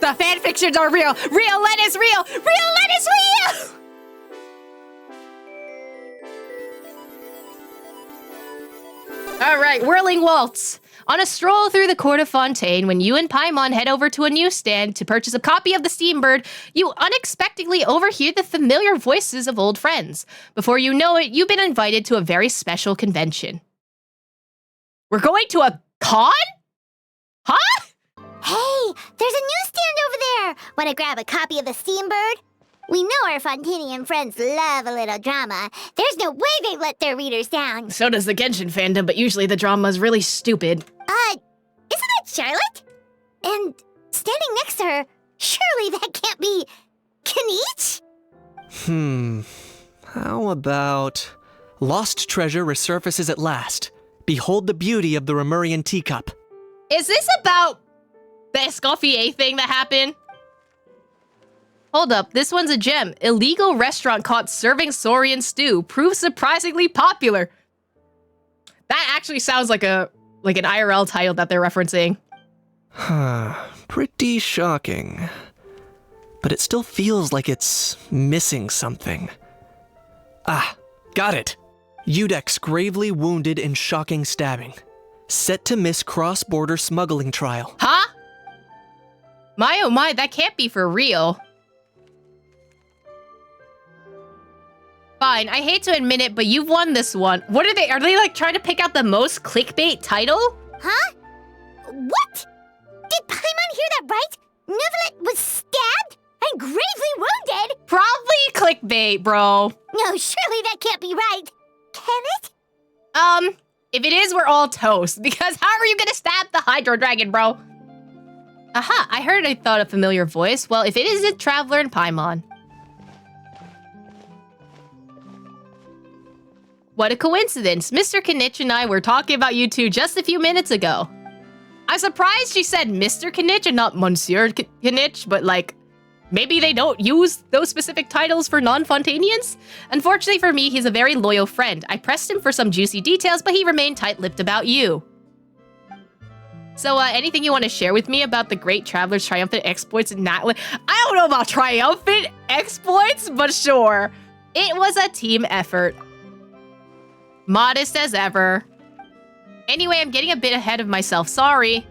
The fanfictions are real. Riolet is real. Riolet is real. All right, Whirling Waltz. On a stroll through the court of Fontaine, when you and Paimon head over to a newsstand to purchase a copy of the Steambird, you unexpectedly overhear the familiar voices of old friends. Before you know it, you've been invited to a very special convention. We're going to a con? Huh? Hey, there's a newsstand over there. Want to grab a copy of the Steambird? We know our Fontanian friends love a little drama. There's no way they let their readers down. So does the Genshin fandom, but usually the drama's really stupid. Isn't that Charlotte? And standing next to her, surely that can't be Kinich? How about... Lost treasure resurfaces at last. Behold the beauty of the Remurian teacup. Is this about the Escoffier thing that happened? Hold up, this one's a gem. Illegal restaurant caught serving saurian stew proves surprisingly popular. That actually sounds like an IRL title that they're referencing. Pretty shocking. But it still feels like it's missing something. Ah, got it. Udex gravely wounded in shocking stabbing. Set to miss cross-border smuggling trial. Huh? My oh my, that can't be for real. Fine, I hate to admit it, but you've won this one. What are they like trying to pick out the most clickbait title? Huh? What? Did Paimon hear that right? Neuvilette was stabbed and gravely wounded? Probably clickbait, bro. No, surely that can't be right. Can it? If it is, we're all toast, because how are you gonna stab the Hydro Dragon, bro? Aha, I thought a familiar voice. Well, if it isn't Traveler and Paimon. What a coincidence. Mr. Kinich and I were talking about you two just a few minutes ago. I'm surprised she said Mr. Kinich and not Monsieur Kinich, but like, maybe they don't use those specific titles for non-Fontanians? Unfortunately for me, he's a very loyal friend. I pressed him for some juicy details, but he remained tight-lipped about you. So, anything you want to share with me about the great Traveler's triumphant exploits in Natlan? I don't know about triumphant exploits, but sure. It was a team effort. Modest as ever. Anyway, I'm getting a bit ahead of myself, sorry.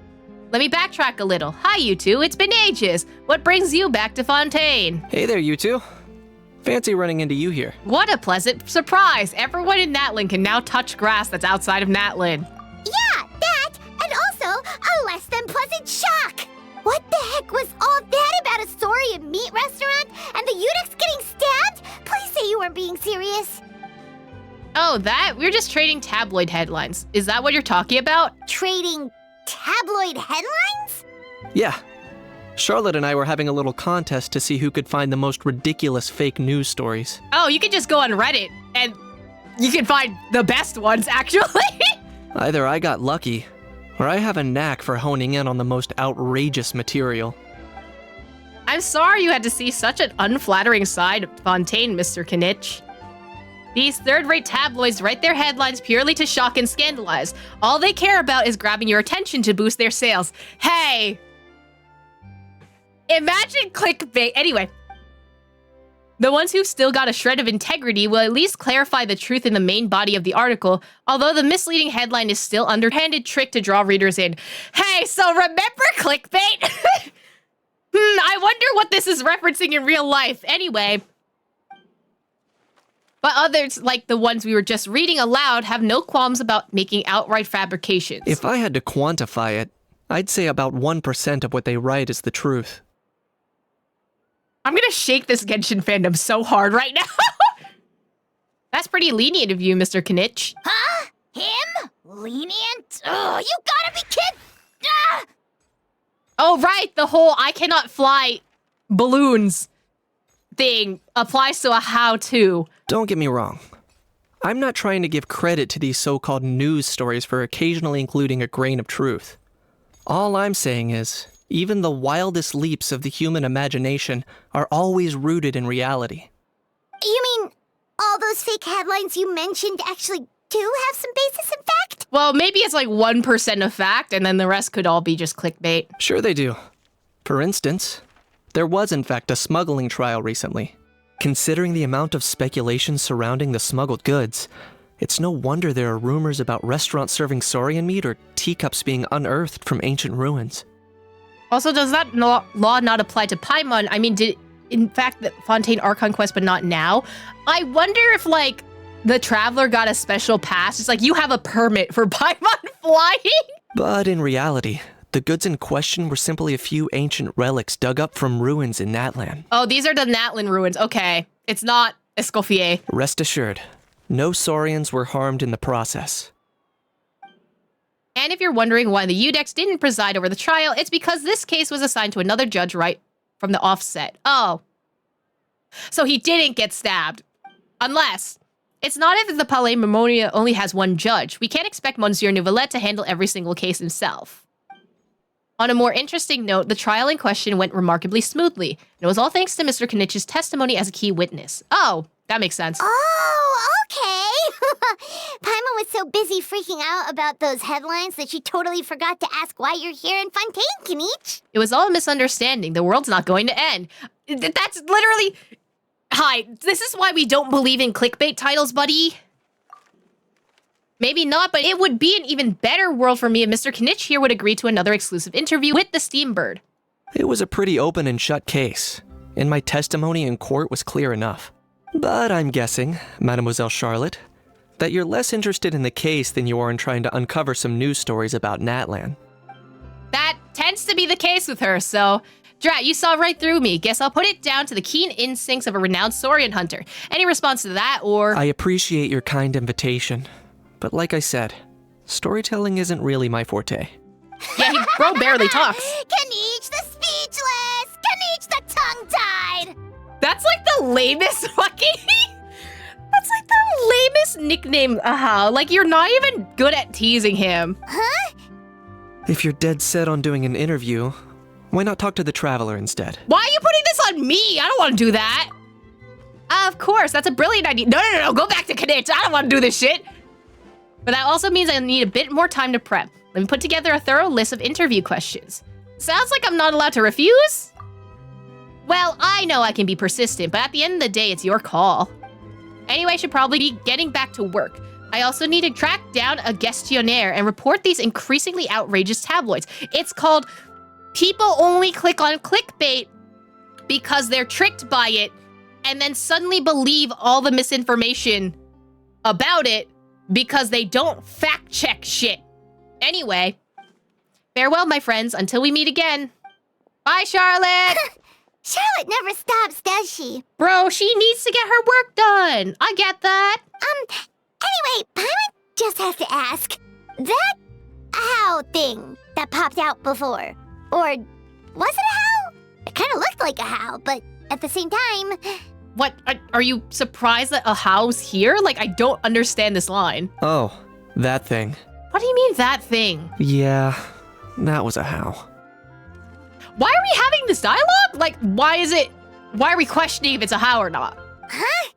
Let me backtrack a little. Hi, you two, it's been ages. What brings you back to Fontaine? Hey there, you two. Fancy running into you here. What a pleasant surprise. Everyone in Natlan can now touch grass that's outside of Natlan. Yeah, that, and also a less than pleasant shock. What the heck was all that about a saurian meat restaurant and the Udex getting stabbed? Please say you weren't being serious. Oh, that? We're just trading tabloid headlines. Is that what you're talking about? Trading tabloid headlines? Yeah. Charlotte and I were having a little contest to see who could find the most ridiculous fake news stories. Oh, you can just go on Reddit and you can find the best ones, actually. Either I got lucky, or I have a knack for honing in on the most outrageous material. I'm sorry you had to see such an unflattering side of Fontaine, Mr. Kinich. These third-rate tabloids write their headlines purely to shock and scandalize. All they care about is grabbing your attention to boost their sales. Hey! Imagine clickbait. Anyway. The ones who've still got a shred of integrity will at least clarify the truth in the main body of the article, although the misleading headline is still an underhanded trick to draw readers in. Hey, so remember clickbait? I wonder what this is referencing in real life. Anyway. But others, like the ones we were just reading aloud, have no qualms about making outright fabrications. If I had to quantify it, I'd say about 1% of what they write is the truth. I'm gonna shake this Genshin fandom so hard right now. That's pretty lenient of you, Mr. Kinich. Huh? Him? Lenient? Oh, you gotta be kidding! Ah! Oh, right, the whole I cannot fly balloons thing applies to a how-to. Don't get me wrong. I'm not trying to give credit to these so-called news stories for occasionally including a grain of truth. All I'm saying is, even the wildest leaps of the human imagination are always rooted in reality. You mean all those fake headlines you mentioned actually do have some basis in fact? Well, maybe it's like 1% of fact, and then the rest could all be just clickbait. Sure they do. For instance, there was in fact a smuggling trial recently. Considering the amount of speculation surrounding the smuggled goods, it's no wonder there are rumors about restaurants serving saurian meat or teacups being unearthed from ancient ruins. Also, does that law not apply to Paimon? I mean, did in fact the Fontaine Archon quest, but not now? I wonder if, like, the Traveler got a special pass. It's like, you have a permit for Paimon flying? But in reality, the goods in question were simply a few ancient relics dug up from ruins in Natlan. Oh, these are the Natlan ruins. Okay. It's not Escoffier. Rest assured, no saurians were harmed in the process. And if you're wondering why the Udex didn't preside over the trial, it's because this case was assigned to another judge right from the offset. Oh. So he didn't get stabbed. Unless... It's not as if the Palais Mermonia only has one judge. We can't expect Monsieur Neuvilette to handle every single case himself. On a more interesting note, the trial in question went remarkably smoothly. And it was all thanks to Mr. Kinich's testimony as a key witness. Oh, that makes sense. Oh, okay. Paimon was so busy freaking out about those headlines that she totally forgot to ask why you're here in Fontaine, Kinich. It was all a misunderstanding. The world's not going to end. That's literally... Hi, this is why we don't believe in clickbait titles, buddy. Maybe not, but it would be an even better world for me if Mr. Kinich here would agree to another exclusive interview with the Steambird. It was a pretty open and shut case, and my testimony in court was clear enough. But I'm guessing, Mademoiselle Charlotte, that you're less interested in the case than you are in trying to uncover some news stories about Natlan. That tends to be the case with her, so... Drat, you saw right through me. Guess I'll put it down to the keen instincts of a renowned saurian hunter. Any response to that, or... I appreciate your kind invitation, but like I said, storytelling isn't really my forte. Yeah, bro barely talks. Kinich the speechless! Kinich the tongue-tied! That's like the lamest fucking... That's like the lamest nickname, like, you're not even good at teasing him. Huh? If you're dead set on doing an interview, why not talk to the Traveler instead? Why are you putting this on me? I don't want to do that. Of course, that's a brilliant idea. No, go back to Kinich. I don't want to do this shit. But that also means I need a bit more time to prep. Let me put together a thorough list of interview questions. Sounds like I'm not allowed to refuse? Well, I know I can be persistent, but at the end of the day, it's your call. Anyway, I should probably be getting back to work. I also need to track down a gestionnaire and report these increasingly outrageous tabloids. It's called... People only click on clickbait because they're tricked by it and then suddenly believe all the misinformation about it because they don't fact check shit. Anyway, farewell, my friends, until we meet again. Bye, Charlotte. Charlotte never stops, does she? Bro, she needs to get her work done. I get that. Anyway, Paimon just has to ask. That owl thing that popped out before. Or was it a howl? It kind of looked like a howl, but at the same time... What? Are you surprised that a howl's here? Like, I don't understand this line. Oh, that thing. What do you mean, that thing? Yeah, that was a howl. Why are we having this dialogue? Like, why are we questioning if it's a howl or not? Huh?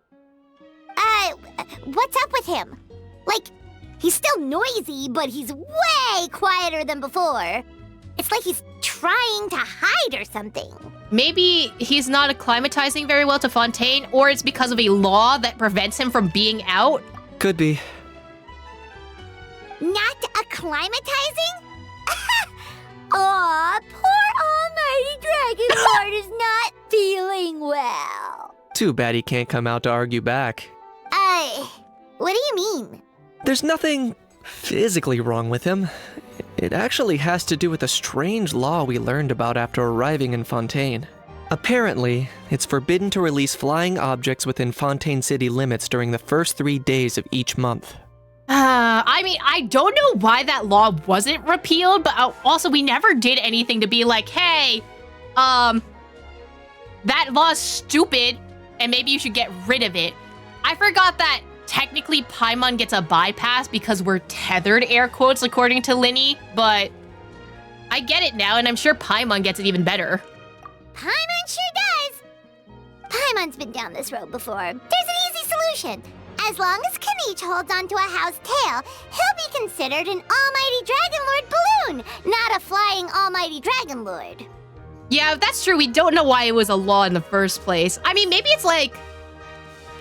What's up with him? Like, he's still noisy, but he's way quieter than before. It's like he's trying to hide or something. Maybe he's not acclimatizing very well to Fontaine, or it's because of a law that prevents him from being out. Could be. Not acclimatizing? Aw, poor Almighty Dragon Lord is not feeling well. Too bad he can't come out to argue back. What do you mean? There's nothing physically wrong with him. It actually has to do with a strange law we learned about after arriving in Fontaine. Apparently, it's forbidden to release flying objects within Fontaine city limits during the first 3 days of each month. I mean, I don't know why that law wasn't repealed, but also we never did anything to be like, hey, that law's stupid, and maybe you should get rid of it. I forgot that technically Paimon gets a bypass because we're tethered, air quotes, according to Linny, but I get it now, and I'm sure Paimon gets it even better. Paimon sure does. Paimon's been down this road before. There's an easy solution. As long as Kinich holds onto a how's tail, he'll be considered an Almighty Dragon Lord balloon, not a flying Almighty Dragon Lord. Yeah, that's true. We don't know why it was a law in the first place. I mean, maybe it's like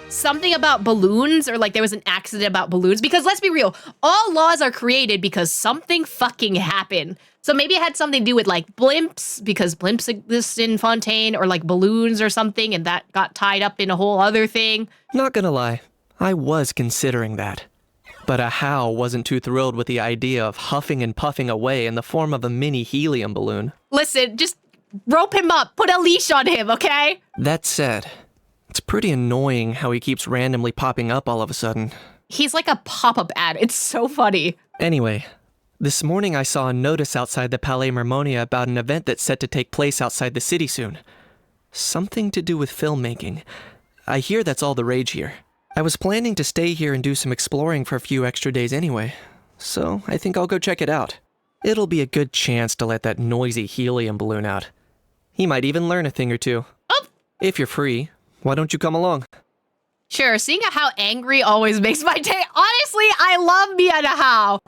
something about balloons, or like there was an accident about balloons, because let's be real, all laws are created because something fucking happened. So maybe it had something to do with like blimps, because blimps exist in Fontaine, or like balloons or something, and that got tied up in a whole other thing. Not gonna lie, I was considering that. But Ahau wasn't too thrilled with the idea of huffing and puffing away in the form of a mini helium balloon. Listen, just rope him up, put a leash on him, okay? That said, it's pretty annoying how he keeps randomly popping up all of a sudden. He's like a pop-up ad. It's so funny. Anyway, this morning I saw a notice outside the Palais Mermonia about an event that's set to take place outside the city soon. Something to do with filmmaking. I hear that's all the rage here. I was planning to stay here and do some exploring for a few extra days anyway, so I think I'll go check it out. It'll be a good chance to let that noisy helium balloon out. He might even learn a thing or two. Oh! If you're free, why don't you come along? Sure, seeing how angry always makes my day. Honestly, I love me and how.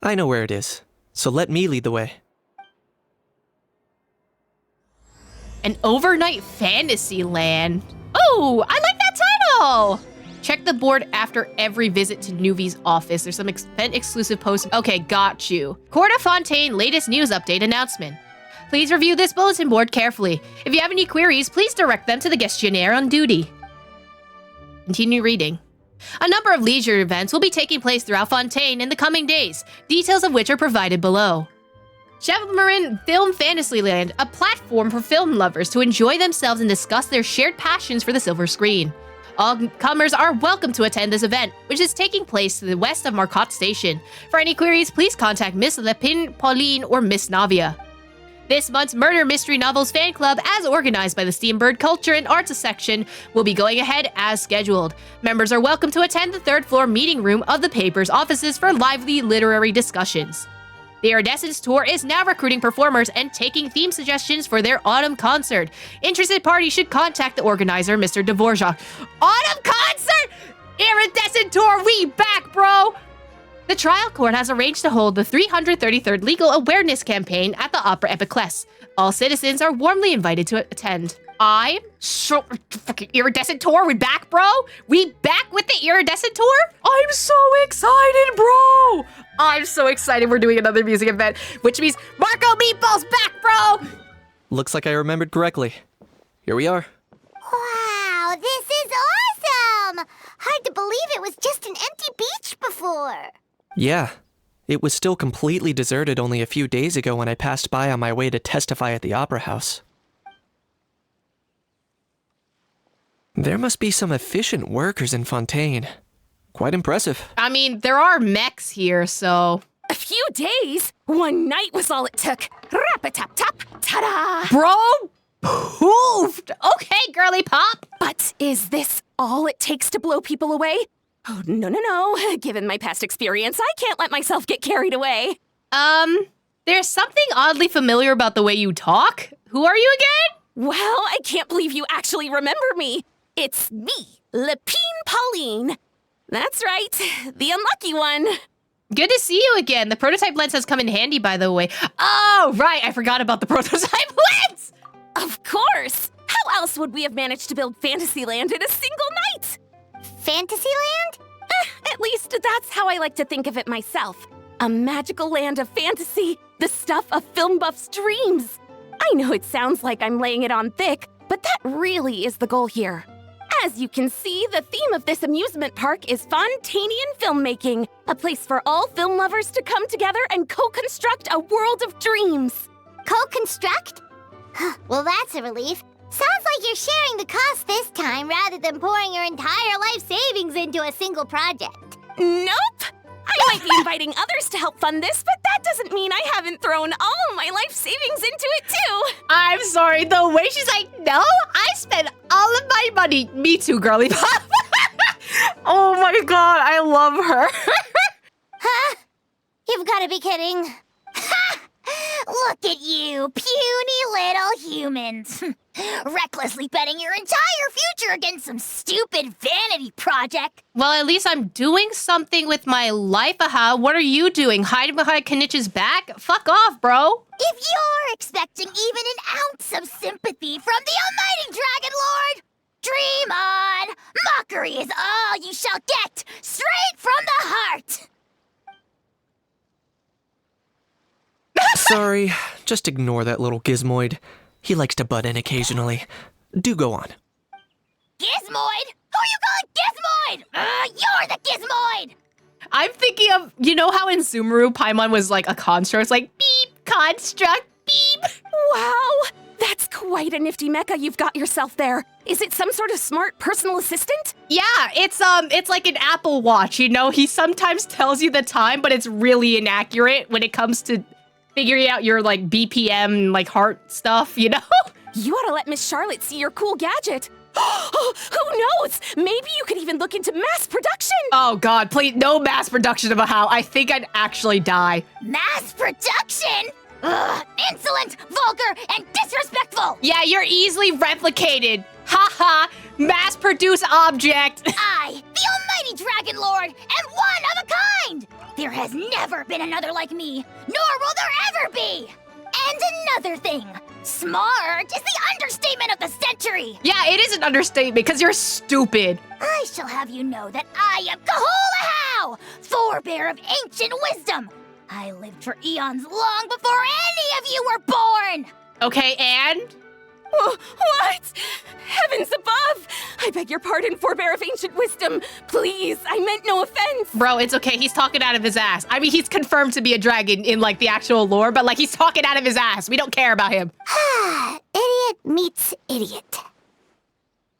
I know where it is, so let me lead the way. An Overnight Fantasyland. Oh, I like that title. Check the board after every visit to Nuvi's office. There's some event-exclusive posts. Okay, got you. Court of Fontaine latest news update announcement. Please review this bulletin board carefully. If you have any queries, please direct them to the gestionnaire on duty. Continue reading. A number of leisure events will be taking place throughout Fontaine in the coming days, details of which are provided below. Chevmarin Film Fantasyland, a platform for film lovers to enjoy themselves and discuss their shared passions for the silver screen. All comers are welcome to attend this event, which is taking place to the west of Marcotte Station. For any queries, please contact Miss Lepine Pauline or Miss Navia. This month's Murder Mystery Novels fan club, as organized by the Steambird Culture and Arts section, will be going ahead as scheduled. Members are welcome to attend the third floor meeting room of the paper's offices for lively literary discussions. The Iridescence Tour is now recruiting performers and taking theme suggestions for their autumn concert. Interested parties should contact the organizer, Mr. Dvorak. Autumn concert? Iridescent Tour, we back, bro! The trial court has arranged to hold the 333rd Legal Awareness Campaign at the Opera Epiclese. All citizens are warmly invited to attend. I'm so fucking Iridescent Tour, we back, bro? We back with the Iridescent Tour? I'm so excited, bro! I'm so excited we're doing another music event, which means Marco Meatball's back, bro! Looks like I remembered correctly. Here we are. Wow, this is awesome! Hard to believe it was just an empty beach before. Yeah, it was still completely deserted only a few days ago when I passed by on my way to testify at the Opera House. There must be some efficient workers in Fontaine. Quite impressive. I mean, there are mechs here, so... A few days? One night was all it took. Rap-a-tap-tap, ta-da! Bro, poofed! Okay, girly pop. But is this all it takes to blow people away? Oh, no. Given my past experience, I can't let myself get carried away. There's something oddly familiar about the way you talk. Who are you again? Well, I can't believe you actually remember me. It's me, Lepine Pauline. That's right, the unlucky one. Good to see you again. The prototype lens has come in handy, by the way. Oh, right, I forgot about the prototype lens! Of course! How else would we have managed to build Fantasyland in a single night? Fantasyland? At least that's how I like to think of it myself. A magical land of fantasy, the stuff of film buffs' dreams. I know it sounds like I'm laying it on thick, but that really is the goal here. As you can see, the theme of this amusement park is Fontainian filmmaking, a place for all film lovers to come together and co-construct a world of dreams. Co-construct? Well, that's a relief. Sounds like you're sharing the cost this time rather than pouring your entire life savings into a single project. Nope! I might be inviting others to help fund this, but that doesn't mean I haven't thrown all my life savings into it too. I'm sorry, the way she's like, no, I spent all of my money. Me too, girly pop. Oh my god, I love her. Huh? You've got to be kidding. Ha! Look at you, puny little humans. Recklessly betting your entire future against some stupid vanity project. Well, at least I'm doing something with my life, aha. What are you doing? Hiding behind Kinich's back? Fuck off, bro. If you're expecting even an ounce of sympathy from the almighty Dragon Lord, dream on! Mockery is all you shall get, straight from the heart! Sorry, just ignore that little gizmoid. He likes to butt in occasionally. Do go on. Gizmoid? Who you calling Gizmoid? You're the Gizmoid! I'm thinking of, you know how in Sumeru, Paimon was like a construct? It's like, beep, construct, beep. Wow! That's quite a nifty mecha you've got yourself there. Is it some sort of smart personal assistant? Yeah, it's like an Apple Watch, you know? He sometimes tells you the time, but it's really inaccurate when it comes to figuring out your, like, BPM, like, heart stuff, you know? You ought to let Miss Charlotte see your cool gadget. Who knows? Maybe you could even look into mass production. Oh, God, please, no mass production of a how. I think I'd actually die. Mass production? Ugh, insolent, vulgar, and disrespectful! Yeah, you're easily replicated. Ha-ha, mass-produced object. I, the almighty Dragon Lord, am one of a kind! There has never been another like me, nor will there ever be! And another thing, smart is the understatement of the century! Yeah, it is an understatement, because you're stupid. I shall have you know that I am Kahulahau, forebear of ancient wisdom! I lived for eons long before any of you were born! Okay, and? What? Heavens above! I beg your pardon, forebear of ancient wisdom. Please, I meant no offense. Bro, it's okay. He's talking out of his ass. I mean, he's confirmed to be a dragon in, like, the actual lore, but, like, he's talking out of his ass. We don't care about him. Idiot meets idiot.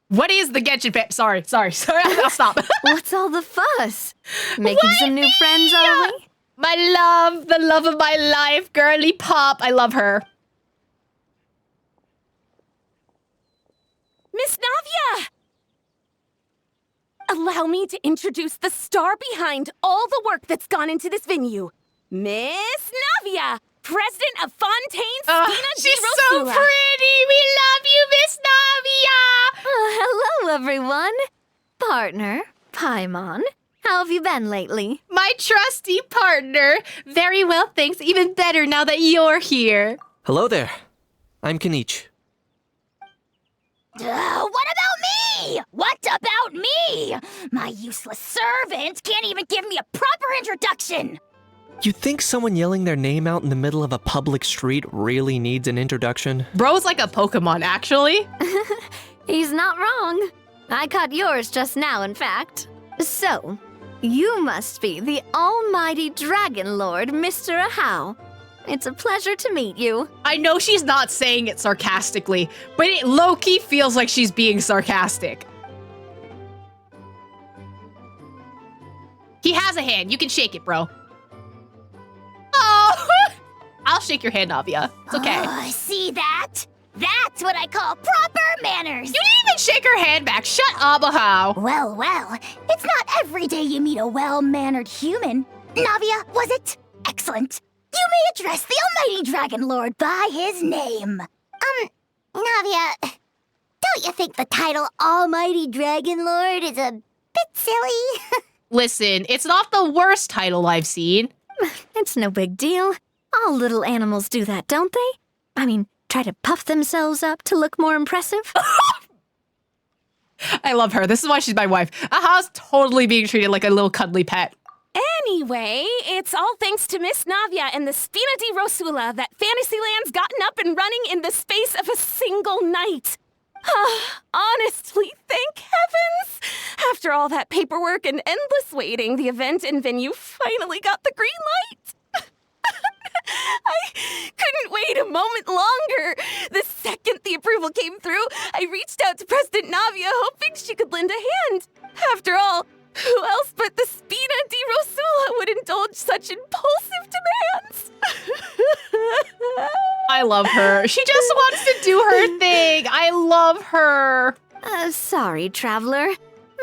What is the Genshin Impact? Sorry. I'll stop. What's all the fuss? Making some new friends, are we? My love, the love of my life, girly pop. I love her. Miss Navia! Allow me to introduce the star behind all the work that's gone into this venue. Miss Navia, president of Fontaine's Spina She's di so Rosula. pretty. We love you, Miss Navia. Hello, everyone. Partner, Paimon. How have you been lately? My trusty partner. Very well, thanks. Even better now that you're here. Hello there. I'm Kinich. What about me? What about me? My useless servant can't even give me a proper introduction. You think someone yelling their name out in the middle of a public street really needs an introduction? Bro's like a Pokemon, actually. He's not wrong. I caught yours just now, in fact. So, you must be the almighty Dragon Lord, Mr. Ahau. It's a pleasure to meet you. I know she's not saying it sarcastically, but it low-key feels like she's being sarcastic. He has a hand. You can shake it, bro. Oh! I'll shake your hand, Navia. It's okay. Oh, see that? That's what I call proper manners. You didn't even shake her hand back. Shut up, Ahau. Well, it's not every day you meet a well-mannered human. Navia, was it? Excellent. You may address the almighty Dragon Lord by his name. Navia, don't you think the title Almighty Dragon Lord is a bit silly? Listen, it's not the worst title I've seen. It's no big deal. All little animals do that, don't they? I mean, try to puff themselves up to look more impressive. I love her. This is why she's my wife. Ahau's totally being treated like a little cuddly pet. Anyway, it's all thanks to Miss Navia and the Spina di Rosula that Fantasyland's gotten up and running in the space of a single night. Honestly, thank heavens! After all that paperwork and endless waiting, the event and venue finally got the green light. I couldn't wait a moment longer. The second the approval came through, I reached out to President Navia hoping she could lend a hand. After all, who else but the Spina di Rosula would indulge such impulsive demands? I love her. She just wants to do her thing. I love her. Sorry, traveler.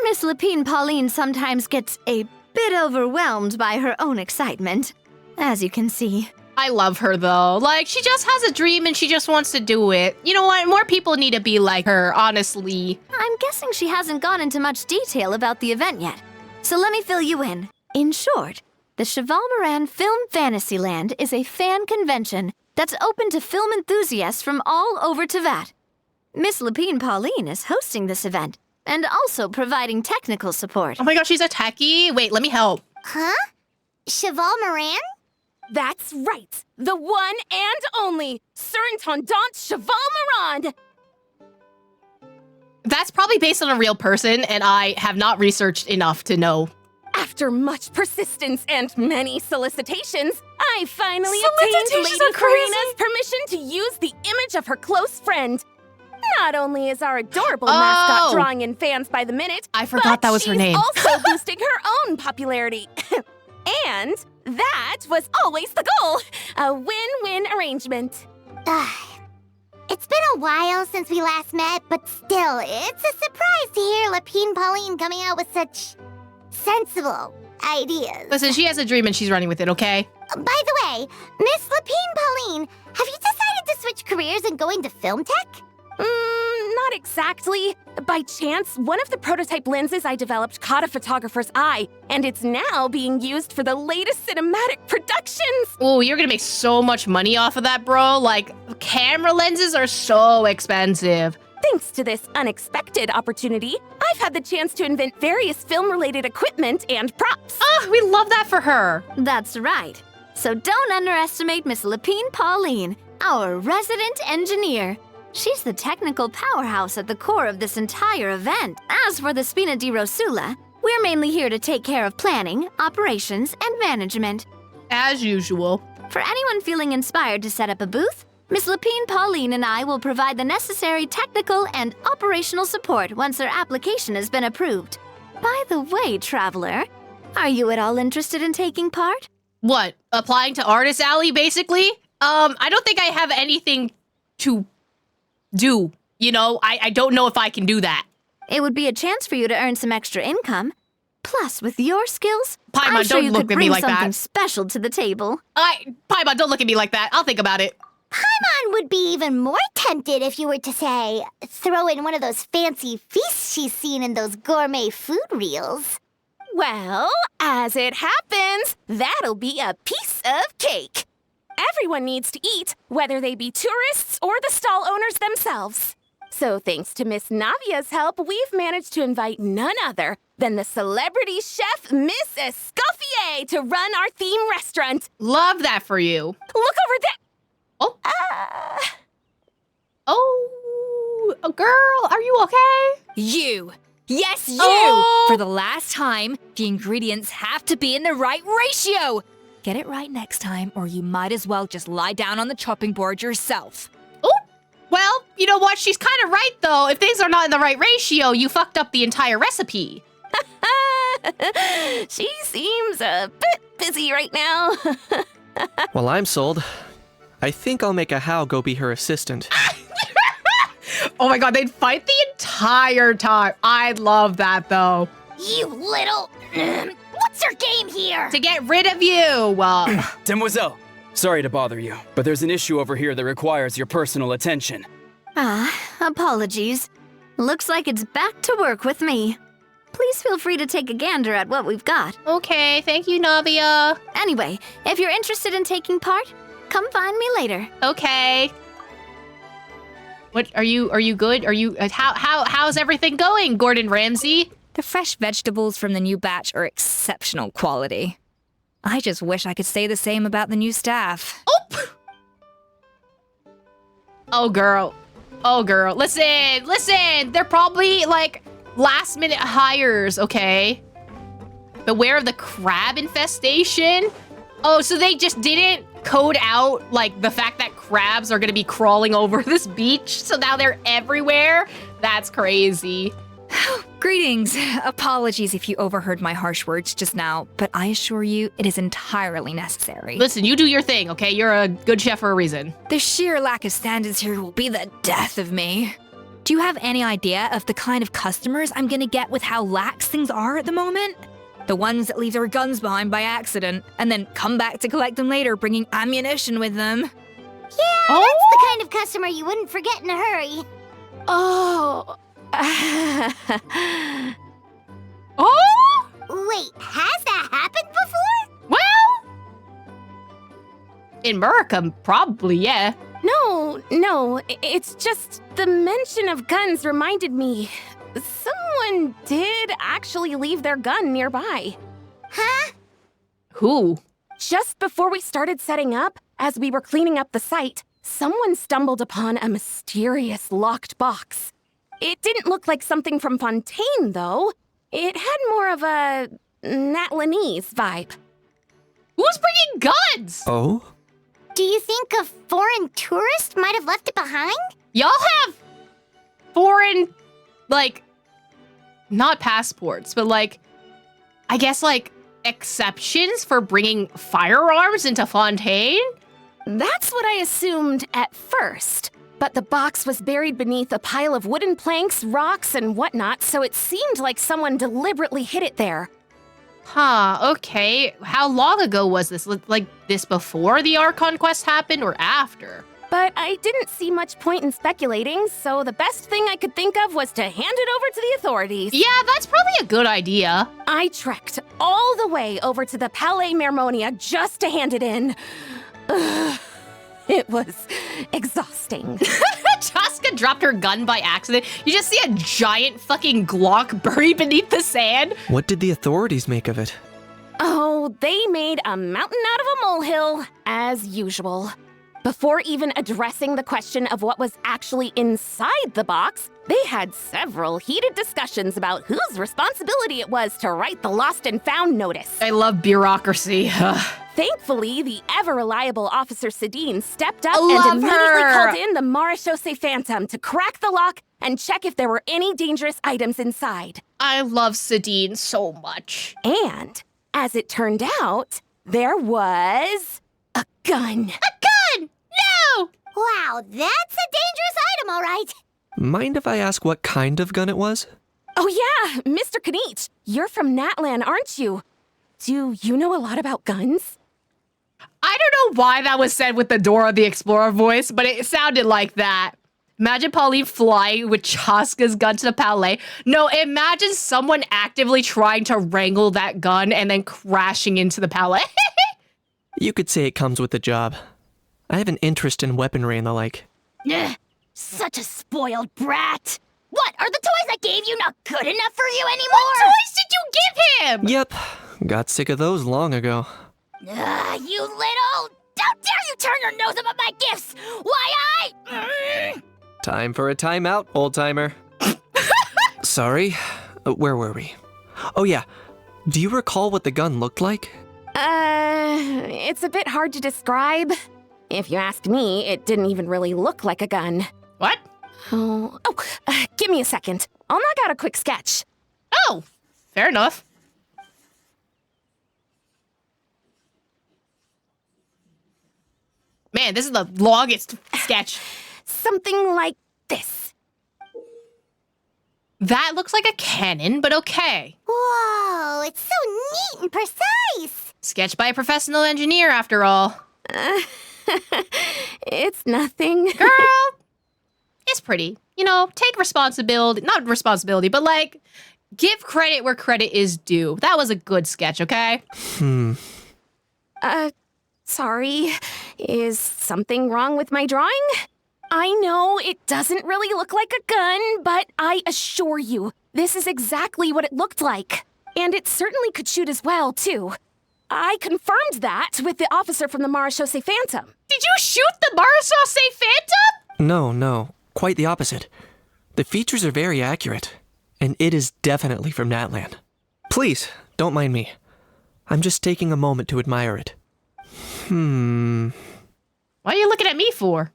Miss Lapine Pauline sometimes gets a bit overwhelmed by her own excitement. As you can see, I love her though. Like, she just has a dream and she just wants to do it. You know what? More people need to be like her, honestly. I'm guessing she hasn't gone into much detail about the event yet. So let me fill you in. In short, the Cheval Film Fantasyland is a fan convention that's open to film enthusiasts from all over Teyvat. Miss Lapine Pauline is hosting this event and also providing technical support. Oh my gosh, she's a techie. Wait, let me help. Huh? Cheval Moran? That's right. The one and only Surintendant Cheval Moran. That's probably based on a real person, and I have not researched enough to know. After much persistence and many solicitations, I finally obtained Solicitations Lady are crazy. Karina's permission to use the image of her close friend. Not only is our adorable mascot drawing in fans by the minute, I forgot that was her name. she's also boosting her own popularity. And that was always the goal. A win-win arrangement. It's been a while since we last met, but still, it's a surprise to hear Lapine Pauline coming out with such sensible ideas. Listen, she has a dream and she's running with it, okay? By the way, Miss Lapine Pauline, have you decided to switch careers and go into film tech? Not exactly. By chance, one of the prototype lenses I developed caught a photographer's eye, and it's now being used for the latest cinematic productions. Oh, you're gonna make so much money off of that, bro. Like, camera lenses are so expensive. Thanks to this unexpected opportunity, I've had the chance to invent various film-related equipment and props. Ah, we love that for her. That's right. So don't underestimate Miss Lapine Pauline, our resident engineer. She's the technical powerhouse at the core of this entire event. As for the Spina di Rosula, we're mainly here to take care of planning, operations, and management. As usual. For anyone feeling inspired to set up a booth, Miss Lapine Pauline and I will provide the necessary technical and operational support once their application has been approved. By the way, traveler, are you at all interested in taking part? What? Applying to Artist Alley, basically? I don't think I have anything to do. You know, I don't know if I can do that. It would be a chance for you to earn some extra income. Plus, with your skills, Paimon, I'm sure don't you look could at me bring like something that. special to the table. Paimon, don't look at me like that. I'll think about it. Paimon would be even more tempted if you were to, say, throw in one of those fancy feasts she's seen in those gourmet food reels. Well, as it happens, that'll be a piece of cake. Everyone needs to eat, whether they be tourists or the stall owners themselves. So thanks to Miss Navia's help, we've managed to invite none other than the celebrity chef, Miss Escoffier, to run our theme restaurant. Love that for you. Look over there. Oh. Oh, girl, are you okay? You! Yes, you! Oh. For the last time, the ingredients have to be in the right ratio! Get it right next time, or you might as well just lie down on the chopping board yourself. Oh, well, you know what? She's kind of right, though. If things are not in the right ratio, you fucked up the entire recipe. She seems a bit busy right now. Well, I'm sold. I think I'll make Ahau go be her assistant. Oh my god, they'd fight the entire time. I love that, though. You little... What's your game here? To get rid of you. Demoiselle, sorry to bother you, but there's an issue over here that requires your personal attention. Apologies. Looks like it's back to work with me. Please feel free to take a gander at what we've got. Okay, thank you, Navia. Anyway, if you're interested in taking part, come find me later. Okay. What are you good? Are you how's everything going, Gordon Ramsay? The fresh vegetables from the new batch are exceptional quality. I just wish I could say the same about the new staff. Oh girl. Listen. They're probably like last minute hires, okay? Beware of the crab infestation. Oh, so they just didn't code out like the fact that crabs are gonna be crawling over this beach, so now they're everywhere? That's crazy. Greetings. Apologies if you overheard my harsh words just now, but I assure you it is entirely necessary. Listen, you do your thing, okay? You're a good chef for a reason. The sheer lack of standards here will be the death of me. Do you have any idea of the kind of customers I'm gonna get with how lax things are at the moment? The ones that leave their guns behind by accident and then come back to collect them later, bringing ammunition with them. Yeah, that's the kind of customer you wouldn't forget in a hurry. Oh. Oh? Wait, has that happened before? Well, in America, probably, yeah. No, it's just the mention of guns reminded me. Someone did actually leave their gun nearby. Huh? Who? Just before we started setting up, as we were cleaning up the site, someone stumbled upon a mysterious locked box. It didn't look like something from Fontaine, though. It had more of a Natlanese vibe. Who's bringing guns? Oh? Do you think a foreign tourist might have left it behind? Y'all have foreign, like, not passports, but like, I guess like exceptions for bringing firearms into Fontaine? That's what I assumed at first. But the box was buried beneath a pile of wooden planks, rocks, and whatnot, so it seemed like someone deliberately hid it there. Huh, okay. How long ago was this? Like, this before the Archon quest happened or after? But I didn't see much point in speculating, so the best thing I could think of was to hand it over to the authorities. Yeah, that's probably a good idea. I trekked all the way over to the Palais Mermonia just to hand it in. Ugh, it was exhausting. Chaska dropped her gun by accident. You just see a giant fucking Glock buried beneath the sand. What did the authorities make of it? Oh, they made a mountain out of a molehill, as usual. Before even addressing the question of what was actually inside the box, they had several heated discussions about whose responsibility it was to write the lost and found notice. I love bureaucracy. Thankfully, the ever-reliable Officer Sedine stepped up Love and immediately her. called in the Marechaussee Phantom to crack the lock and check if there were any dangerous items inside. I love Sedine so much. And, as it turned out, there was a gun. A gun! No! Wow, that's a dangerous item, all right. Mind if I ask what kind of gun it was? Oh yeah, Mr. Kinich, you're from Natlan, aren't you? Do you know a lot about guns? I don't know why that was said with the Dora the Explorer voice, but it sounded like that. Imagine Pauline flying with Chaska's gun to the Palais. No, imagine someone actively trying to wrangle that gun and then crashing into the Palais. You could say it comes with the job. I have an interest in weaponry and the like. Ugh, such a spoiled brat. What, are the toys I gave you not good enough for you anymore? What toys did you give him? Yep, got sick of those long ago. You little... Don't dare you turn your nose up at my gifts! Why, Time for a timeout, old-timer. Sorry, where were we? Oh yeah, do you recall what the gun looked like? It's a bit hard to describe. If you ask me, it didn't even really look like a gun. What? Give me a second. I'll knock out a quick sketch. Oh, fair enough. Man, this is the longest sketch. Something like this. That looks like a cannon, but okay. Whoa, it's so neat and precise. Sketched by a professional engineer, after all. It's nothing. Girl, it's pretty. You know, take responsibility. Not responsibility, but like, give credit where credit is due. That was a good sketch, okay? Sorry. Is something wrong with my drawing? I know it doesn't really look like a gun, but I assure you, this is exactly what it looked like. And it certainly could shoot as well, too. I confirmed that with the officer from the Marechaussee Phantom. Did you shoot the Marechaussee Phantom? No, quite the opposite. The features are very accurate, and it is definitely from Natlan. Please, don't mind me. I'm just taking a moment to admire it. What are you looking at me for?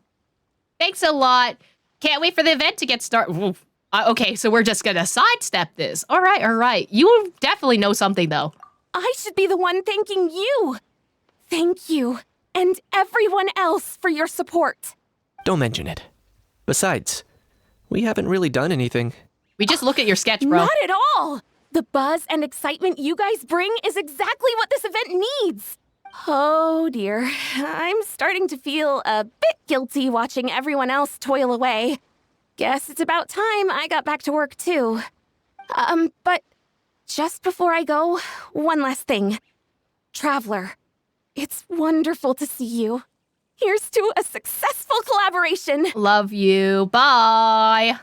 Thanks a lot. Can't wait for the event to get started. Okay, so we're just gonna sidestep this. All right. You definitely know something, though. I should be the one thanking you. Thank you, and everyone else for your support. Don't mention it. Besides, we haven't really done anything. We just look at your sketch, bro. Not at all. The buzz and excitement you guys bring is exactly what this event needs. Oh dear, I'm starting to feel a bit guilty watching everyone else toil away. Guess it's about time I got back to work too. But just before I go, one last thing. Traveler, it's wonderful to see you. Here's to a successful collaboration. Love you. Bye.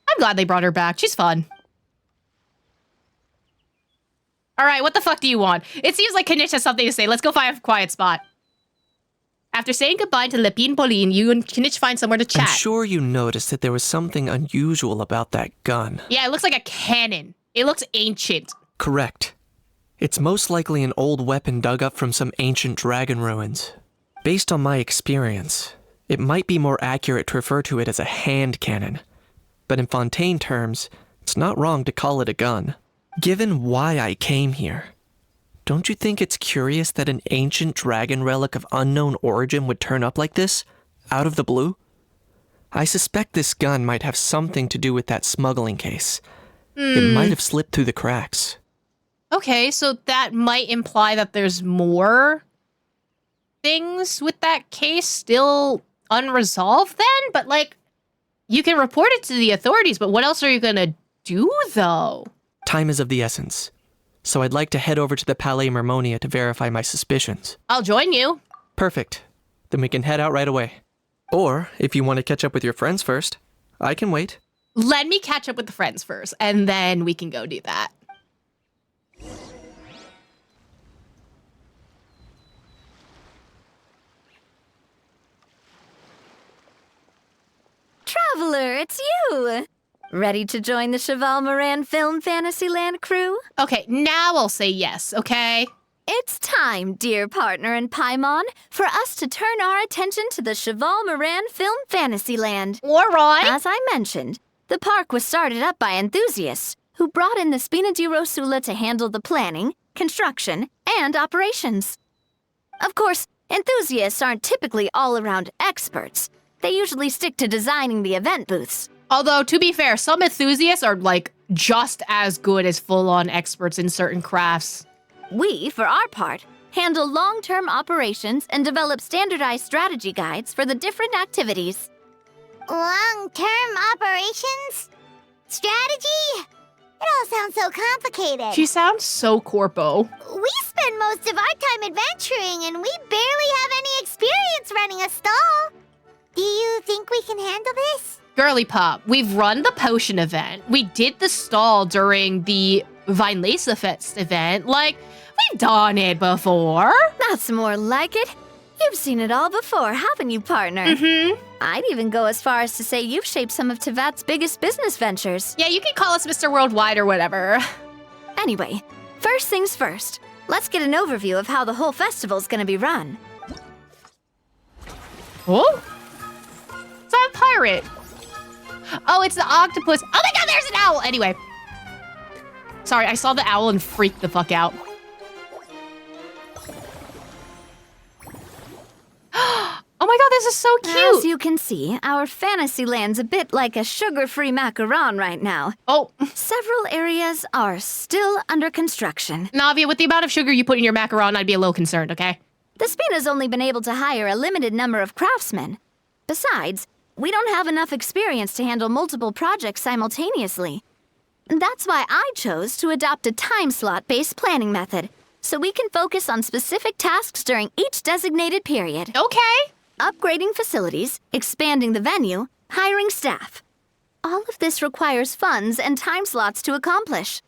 I'm glad they brought her back. She's fun. All right, what the fuck do you want? It seems like Kinich has something to say. Let's go find a quiet spot. After saying goodbye to Lepine Pauline, you and Kinich find somewhere to chat. I'm sure you noticed that there was something unusual about that gun. Yeah, it looks like a cannon. It looks ancient. Correct. It's most likely an old weapon dug up from some ancient dragon ruins. Based on my experience, it might be more accurate to refer to it as a hand cannon. But in Fontaine terms, it's not wrong to call it a gun. Given why I came here, don't you think it's curious that an ancient dragon relic of unknown origin would turn up like this, out of the blue? I suspect this gun might have something to do with that smuggling case. It might have slipped through the cracks. Okay, so that might imply that there's more things with that case still unresolved then? But, like, you can report it to the authorities, but what else are you gonna do, though? Time is of the essence, so I'd like to head over to the Palais Mermonia to verify my suspicions. I'll join you. Perfect. Then we can head out right away. Or, if you want to catch up with your friends first, I can wait. Let me catch up with the friends first, and then we can go do that. Traveler, it's you! Ready to join the Cheval Moran Film Fantasyland crew? Okay, now I'll say yes, okay? It's time, dear partner and Paimon, for us to turn our attention to the Cheval Moran Film Fantasyland. Alright. As I mentioned, the park was started up by enthusiasts who brought in the Spina di Rosula to handle the planning, construction, and operations. Of course, enthusiasts aren't typically all-around experts. They usually stick to designing the event booths. Although, to be fair, some enthusiasts are, like, just as good as full-on experts in certain crafts. We, for our part, handle long-term operations and develop standardized strategy guides for the different activities. Long-term operations? Strategy? It all sounds so complicated. She sounds so corpo. We spend most of our time adventuring, and we barely have any experience running a stall. Do you think we can handle this? Girly Pop, we've run the potion event. We did the stall during the Vinelesa Fest event. Like, we've done it before. That's more like it. You've seen it all before, haven't you, partner? Mm-hmm. I'd even go as far as to say you've shaped some of Tevat's biggest business ventures. Yeah, you can call us Mr. Worldwide or whatever. Anyway, first things first. Let's get an overview of how the whole festival's gonna be run. Oh? Is that a pirate? Oh, it's the octopus. Oh my god, there's an owl! Anyway. Sorry, I saw the owl and freaked the fuck out. Oh my god, this is so cute! As you can see, our Fantasyland's a bit like a sugar-free macaron right now. Oh. Several areas are still under construction. Navia, with the amount of sugar you put in your macaron, I'd be a little concerned, okay? The Spina's only been able to hire a limited number of craftsmen. Besides, we don't have enough experience to handle multiple projects simultaneously. That's why I chose to adopt a time slot-based planning method, so we can focus on specific tasks during each designated period. Okay. Upgrading facilities, expanding the venue, hiring staff. All of this requires funds and time slots to accomplish.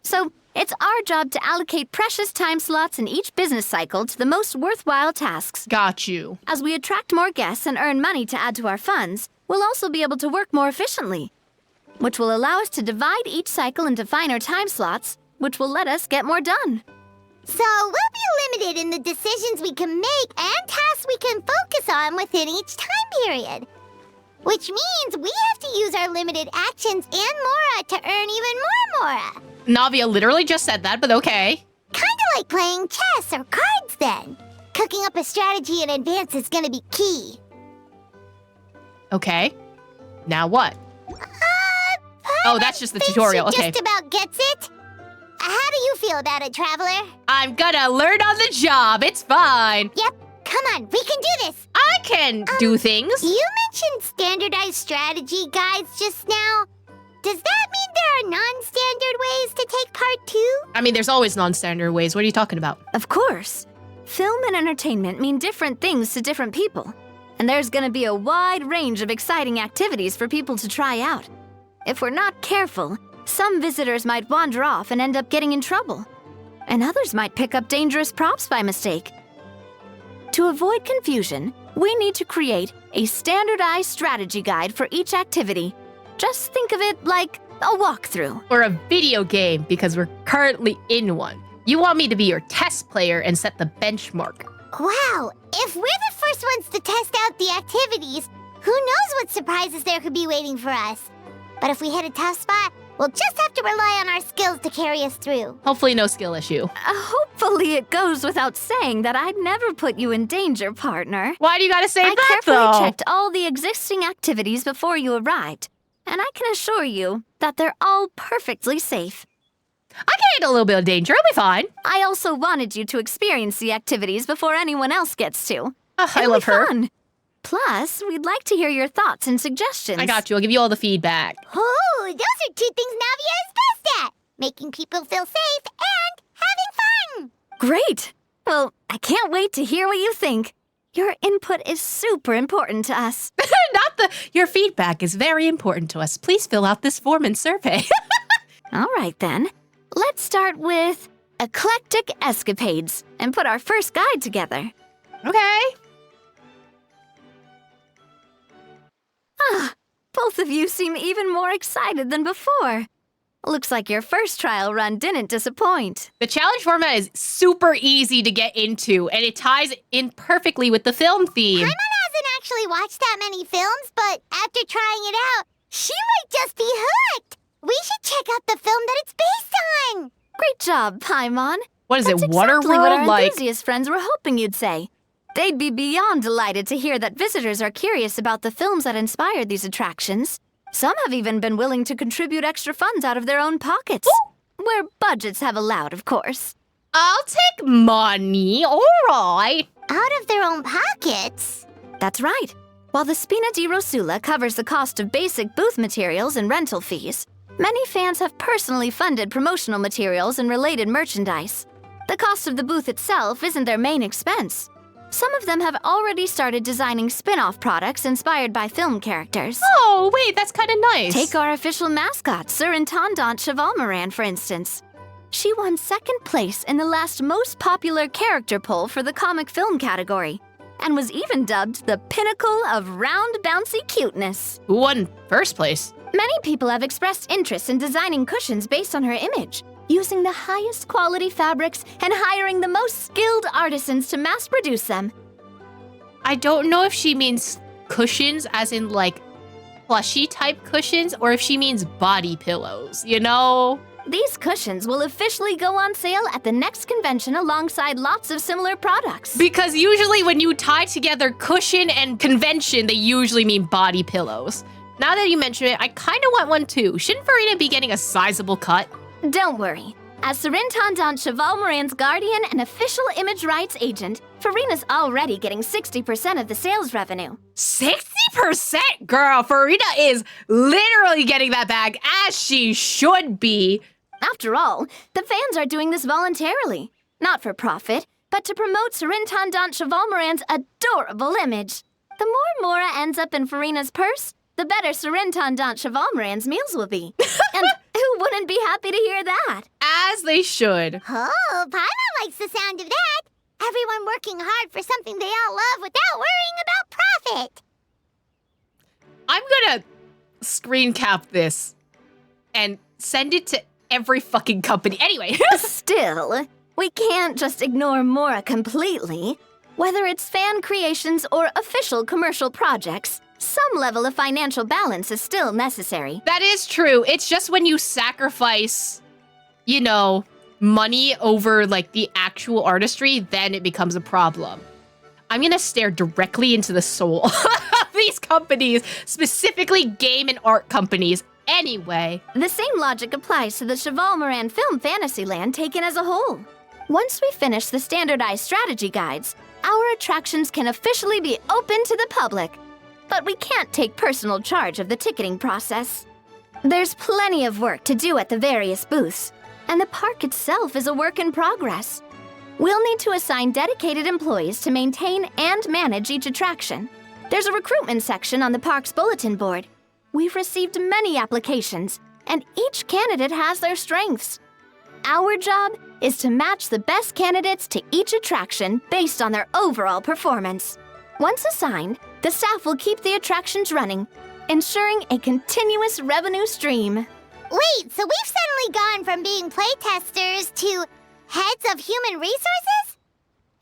So, it's our job to allocate precious time slots in each business cycle to the most worthwhile tasks. Got you. As we attract more guests and earn money to add to our funds, we'll also be able to work more efficiently, which will allow us to divide each cycle into finer time slots, which will let us get more done. So we'll be limited in the decisions we can make and tasks we can focus on within each time period. Which means we have to use our limited actions and Mora to earn even more Mora. Navia literally just said that, but okay. Kinda like playing chess or cards then. Cooking up a strategy in advance is gonna be key. Okay. Now what? How Oh, that's just the tutorial. She Okay. just about gets it. How do you feel about it, Traveler? I'm gonna learn on the job. It's fine. Yep. Come on, we can do this. I can do things. You mentioned standardized strategy guides just now. Does that mean there are non-standard ways to take part too? I mean, there's always non-standard ways. What are you talking about? Of course. Film and entertainment mean different things to different people. And there's gonna be a wide range of exciting activities for people to try out. If we're not careful, some visitors might wander off and end up getting in trouble. And others might pick up dangerous props by mistake. To avoid confusion, we need to create a standardized strategy guide for each activity. Just think of it like a walkthrough. Or a video game, because we're currently in one. You want me to be your test player and set the benchmark. Wow, if we're the first ones to test out the activities, who knows what surprises there could be waiting for us. But if we hit a tough spot, we'll just have to rely on our skills to carry us through. Hopefully no skill issue. Hopefully it goes without saying that I'd never put you in danger, partner. Why do you gotta say I that, carefully though? checked all the existing activities before you arrived, and I can assure you that they're all perfectly safe. I can handle a little bit of danger. I'll be fine. I also wanted you to experience the activities before anyone else gets to. I It'll love be her. fun. Plus, we'd like to hear your thoughts and suggestions. I got you. I'll give you all the feedback. Oh, those are two things Navia is best at. Making people feel safe and having fun. Great! Well, I can't wait to hear what you think. Your input is super important to us. Your feedback is very important to us. Please fill out this form and survey. All right, then. Let's start with eclectic escapades and put our first guide together. Okay. Both of you seem even more excited than before. Looks like your first trial run didn't disappoint. The challenge format is super easy to get into, and it ties in perfectly with the film theme. Paimon hasn't actually watched that many films, but after trying it out, she might just be hooked. We should check out the film that it's based on. Great job, Paimon. What is That's it, exactly what our Waterworld? enthusiast friends were hoping you'd say. They'd be beyond delighted to hear that visitors are curious about the films that inspired these attractions. Some have even been willing to contribute extra funds out of their own pockets. Where budgets have allowed, of course. I'll take money. All right. Out of their own pockets? That's right. While the Spina di Rosula covers the cost of basic booth materials and rental fees, many fans have personally funded promotional materials and related merchandise. The cost of the booth itself isn't their main expense. Some of them have already started designing spin-off products inspired by film characters. Oh, wait, that's kind of nice. Take our official mascot, Sir Intendant Chevalmoran, for instance. She won second place in the last most popular character poll for the comic film category, and was even dubbed the pinnacle of round bouncy cuteness. Who won first place? Many people have expressed interest in designing cushions based on her image, using the highest quality fabrics and hiring the most skilled artisans to mass produce them. I don't know if she means cushions as in like plushy type cushions or if she means body pillows, you know? These cushions will officially go on sale at the next convention alongside lots of similar products. Because usually when you tie together cushion and convention, they usually mean body pillows. Now that you mention it, I kind of want one too. Shouldn't Farina be getting a sizable cut? Don't worry. As Sir Intendant Chevalmoran's guardian and official image rights agent, Farina's already getting 60% of the sales revenue. 60%? Girl, Farina is literally getting that bag as she should be. After all, the fans are doing this voluntarily. Not for profit, but to promote Sir Intendant Chevalmoran's adorable image. The more Mora ends up in Farina's purse, the better Sir Intendant Chevalmoran's meals will be. And who wouldn't be happy to hear that? As they should. Oh, Paimon likes the sound of that. Everyone working hard for something they all love without worrying about profit. I'm gonna screen cap this and send it to every fucking company. Anyway. Still, we can't just ignore Mora completely. Whether it's fan creations or official commercial projects, some level of financial balance is still necessary. That is true. It's just when you sacrifice, you know, money over like the actual artistry, then it becomes a problem. I'm gonna stare directly into the soul of these companies, specifically game and art companies, Anyway. The same logic applies to the Cheval Moran Film Fantasyland taken as a whole. Once we finish the standardized strategy guides, our attractions can officially be open to the public. But we can't take personal charge of the ticketing process. There's plenty of work to do at the various booths, and the park itself is a work in progress. We'll need to assign dedicated employees to maintain and manage each attraction. There's a recruitment section on the park's bulletin board. We've received many applications, and each candidate has their strengths. Our job is to match the best candidates to each attraction based on their overall performance. Once assigned, the staff will keep the attractions running, ensuring a continuous revenue stream. Wait, so we've suddenly gone from being playtesters to heads of human resources?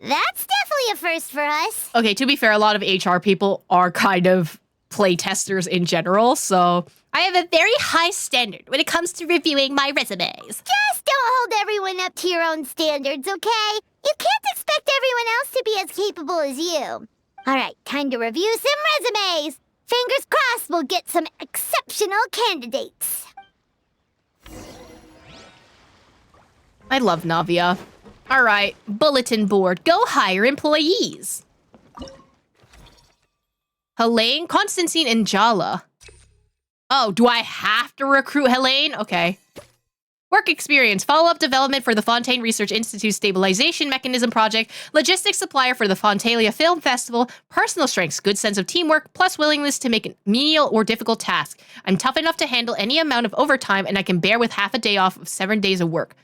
That's definitely a first for us. Okay, to be fair, a lot of HR people are kind of playtesters in general, so I have a very high standard when it comes to reviewing my resumes. Just don't hold everyone up to your own standards, okay? You can't expect everyone else to be as capable as you. All right, time to review some resumes. Fingers crossed we'll get some exceptional candidates. I love Navia. All right, bulletin board. Go hire employees. Helene, Constantine, and Jala. Oh, do I have to recruit Helene? Okay. Work experience. Follow-up development for the Fontaine Research Institute Stabilization Mechanism Project. Logistics supplier for the Fontalia Film Festival. Personal strengths. Good sense of teamwork, plus willingness to make menial or difficult tasks. I'm tough enough to handle any amount of overtime, and I can bear with half a day off of 7 days of work.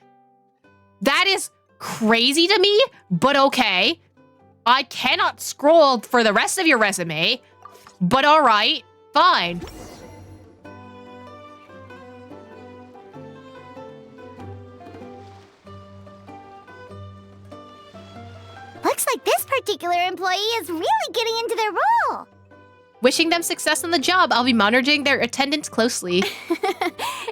That is crazy to me, but okay. I cannot scroll for the rest of your resume, but all right, fine. Looks like this particular employee is really getting into their role. Wishing them success on the job. I'll be monitoring their attendance closely.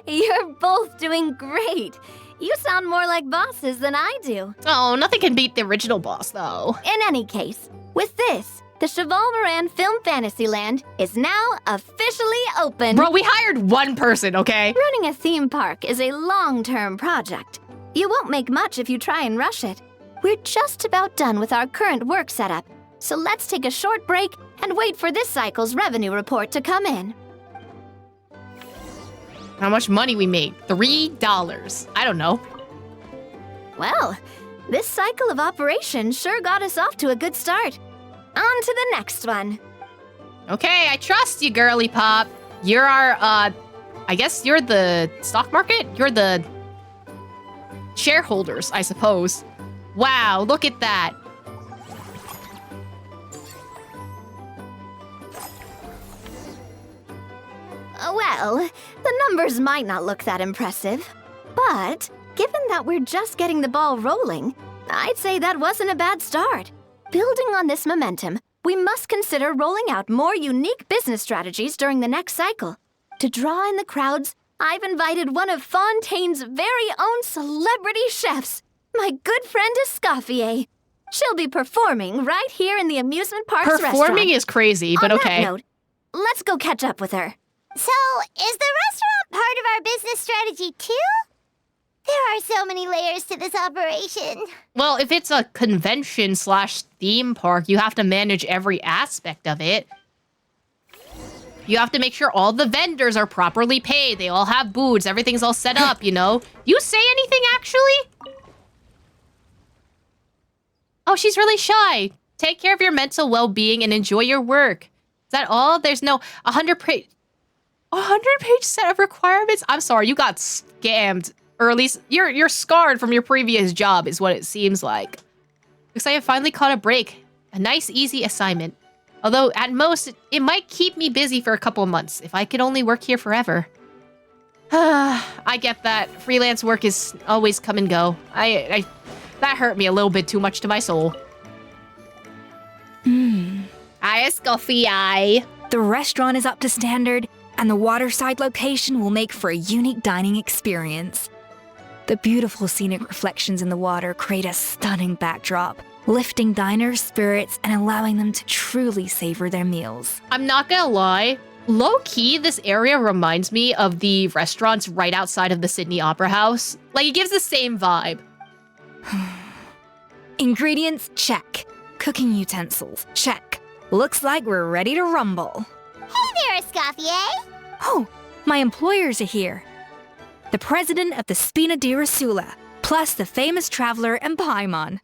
You're both doing great. You sound more like bosses than I do. Oh, nothing can beat the original boss, though. In any case, with this, the Cheval Moran Film Fantasyland is now officially open. Bro, we hired one person, okay? Running a theme park is a long-term project. You won't make much if you try and rush it. We're just about done with our current work setup, so let's take a short break and wait for this cycle's revenue report to come in. How much money we made? $3. I don't know. Well, this cycle of operation sure got us off to a good start. On to the next one. Okay, I trust you, girly pop. You're our, I guess you're the stock market? You're the shareholders, I suppose. Wow, look at that. Well, the numbers might not look that impressive, but given that we're just getting the ball rolling, I'd say that wasn't a bad start. Building on this momentum, we must consider rolling out more unique business strategies during the next cycle. To draw in the crowds, I've invited one of Fontaine's very own celebrity chefs, my good friend Escoffier. She'll be performing right here in the amusement park's restaurant. Performing is crazy, but okay. On that note, let's go catch up with her. So, is the restaurant part of our business strategy too? There are so many layers to this operation. Well, if it's a convention/theme park, you have to manage every aspect of it. You have to make sure all the vendors are properly paid. They all have booths. Everything's all set up, you know? You say anything, actually? Oh, she's really shy. Take care of your mental well-being and enjoy your work. Is that all? There's no 100-page set of requirements? I'm sorry, you got scammed. Or at least you're scarred from your previous job is what it seems like. Looks like I finally caught a break. A nice, easy assignment. Although, at most, it might keep me busy for a couple of months if I could only work here forever. I get that. Freelance work is always come and go. That hurt me a little bit too much to my soul. I Scoffy. The restaurant is up to standard, and the waterside location will make for a unique dining experience. The beautiful scenic reflections in the water create a stunning backdrop, lifting diners' spirits and allowing them to truly savor their meals. I'm not gonna lie, Low-key, this area reminds me of the restaurants right outside of the Sydney Opera House. Like, it gives the same vibe. Ingredients, check. Cooking utensils, check. Looks like we're ready to rumble. Hey there, Escoffier! Oh, my employers are here. The president of the Spina di Rasula, plus the famous traveler and Paimon.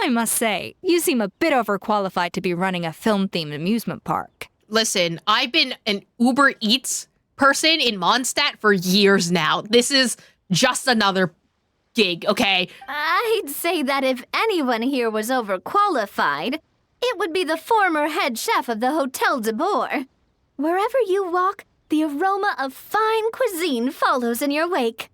I must say, you seem a bit overqualified to be running a film-themed amusement park. Listen, I've been an Uber Eats person in Mondstadt for years now. This is just another gig, okay? I'd say that if anyone here was overqualified, it would be the former head chef of the Hotel de Boer. Wherever you walk, the aroma of fine cuisine follows in your wake.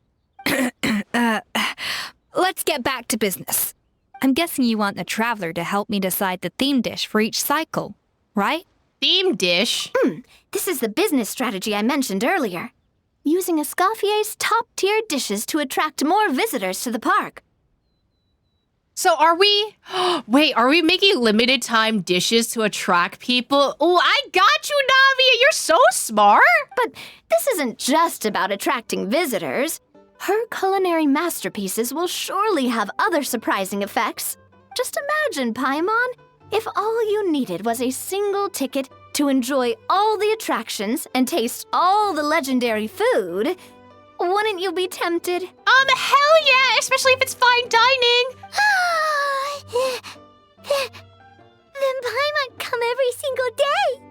Let's get back to business. I'm guessing you want the traveler to help me decide the theme dish for each cycle, right? Theme dish? This is the business strategy I mentioned earlier. Using Escoffier's top-tier dishes to attract more visitors to the park. So are we... Wait, are we making limited time dishes to attract people? Oh, I got you, Navia! You're so smart! But this isn't just about attracting visitors. Her culinary masterpieces will surely have other surprising effects. Just imagine, Paimon, if all you needed was a single ticket to enjoy all the attractions and taste all the legendary food. Wouldn't you be tempted? Hell yeah! Especially if it's fine dining! Then Paimon come every single day!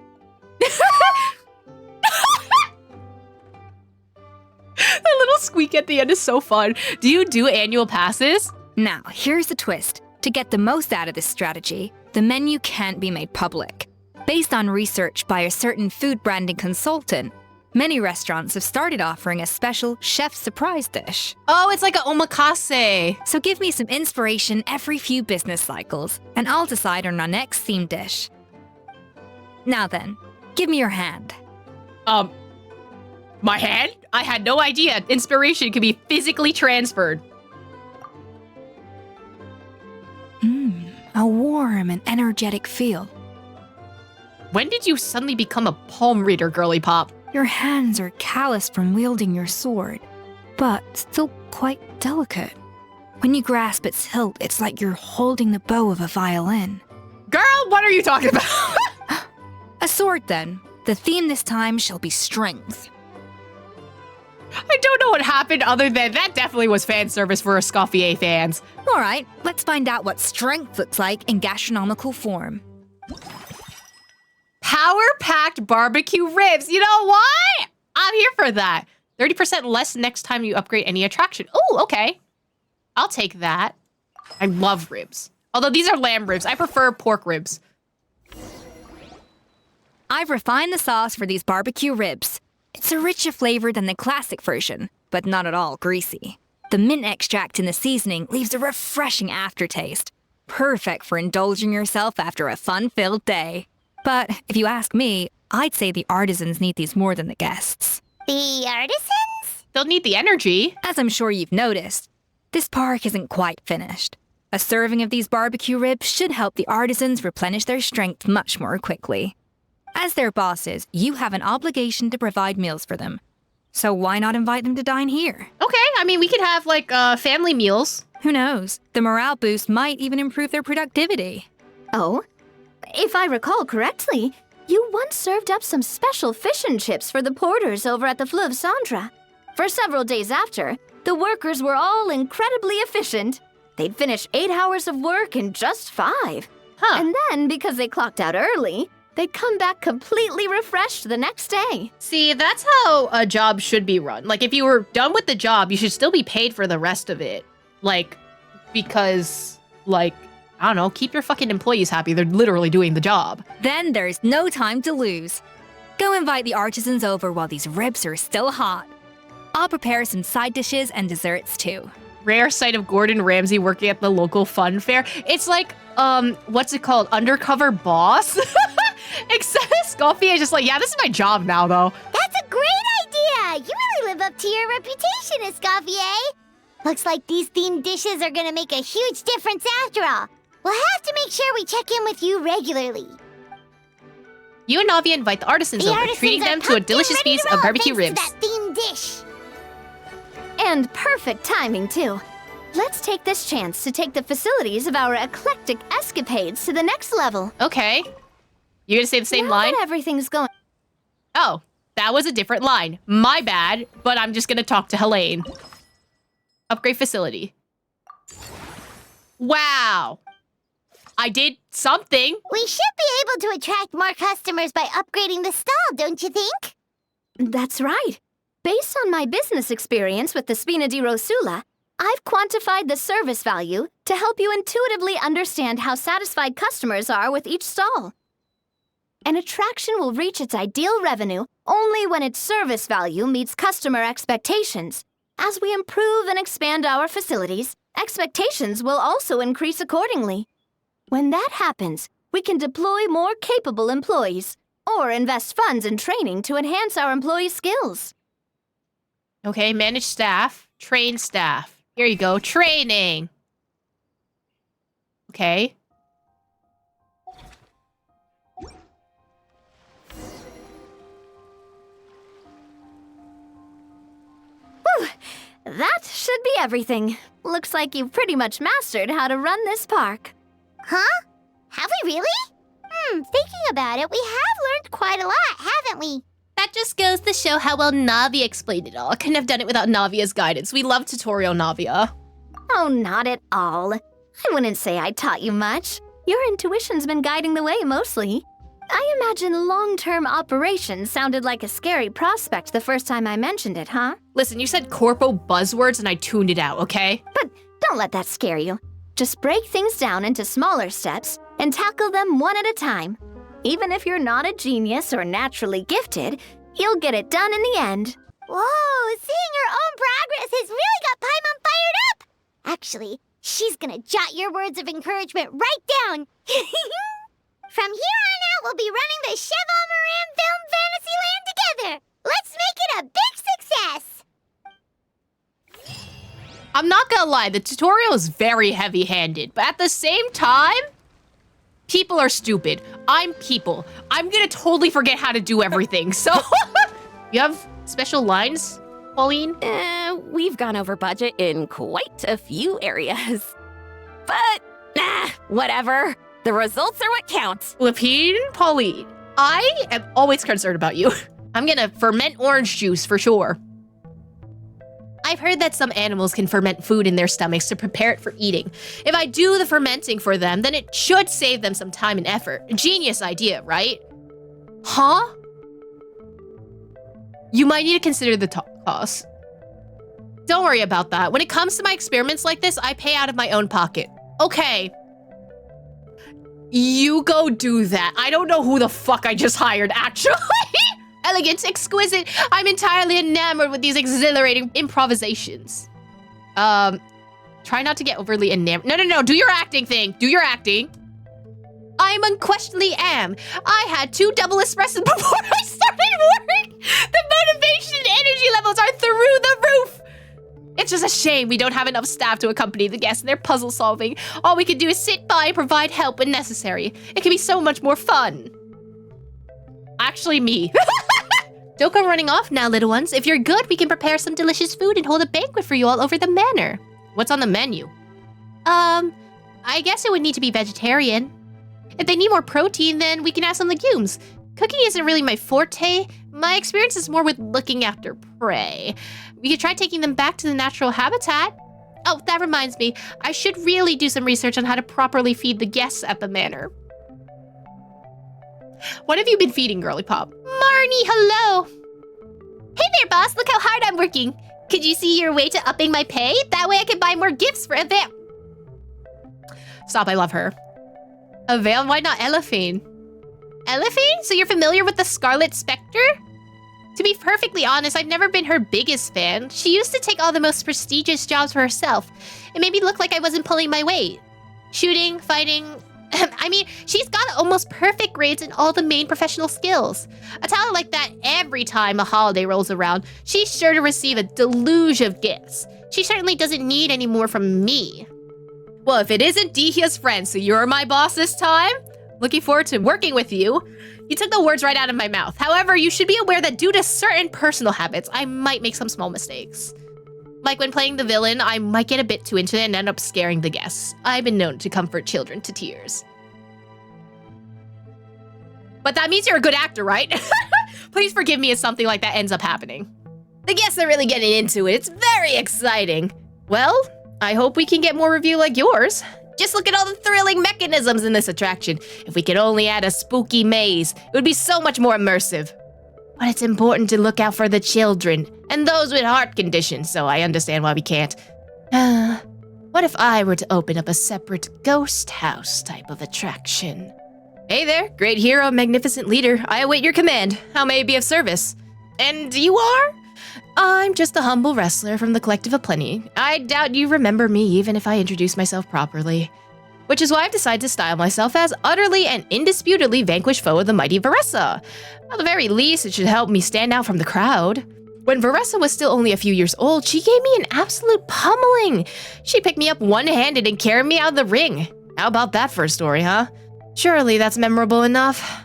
The little squeak at the end is so fun. Do you do annual passes? Now, here's the twist. To get the most out of this strategy, the menu can't be made public. Based on research by a certain food branding consultant, many restaurants have started offering a special chef surprise dish. Oh, it's like an omakase. So give me some inspiration every few business cycles, and I'll decide on our next theme dish. Now then, give me your hand. My hand? I had no idea inspiration could be physically transferred. A warm and energetic feel. When did you suddenly become a palm reader, girly pop? Your hands are calloused from wielding your sword, but still quite delicate. When you grasp its hilt, it's like you're holding the bow of a violin. Girl, what are you talking about? A sword, then. The theme this time shall be strength. I don't know what happened other than that definitely was fan service for Escoffier fans. All right, let's find out what strength looks like in gastronomical form. Power-packed barbecue ribs. You know what? I'm here for that. 30% less next time you upgrade any attraction. Oh, okay. I'll take that. I love ribs. Although these are lamb ribs. I prefer pork ribs. I've refined the sauce for these barbecue ribs. It's a richer flavor than the classic version, but not at all greasy. The mint extract in the seasoning leaves a refreshing aftertaste. Perfect for indulging yourself after a fun-filled day. But if you ask me, I'd say the artisans need these more than the guests. The artisans? They'll need the energy. As I'm sure you've noticed, this park isn't quite finished. A serving of these barbecue ribs should help the artisans replenish their strength much more quickly. As their bosses, you have an obligation to provide meals for them. So why not invite them to dine here? Okay, I mean, we could have, like, family meals. Who knows? The morale boost might even improve their productivity. Oh? If I recall correctly, you once served up some special fish and chips for the porters over at the Fleuve Centre. For several days after, the workers were all incredibly efficient. They'd finish 8 hours of work in just 5. Huh. And then, because they clocked out early, they'd come back completely refreshed the next day. See, that's how a job should be run. Like, if you were done with the job, you should still be paid for the rest of it. Like, because, like, I don't know, keep your fucking employees happy. They're literally doing the job. Then there's no time to lose. Go invite the artisans over while these ribs are still hot. I'll prepare some side dishes and desserts too. Rare sight of Gordon Ramsay working at the local fun fair. It's like, what's it called? Undercover boss? Except Scoffy is just like, yeah, this is my job now, though. That's a great idea! You really live up to your reputation, Escoffier. Looks like these themed dishes are gonna make a huge difference after all. We'll have to make sure we check in with you regularly. You and Navi invite the artisans The over, artisans treating are them to a pumped and delicious ready feast to of roll barbecue thanks ribs. to that themed dish. And perfect timing, too. Let's take this chance to take the facilities of our eclectic escapades to the next level. Okay. You gonna say the same Now line? that everything's going... Oh, that was a different line. My bad, but I'm just gonna talk to Helene. Upgrade facility. Wow. I did something. We should be able to attract more customers by upgrading the stall, don't you think? That's right. Based on my business experience with the Spina di Rosula, I've quantified the service value to help you intuitively understand how satisfied customers are with each stall. An attraction will reach its ideal revenue only when its service value meets customer expectations. As we improve and expand our facilities, expectations will also increase accordingly. When that happens, we can deploy more capable employees or invest funds in training to enhance our employees' skills. Okay, manage staff, train staff. Here you go, training. Okay. That should be everything. Looks like you've pretty much mastered how to run this park. Huh? Have we really? Thinking about it, we have learned quite a lot, haven't we? That just goes to show how well Navi explained it all. I couldn't have done it without Navia's guidance. We love tutorial Navia. Oh, not at all. I wouldn't say I taught you much. Your intuition's been guiding the way mostly. I imagine long-term operations sounded like a scary prospect the first time I mentioned it, huh? Listen, you said corpo buzzwords and I tuned it out, okay? But don't let that scare you. Just break things down into smaller steps and tackle them one at a time. Even if you're not a genius or naturally gifted, you'll get it done in the end. Whoa, seeing your own progress has really got Paimon fired up! Actually, she's gonna jot your words of encouragement right down. From here on out, we'll be running the Cheval Moran Film Fantasyland together. Let's make it a big success. I'm not gonna lie, the tutorial is very heavy-handed, but at the same time, people are stupid. I'm people. I'm gonna totally forget how to do everything, so... You have special lines, Pauline? We've gone over budget in quite a few areas. But, whatever. The results are what counts. Lapine, Pauline, I am always concerned about you. I'm gonna ferment orange juice for sure. I've heard that some animals can ferment food in their stomachs to prepare it for eating. If I do the fermenting for them, then it should save them some time and effort. A genius idea, right? Huh? You might need to consider the cost. Don't worry about that. When it comes to my experiments like this, I pay out of my own pocket. Okay. You go do that. I don't know who the fuck I just hired, actually. Elegant, exquisite. I'm entirely enamored with these exhilarating improvisations. Try not to get overly enamored. No. Do your acting thing. Do your acting. I unquestionably am. I had 2 double espressos before I started work. The motivation and energy levels are through the roof. It's just a shame we don't have enough staff to accompany the guests in their puzzle solving. All we can do is sit by and provide help when necessary. It can be so much more fun. Actually, me. Don't go running off now, little ones. If you're good, we can prepare some delicious food and hold a banquet for you all over the manor. What's on the menu? I guess it would need to be vegetarian. If they need more protein, then we can add some legumes. Cooking isn't really my forte. My experience is more with looking after prey. We could try taking them back to the natural habitat. Oh, that reminds me. I should really do some research on how to properly feed the guests at the manor. What have you been feeding, Girly Pop? Marnie, hello! Hey there, boss. Look how hard I'm working. Could you see your way to upping my pay? That way I can buy more gifts for Avail. Stop, I love her. Avail, why not Elephine? Elephine? So you're familiar with the Scarlet Spectre? To be perfectly honest, I've never been her biggest fan. She used to take all the most prestigious jobs for herself. It made me look like I wasn't pulling my weight. Shooting, fighting... I mean, she's got almost perfect grades in all the main professional skills. A talent like that, every time a holiday rolls around, she's sure to receive a deluge of gifts. She certainly doesn't need any more from me. Well, if it isn't Dihia's friend, so you're my boss this time? Looking forward to working with you. You took the words right out of my mouth. However, you should be aware that due to certain personal habits, I might make some small mistakes. Like when playing the villain, I might get a bit too into it and end up scaring the guests. I've been known to comfort children to tears. But that means you're a good actor, right? Please forgive me if something like that ends up happening. The guests are really getting into it. It's very exciting. Well, I hope we can get more review like yours. Just look at all the thrilling mechanisms in this attraction. If we could only add a spooky maze, it would be so much more immersive. But it's important to look out for the children and those with heart conditions, so I understand why we can't. What if I were to open up a separate ghost house type of attraction? Hey there, great hero, magnificent leader. I await your command. How may I be of service? And you are? I'm just a humble wrestler from the Collective of Plenty. I doubt you remember me even if I introduce myself properly. Which is why I've decided to style myself as utterly and indisputably vanquished foe of the mighty Veressa. At the very least, it should help me stand out from the crowd. When Veressa was still only a few years old, she gave me an absolute pummeling. She picked me up one-handed and carried me out of the ring. How about that for a story, huh? Surely that's memorable enough.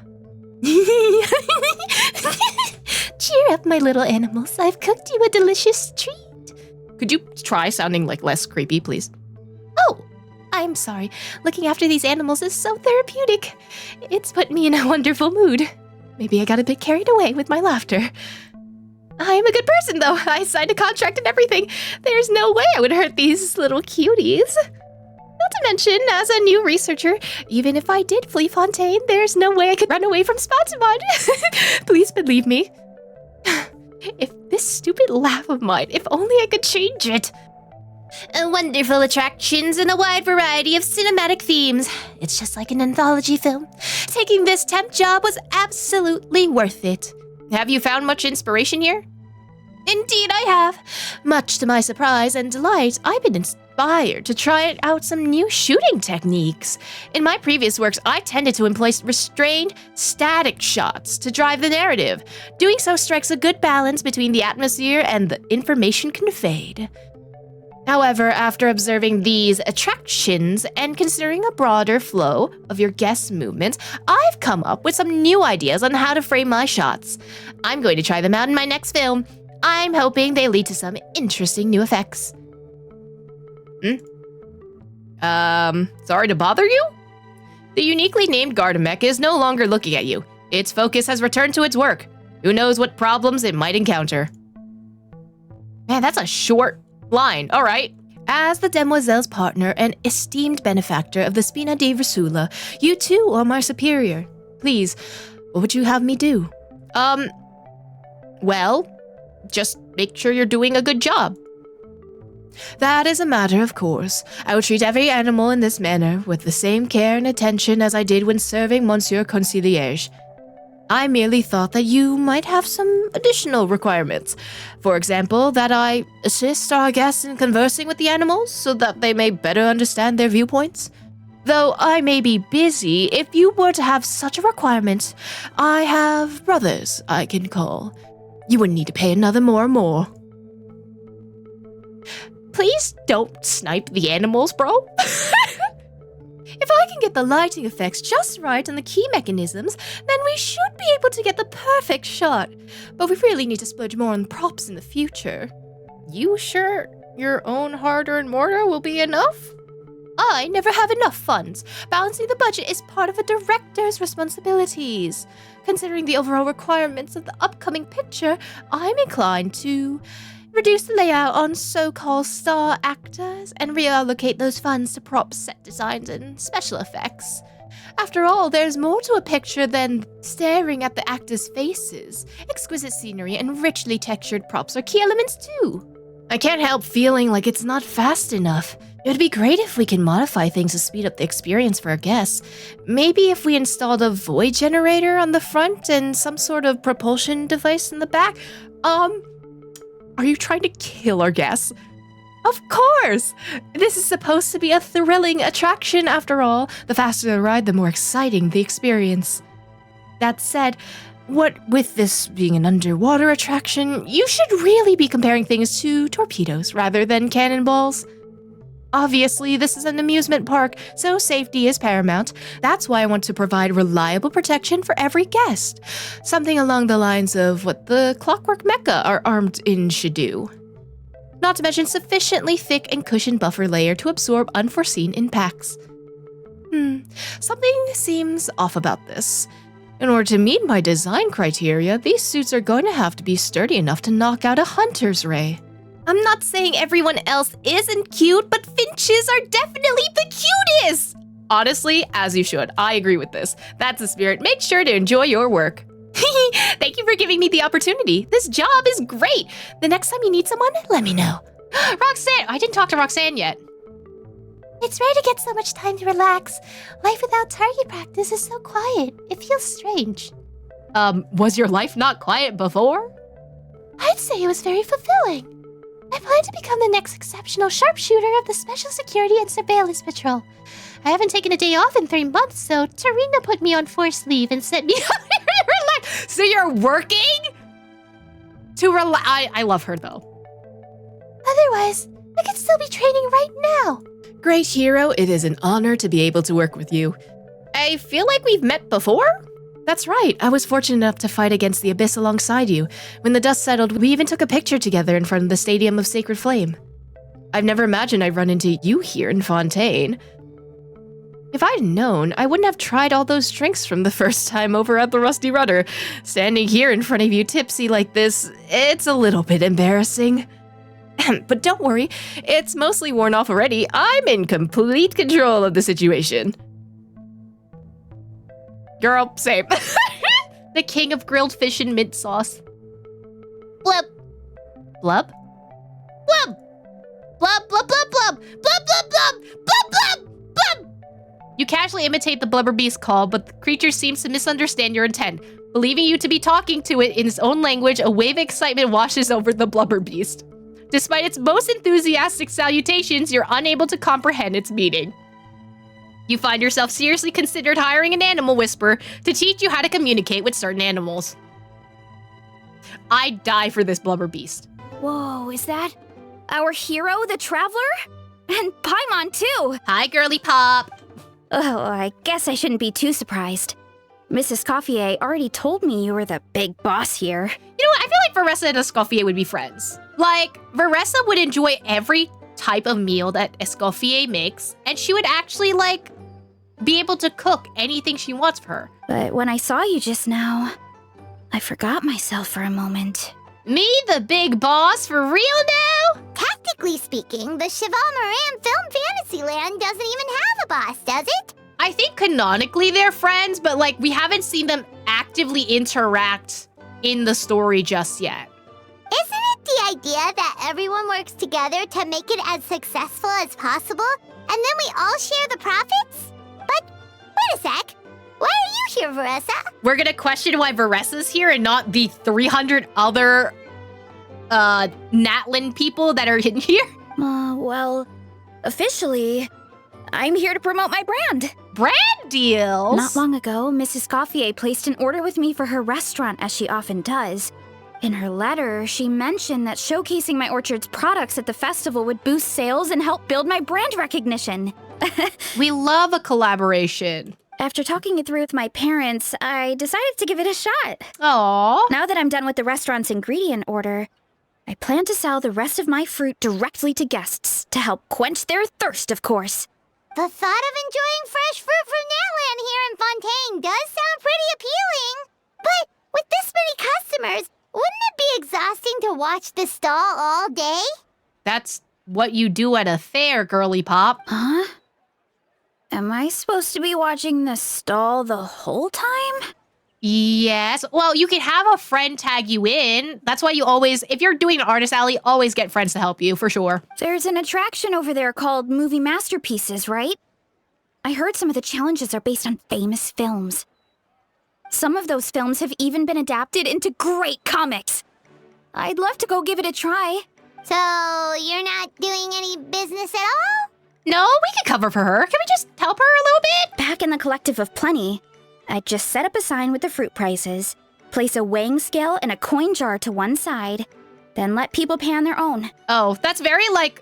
Cheer up, my little animals. I've cooked you a delicious treat. Could you try sounding like less creepy, please? Oh, I'm sorry. Looking after these animals is so therapeutic. It's put me in a wonderful mood. Maybe I got a bit carried away with my laughter. I am a good person, though. I signed a contract and everything. There's no way I would hurt these little cuties. Not to mention, as a new researcher, even if I did flee Fontaine, there's no way I could run away from Spotamon. Please believe me. If this stupid laugh of mine, if only I could change it. Wonderful attractions and a wide variety of cinematic themes. It's just like an anthology film. Taking this temp job was absolutely worth it. Have you found much inspiration here? Indeed I have. Much to my surprise and delight, I've been inspired to try out some new shooting techniques. In my previous works, I tended to employ restrained, static shots to drive the narrative. Doing so strikes a good balance between the atmosphere and the information conveyed. However, after observing these attractions and considering a broader flow of your guest movements, I've come up with some new ideas on how to frame my shots. I'm going to try them out in my next film. I'm hoping they lead to some interesting new effects. Sorry to bother you? The uniquely named Gardamek is no longer looking at you. Its focus has returned to its work. Who knows what problems it might encounter. Man, that's a short line. All right. As the demoiselle's partner and esteemed benefactor of the Spina di Versula, you too are my superior. Please, what would you have me do? Well, just make sure you're doing a good job. That is a matter of course. I will treat every animal in this manner with the same care and attention as I did when serving Monsieur Concierge. I merely thought that you might have some additional requirements. For example, that I assist our guests in conversing with the animals so that they may better understand their viewpoints. Though I may be busy, if you were to have such a requirement, I have brothers I can call. You wouldn't need to pay another more. Please don't snipe the animals, bro. If I can get the lighting effects just right and the key mechanisms, then we should be able to get the perfect shot. But we really need to splurge more on props in the future. You sure your own hard-earned mortar will be enough? I never have enough funds. Balancing the budget is part of a director's responsibilities. Considering the overall requirements of the upcoming picture, I'm inclined to reduce the layout on so-called star actors and reallocate those funds to props, set designs, and special effects. After all, there's more to a picture than staring at the actors' faces. Exquisite scenery and richly textured props are key elements too. I can't help feeling like it's not fast enough. It would be great if we can modify things to speed up the experience for our guests. Maybe if we installed a void generator on the front and some sort of propulsion device in the back. Are you trying to kill our guests? Of course! This is supposed to be a thrilling attraction after all. The faster the ride, the more exciting the experience. That said, what with this being an underwater attraction, you should really be comparing things to torpedoes rather than cannonballs. Obviously, this is an amusement park, so safety is paramount. That's why I want to provide reliable protection for every guest. Something along the lines of what the Clockwork Mecha are armed in should do. Not to mention sufficiently thick and cushioned buffer layer to absorb unforeseen impacts. Something seems off about this. In order to meet my design criteria, these suits are going to have to be sturdy enough to knock out a hunter's ray. I'm not saying everyone else isn't cute, but finches are definitely the cutest! Honestly, as you should. I agree with this. That's the spirit. Make sure to enjoy your work. Thank you for giving me the opportunity. This job is great. The next time you need someone, let me know. Roxanne! I didn't talk to Roxanne yet. It's rare to get so much time to relax. Life without target practice is so quiet. It feels strange. Was your life not quiet before? I'd say it was very fulfilling. I plan to become the next exceptional sharpshooter of the Special Security and Surveillance Patrol. I haven't taken a day off in 3 months, so Tarina put me on forced leave and sent me out here to relax. So you're working? To relax. I love her, though. Otherwise, I could still be training right now. Great hero, it is an honor to be able to work with you. I feel like we've met before? That's right, I was fortunate enough to fight against the Abyss alongside you. When the dust settled, we even took a picture together in front of the Stadium of Sacred Flame. I've never imagined I'd run into you here in Fontaine. If I'd known, I wouldn't have tried all those drinks from the first time over at the Rusty Rudder. Standing here in front of you tipsy like this, it's a little bit embarrassing. But don't worry, it's mostly worn off already. I'm in complete control of the situation. Girl, same. The king of grilled fish and mint sauce. Blub. Blub? Blub! Blub, blub, blub, blub! Blub, blub, blub! Blub, blub! Blub! You casually imitate the blubber beast call, but the creature seems to misunderstand your intent. Believing you to be talking to it in its own language, a wave of excitement washes over the blubber beast. Despite its most enthusiastic salutations, you're unable to comprehend its meaning. You find yourself seriously considered hiring an animal whisperer to teach you how to communicate with certain animals. I'd die for this blubber beast. Whoa, is that our hero, the Traveler? And Paimon, too! Hi, girly pop! Oh, I guess I shouldn't be too surprised. Mrs. Coiffier already told me you were the big boss here. You know what, I feel like Veressa and Escoffier would be friends. Like, Veressa would enjoy every type of meal that Escoffier makes, and she would actually, like, be able to cook anything she wants for her. But when I saw you just now, I forgot myself for a moment. Me, the big boss, for real now? Tactically speaking, the Cheval Moran Film Fantasyland doesn't even have a boss, does it? I think canonically they're friends, but, like, we haven't seen them actively interact in the story just yet. Isn't it the idea that everyone works together to make it as successful as possible, and then we all share the profits? But wait a sec. Why are you here, Veressa? We're gonna question why Veressa's here and not the 300 other Natlan people that are in here? Well, officially, I'm here to promote my brand. Brand deals? Not long ago, Mrs. Coiffier placed an order with me for her restaurant, as she often does. In her letter, she mentioned that showcasing my orchard's products at the festival would boost sales and help build my brand recognition. We love a collaboration. After talking it through with my parents, I decided to give it a shot. Aww. Now that I'm done with the restaurant's ingredient order, I plan to sell the rest of my fruit directly to guests to help quench their thirst, of course. The thought of enjoying fresh fruit from Natlan here in Fontaine does sound pretty appealing. But with this many customers, wouldn't it be exhausting to watch the stall all day? That's what you do at a fair, girly pop. Huh? Am I supposed to be watching the stall the whole time? Yes. Well, you can have a friend tag you in. That's why you always, if you're doing an artist alley, always get friends to help you, for sure. There's an attraction over there called Movie Masterpieces, right? I heard some of the challenges are based on famous films. Some of those films have even been adapted into great comics. I'd love to go give it a try. So, you're not doing any business at all? No, we can cover for her. Can we just help her a little bit? Back in the Collective of Plenty, I'd just set up a sign with the fruit prices, place a weighing scale and a coin jar to one side, then let people pay on their own. Oh, that's very, like,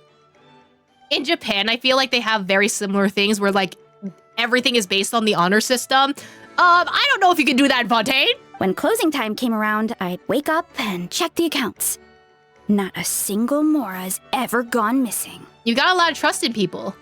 in Japan, I feel like they have very similar things where like everything is based on the honor system. I don't know if you can do that in Fontaine. When closing time came around, I'd wake up and check the accounts. Not a single Mora's ever gone missing. You got a lot of trust in people.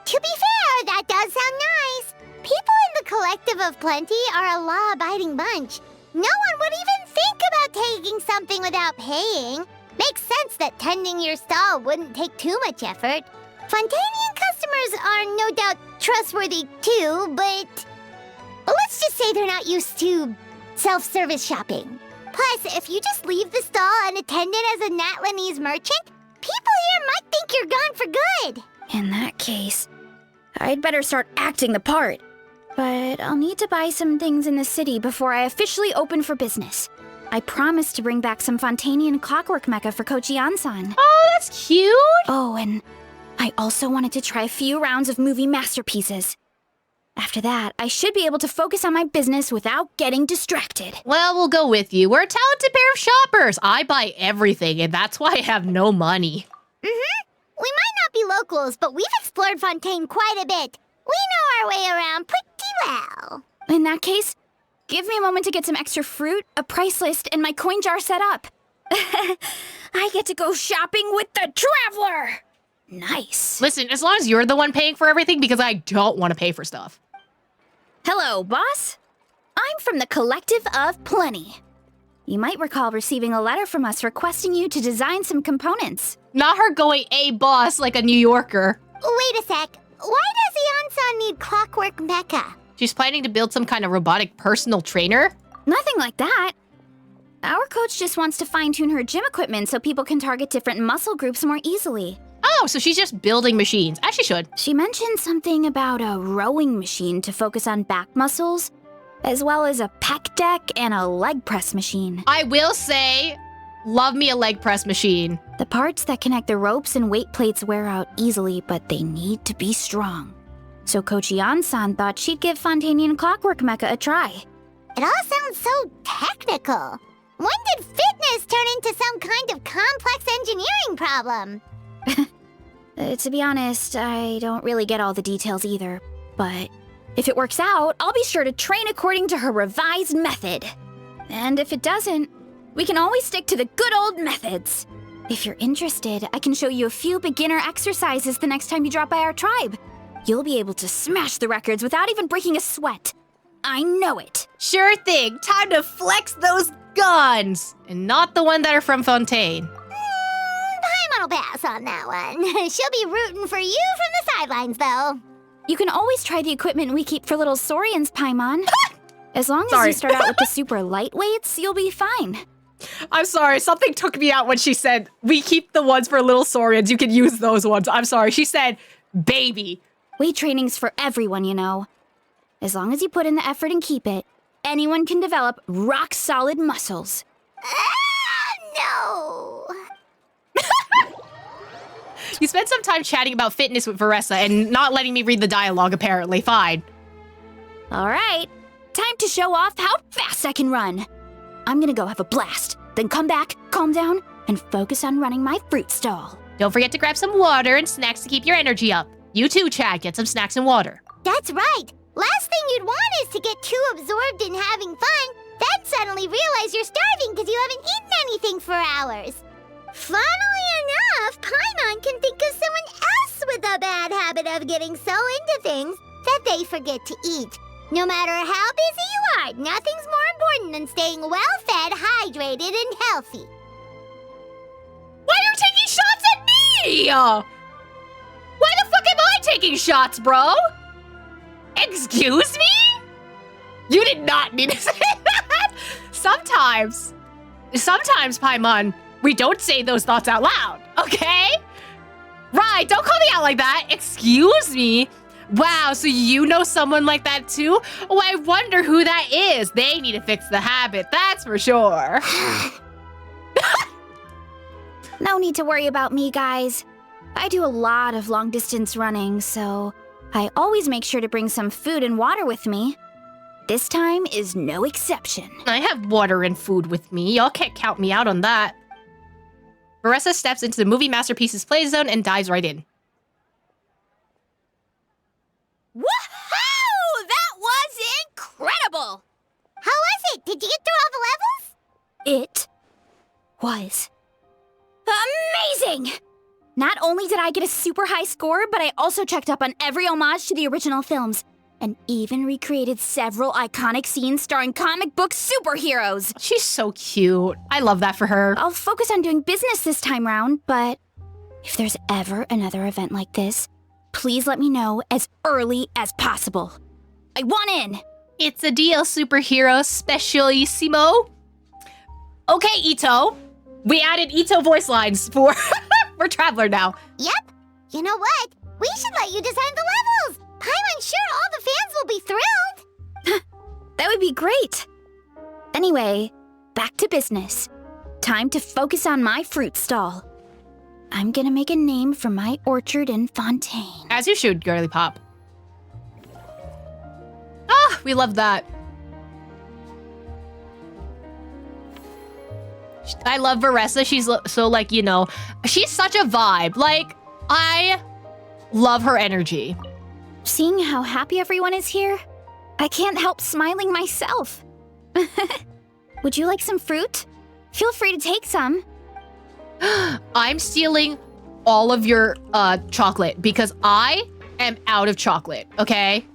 To be fair, that does sound nice. People in the Collective of Plenty are a law-abiding bunch. No one would even think about taking something without paying. Makes sense that tending your stall wouldn't take too much effort. Fontanian customers are no doubt trustworthy too, but let's just say they're not used to self-service shopping. Plus, if you just leave the stall unattended as a Natlanese merchant, people here might think you're gone for good. In that case, I'd better start acting the part. But I'll need to buy some things in the city before I officially open for business. I promised to bring back some Fontanian clockwork mecha for Kochi-an-san. Oh, that's cute. Oh, and I also wanted to try a few rounds of movie masterpieces. After that, I should be able to focus on my business without getting distracted. Well, we'll go with you. We're a talented pair of shoppers. I buy everything, and that's why I have no money. Mm-hmm. We might not be locals, but we've explored Fontaine quite a bit. We know our way around pretty well. In that case, give me a moment to get some extra fruit, a price list, and my coin jar set up. I get to go shopping with the traveler! Nice. Listen, as long as you're the one paying for everything, because I don't want to pay for stuff. Hello, boss. I'm from the Collective of Plenty. You might recall receiving a letter from us requesting you to design some components. Not her going a boss like a New Yorker. Wait a sec. Why does Ian-san need clockwork mecha? She's planning to build some kind of robotic personal trainer? Nothing like that. Our coach just wants to fine-tune her gym equipment so people can target different muscle groups more easily. Oh, so she's just building machines. As she should. She mentioned something about a rowing machine to focus on back muscles, as well as a pec deck and a leg press machine. I will say, love me a leg press machine. The parts that connect the ropes and weight plates wear out easily, but they need to be strong. So Kochi-an-san thought she'd give Fontanian clockwork mecha a try. It all sounds so technical. When did fitness turn into some kind of complex engineering problem? To be honest, I don't really get all the details either. But if it works out, I'll be sure to train according to her revised method. And if it doesn't, we can always stick to the good old methods. If you're interested, I can show you a few beginner exercises the next time you drop by our tribe. You'll be able to smash the records without even breaking a sweat. I know it. Sure thing. Time to flex those guns. And not the one that are from Fontaine. Paimon will pass on that one. She'll be rooting for you from the sidelines, though. You can always try the equipment we keep for little Saurians, Paimon. As long as you start out with the super lightweights, you'll be fine. I'm sorry, something took me out when she said, we keep the ones for little Saurians, you can use those ones. I'm sorry, she said, baby. Weight training's for everyone, you know. As long as you put in the effort and keep it, anyone can develop rock-solid muscles. No. You spent some time chatting about fitness with Veressa and not letting me read the dialogue, apparently. Fine. All right, time to show off how fast I can run. I'm gonna go have a blast, then come back, calm down, and focus on running my fruit stall. Don't forget to grab some water and snacks to keep your energy up. You too, Chad, get some snacks and water. That's right. Last thing you'd want is to get too absorbed in having fun, then suddenly realize you're starving because you haven't eaten anything for hours. Funnily enough, Paimon can think of someone else with a bad habit of getting so into things that they forget to eat. No matter how busy you are, nothing's more important than staying well-fed, hydrated, and healthy. Why are you taking shots at me? Why the fuck am I taking shots, bro? Excuse me? You did not mean to say that. Sometimes, Paimon, we don't say those thoughts out loud, okay? Right, don't call me out like that. Excuse me. Wow, so you know someone like that too? Oh, I wonder who that is. They need to fix the habit, that's for sure. No need to worry about me, guys. I do a lot of long-distance running, so I always make sure to bring some food and water with me. This time is no exception. I have water and food with me. Y'all can't count me out on that. Veressa steps into the Movie Masterpieces play zone and dives right in. did you get through all the levels? It was amazing! Not only did I get a super high score, but I also checked up on every homage to the original films, and even recreated several iconic scenes starring comic book superheroes. She's so cute. I love that for her. I'll focus on doing business this time round, but if there's ever another event like this, please let me know as early as possible. I want in! It's a deal, superhero specialissimo. Okay, Ito. We added Ito voice lines for Traveler now. Yep. You know what? We should let you design the levels. I'm sure all the fans will be thrilled. That would be great. Anyway, back to business. Time to focus on my fruit stall. I'm gonna make a name for my orchard in Fontaine. As you should, girly pop. Ah, we love that. I love Varessa. She's so, like, you know, she's such a vibe. Like, I love her energy. Seeing how happy everyone is here, I can't help smiling myself. Would you like some fruit? Feel free to take some. I'm stealing all of your chocolate because I am out of chocolate, okay?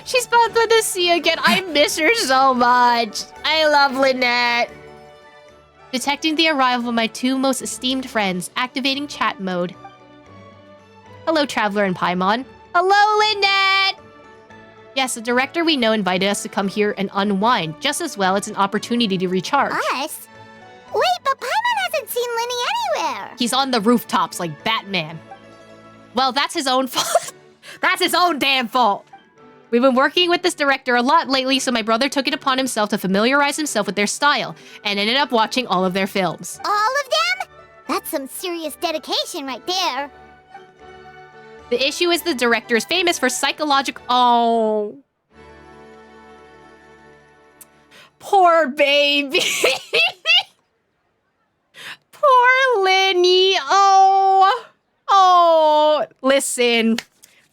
She's back to the sea again. I miss her so much. I love Lynette. Detecting the arrival of my two most esteemed friends, activating chat mode. Hello, Traveler and Paimon. Hello, Lynette! Yes, the director we know invited us to come here and unwind. Just as well, it's an opportunity to recharge. Us? Wait, but Paimon hasn't seen Lenny anywhere. He's on the rooftops like Batman. Well, that's his own fault. That's his own damn fault. We've been working with this director a lot lately, so my brother took it upon himself to familiarize himself with their style and ended up watching all of their films. All of them? That's some serious dedication right there. The issue is the director is famous for psychological... Oh. Poor baby. Poor Lenny. Oh. Oh. Listen.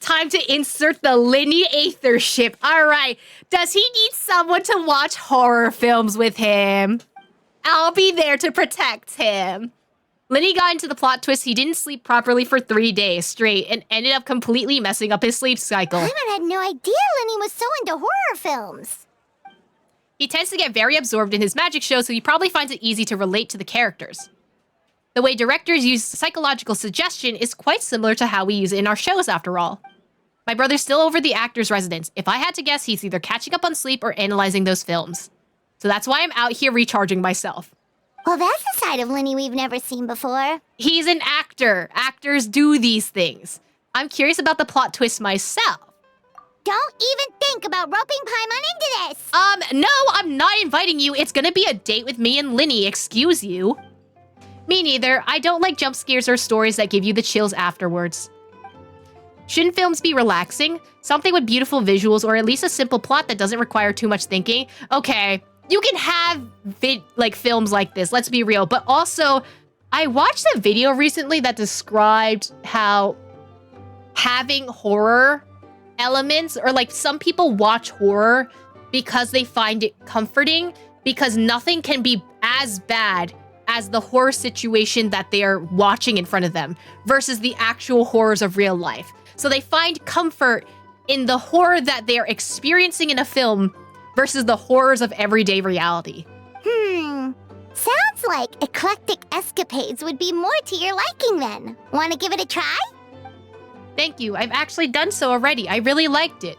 Time to insert the Lenny Aethership. All right. Does he need someone to watch horror films with him? I'll be there to protect him. Lenny got into the plot twist he didn't sleep properly for 3 days straight and ended up completely messing up his sleep cycle. Paimon had no idea Lenny was so into horror films. He tends to get very absorbed in his magic show, so he probably finds it easy to relate to the characters. The way directors use psychological suggestion is quite similar to how we use it in our shows, after all. My brother's still over the actor's residence. If I had to guess, he's either catching up on sleep or analyzing those films. So that's why I'm out here recharging myself. Well, that's a side of Lenny we've never seen before. He's an actor. Actors do these things. I'm curious about the plot twist myself. Don't even think about roping Paimon into this. No, I'm not inviting you. It's gonna be a date with me and Lenny, excuse you. Me neither. I don't like jump scares or stories that give you the chills afterwards. Shouldn't films be relaxing? Something with beautiful visuals or at least a simple plot that doesn't require too much thinking? Okay, you can have films like this, let's be real. But also, I watched a video recently that described how having horror elements, or like some people watch horror because they find it comforting, because nothing can be as bad as the horror situation that they are watching in front of them versus the actual horrors of real life. So they find comfort in the horror that they're experiencing in a film versus the horrors of everyday reality. Sounds like eclectic escapades would be more to your liking then. Want to give it a try? Thank you. I've actually done so already. I really liked it.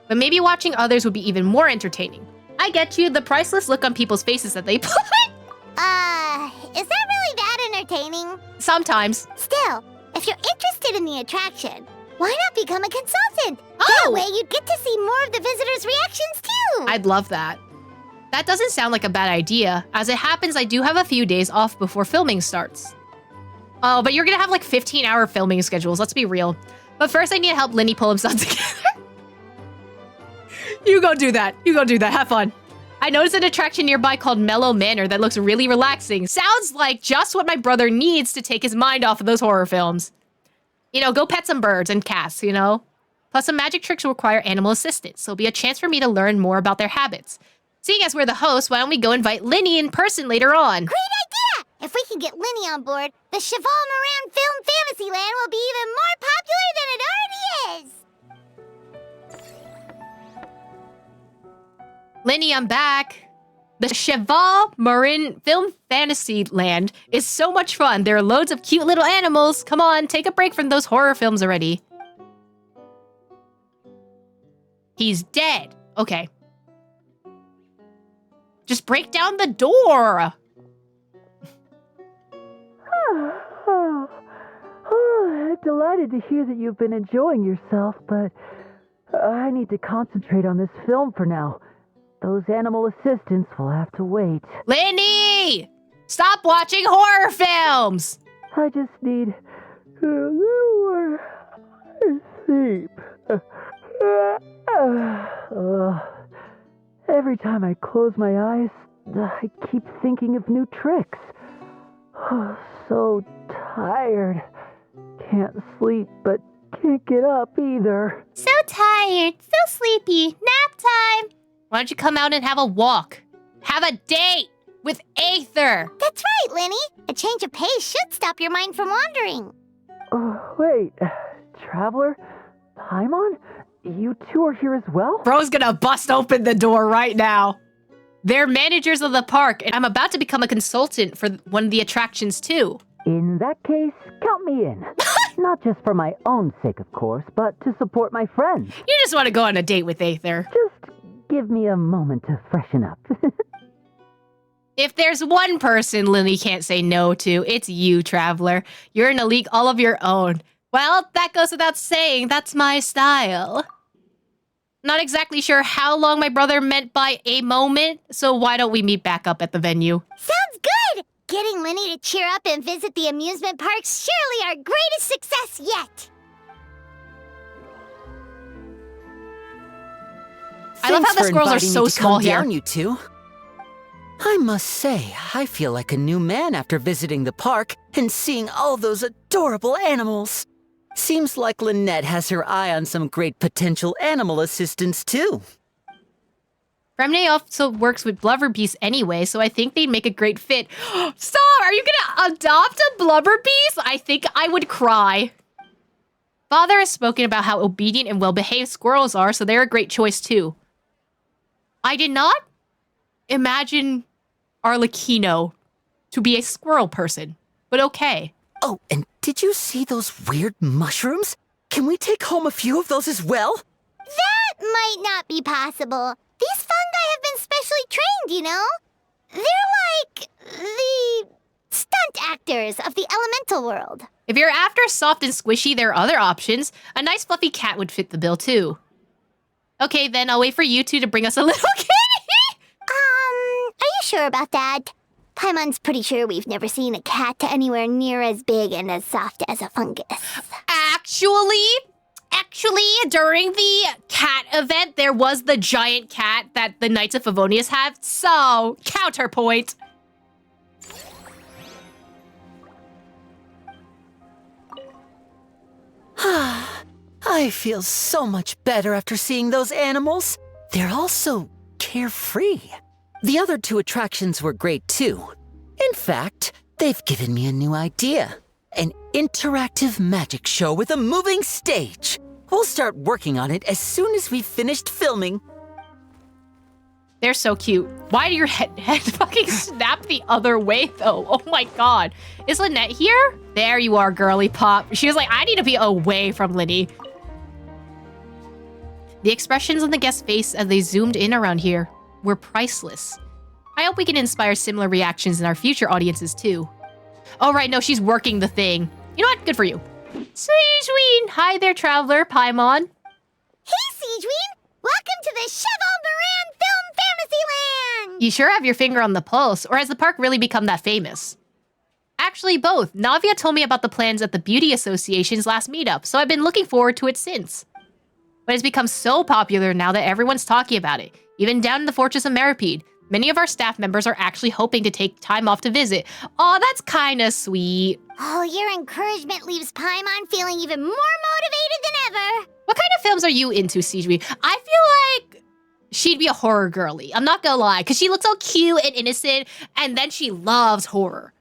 But maybe watching others would be even more entertaining. I get you, the priceless look on people's faces that they put. Is that really that entertaining? Sometimes. Still, if you're interested in the attraction, why not become a consultant? Oh! That way you'd get to see more of the visitors' reactions too. I'd love that. That doesn't sound like a bad idea. As it happens, I do have a few days off before filming starts. Oh, but you're gonna have like 15-hour filming schedules, let's be real. But first I need to help Lenny pull himself together. You go do that. You go do that. Have fun. I noticed an attraction nearby called Mellow Manor that looks really relaxing. Sounds like just what my brother needs to take his mind off of those horror films. You know, go pet some birds and cats, you know? Plus, some magic tricks require animal assistance, so it'll be a chance for me to learn more about their habits. Seeing as we're the host, why don't we go invite Linny in person later on? Great idea! If we can get Linny on board, the Cheval Moran Film Fantasyland will be even more popular than it already is! Linny, I'm back. The Cheval Moran Film Fantasyland is so much fun. There are loads of cute little animals. Come on, take a break from those horror films already. He's dead. Okay. Just break down the door. Delighted to hear that you've been enjoying yourself, but I need to concentrate on this film for now. Those animal assistants will have to wait. Linny! Stop watching horror films! I just need a little more sleep. Every time I close my eyes, I keep thinking of new tricks. So tired. Can't sleep, but can't get up either. So tired, so sleepy. Nap time. Why don't you come out and have a walk? Have a date with Aether. That's right, Linny. A change of pace should stop your mind from wandering. Wait, Traveler? Paimon? You two are here as well? Bro's gonna bust open the door right now. They're managers of the park, and I'm about to become a consultant for one of the attractions too. In that case, count me in. Not just for my own sake, of course, but to support my friends. You just want to go on a date with Aether. Just give me a moment to freshen up. If there's one person Lily can't say no to, it's you, Traveler. You're in a league all of your own. Well, that goes without saying, that's my style. Not exactly sure how long my brother meant by a moment, so why don't we meet back up at the venue? Sounds good! Getting Linny to cheer up and visit the amusement park's surely our greatest success yet! I love how the squirrels are so small here. Down, you two. I must say, I feel like a new man after visiting the park and seeing all those adorable animals. Seems like Lynette has her eye on some great potential animal assistants, too. Fremne also works with blubber beasts anyway, so I think they'd make a great fit. Stop! Are you gonna adopt a blubber beast? I think I would cry. Father has spoken about how obedient and well-behaved squirrels are, so they're a great choice too. I did not imagine Arlecchino to be a squirrel person, but okay. Oh, and did you see those weird mushrooms? Can we take home a few of those as well? That might not be possible. These fungi have been specially trained, you know? They're like the stunt actors of the elemental world. If you're after soft and squishy, there are other options. A nice fluffy cat would fit the bill too. Okay, then I'll wait for you two to bring us a little kitty. Are you sure about that? Paimon's pretty sure we've never seen a cat anywhere near as big and as soft as a fungus. Actually, during the cat event, there was the giant cat that the Knights of Favonius have, so counterpoint. I feel so much better after seeing those animals. They're all so carefree. The other two attractions were great too. In fact, they've given me a new idea. An interactive magic show with a moving stage. We'll start working on it as soon as we've finished filming. They're so cute. Why do your head fucking snap the other way, though? Oh my god. Is Lynette here? There you are, girly pop. She was like, I need to be away from Linny. The expressions on the guest's face as they zoomed in around here were priceless. I hope we can inspire similar reactions in our future audiences, too. Oh, right, no, she's working the thing. You know what? Good for you. Sejuin! Hi there, Traveler, Paimon. Hey, Sejuin! Welcome to the Cheval Moran Film Fantasyland! You sure have your finger on the pulse, or has the park really become that famous? Actually, both. Navia told me about the plans at the Beauty Association's last meetup, so I've been looking forward to it since. But it's become so popular now that everyone's talking about it, even down in the Fortress of Meripede. Many of our staff members are actually hoping to take time off to visit. Aw, that's kinda sweet. Oh, your encouragement leaves Paimon feeling even more motivated than ever. What kind of films are you into, Sejuin? I feel like she'd be a horror girly. I'm not gonna lie, because she looks so cute and innocent, and then she loves horror.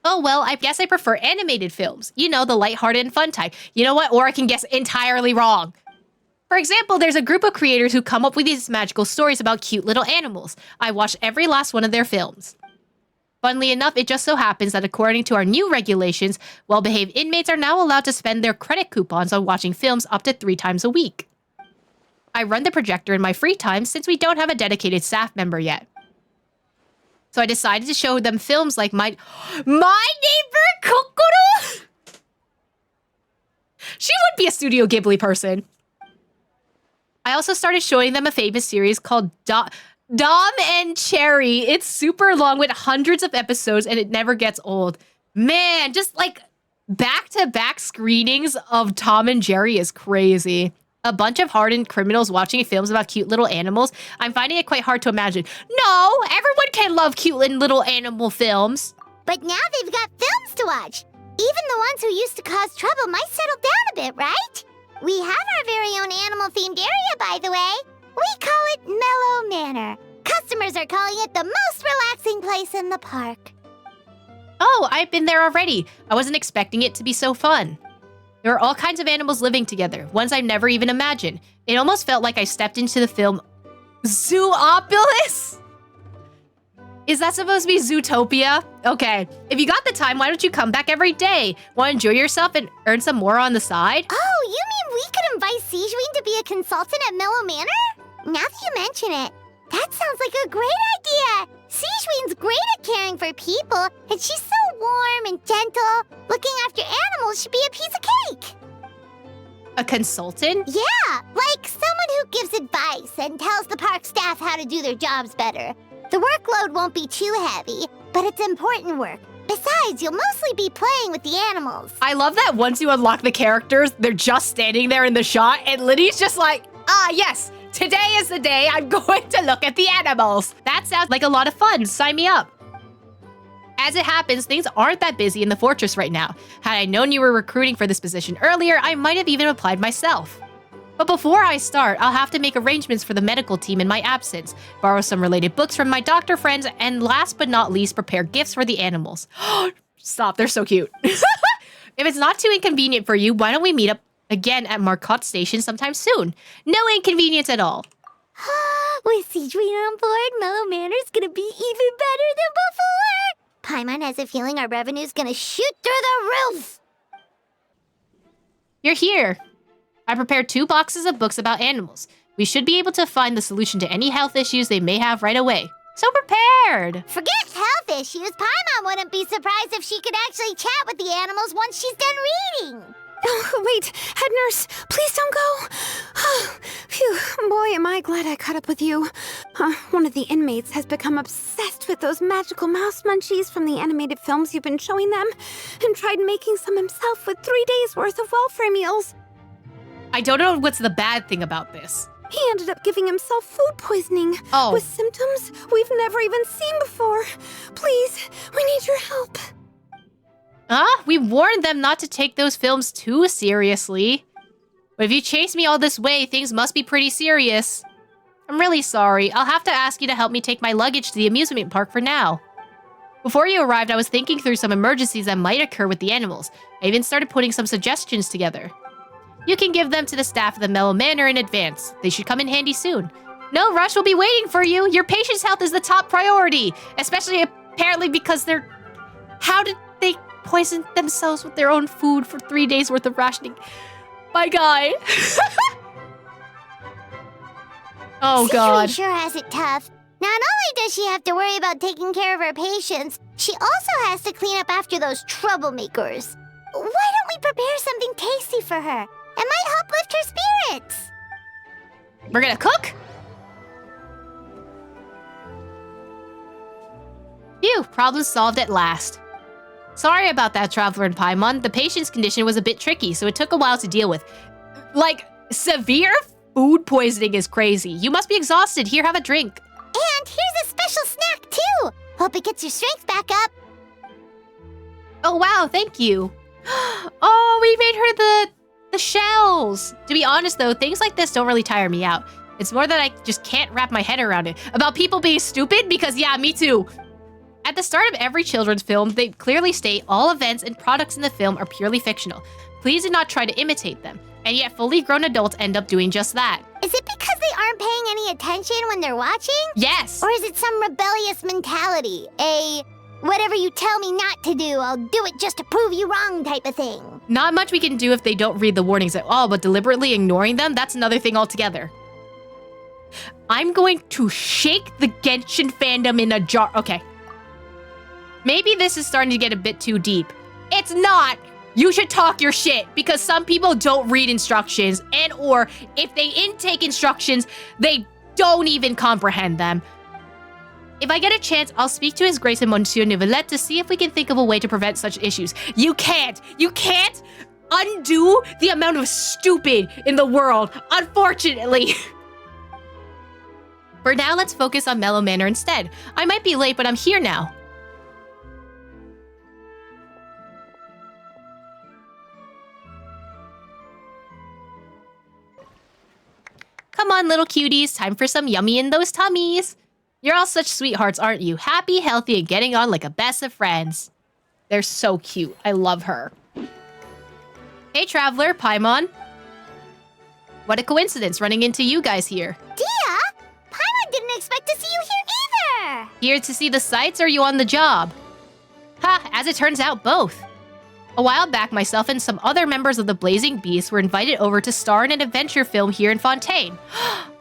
Oh, well, I guess I prefer animated films. You know, the lighthearted and fun type. You know what? Or I can guess entirely wrong. For example, there's a group of creators who come up with these magical stories about cute little animals. I watched every last one of their films. Funnily enough, it just so happens that according to our new regulations, well-behaved inmates are now allowed to spend their credit coupons on watching films up to 3 times a week. I run the projector in my free time since we don't have a dedicated staff member yet. So I decided to show them films like My Neighbor Kokoro? She would be a Studio Ghibli person. I also started showing them a famous series called Dom and Cherry. It's super long with hundreds of episodes and it never gets old. Man, just like back-to-back screenings of Tom and Jerry is crazy. A bunch of hardened criminals watching films about cute little animals. I'm finding it quite hard to imagine. No, everyone can love cute little animal films. But now they've got films to watch. Even the ones who used to cause trouble might settle down a bit, right? We have our very own animal-themed area, by the way. We call it Mellow Manor. Customers are calling it the most relaxing place in the park. Oh, I've been there already. I wasn't expecting it to be so fun. There are all kinds of animals living together, ones I've never even imagined. It almost felt like I stepped into the film Zoopolis? Is that supposed to be Zootopia? Okay, if you got the time, why don't you come back every day? Want to enjoy yourself and earn some more on the side? Oh, you mean we could invite Sigewinne to be a consultant at Mellow Manor? Now that you mention it, that sounds like a great idea. Sigewinne's great at caring for people, and she's so warm and gentle. Looking after animals should be a piece of cake. A consultant? Yeah, like someone who gives advice and tells the park staff how to do their jobs better. The workload won't be too heavy, but it's important work. Besides, you'll mostly be playing with the animals. I love that once you unlock the characters, they're just standing there in the shot, and Liddy's just like, yes, today is the day I'm going to look at the animals. That sounds like a lot of fun. Sign me up. As it happens, things aren't that busy in the fortress right now. Had I known you were recruiting for this position earlier, I might have even applied myself. But before I start, I'll have to make arrangements for the medical team in my absence, borrow some related books from my doctor friends, and last but not least, prepare gifts for the animals. Stop, they're so cute. If it's not too inconvenient for you, why don't we meet up again at Marcotte Station sometime soon? No inconvenience at all. With Sigewinne on board, Mellow Manor's gonna be even better than before. Paimon has a feeling our revenue's gonna shoot through the roof. You're here. I prepared 2 boxes of books about animals. We should be able to find the solution to any health issues they may have right away. So prepared! Forget health issues. Paimon wouldn't be surprised if she could actually chat with the animals once she's done reading. Oh, wait, head nurse, please don't go. Phew, boy, am I glad I caught up with you. One of the inmates has become obsessed with those magical mouse munchies from the animated films you've been showing them, and tried making some himself with 3 days' worth of welfare meals. I don't know what's the bad thing about this. He ended up giving himself food poisoning with symptoms we've never even seen before. Please, we need your help. We warned them not to take those films too seriously. But if you chase me all this way, things must be pretty serious. I'm really sorry. I'll have to ask you to help me take my luggage to the amusement park for now. Before you arrived, I was thinking through some emergencies that might occur with the animals. I even started putting some suggestions together. You can give them to the staff of the Mellow Manor in advance. They should come in handy soon. No rush, we'll be waiting for you. Your patient's health is the top priority. Especially apparently because they're... How did they poison themselves with their own food for 3 days worth of rationing? My guy. Oh, God. Sigewinne sure has it tough. Not only does she have to worry about taking care of her patients, she also has to clean up after those troublemakers. Why don't we prepare something tasty for her? It might help lift her spirits. We're gonna cook? Phew, problem solved at last. Sorry about that, Traveler and Paimon. The patient's condition was a bit tricky, so it took a while to deal with. Like, severe food poisoning is crazy. You must be exhausted. Here, have a drink. And here's a special snack, too. Hope it gets your strength back up. Oh, wow, thank you. Oh, we made her the shells. To be honest, though, things like this don't really tire me out. It's more that I just can't wrap my head around it. About people being stupid? Because yeah, me too. At the start of every children's film, they clearly state all events and products in the film are purely fictional. Please do not try to imitate them. And yet fully grown adults end up doing just that. Is it because they aren't paying any attention when they're watching? Yes! Or is it some rebellious mentality? Whatever you tell me not to do, I'll do it just to prove you wrong type of thing? Not much we can do if they don't read the warnings at all, but deliberately ignoring them, that's another thing altogether. I'm going to shake the Genshin fandom in a jar. Okay. Maybe this is starting to get a bit too deep. It's not! You should talk your shit, because some people don't read instructions, and or if they intake instructions, they don't even comprehend them. If I get a chance, I'll speak to His Grace and Monsieur Neuvilette to see if we can think of a way to prevent such issues. You can't undo the amount of stupid in the world, unfortunately. For now, let's focus on Mellow Manor instead. I might be late, but I'm here now. Come on, little cuties, time for some yummy in those tummies. You're all such sweethearts, aren't you? Happy, healthy, and getting on like a best of friends. They're so cute. I love her. Hey, Traveler, Paimon. What a coincidence running into you guys here. Dia? Paimon didn't expect to see you here either. Here to see the sights, or are you on the job? Ha, as it turns out, both. A while back, myself and some other members of the Blazing Beast were invited over to star in an adventure film here in Fontaine. Oh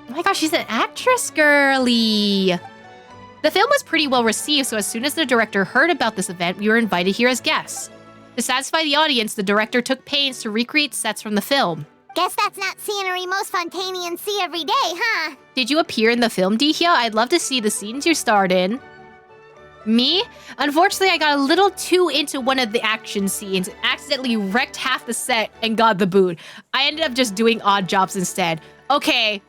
my gosh, she's an actress, girly. The film was pretty well received, so as soon as the director heard about this event, we were invited here as guests. To satisfy the audience, the director took pains to recreate sets from the film. Guess that's not scenery most Fontainians see every day, huh? Did you appear in the film, Dihya? I'd love to see the scenes you starred in. Me? Unfortunately, I got a little too into one of the action scenes, accidentally wrecked half the set, and got the boot. I ended up just doing odd jobs instead. Okay,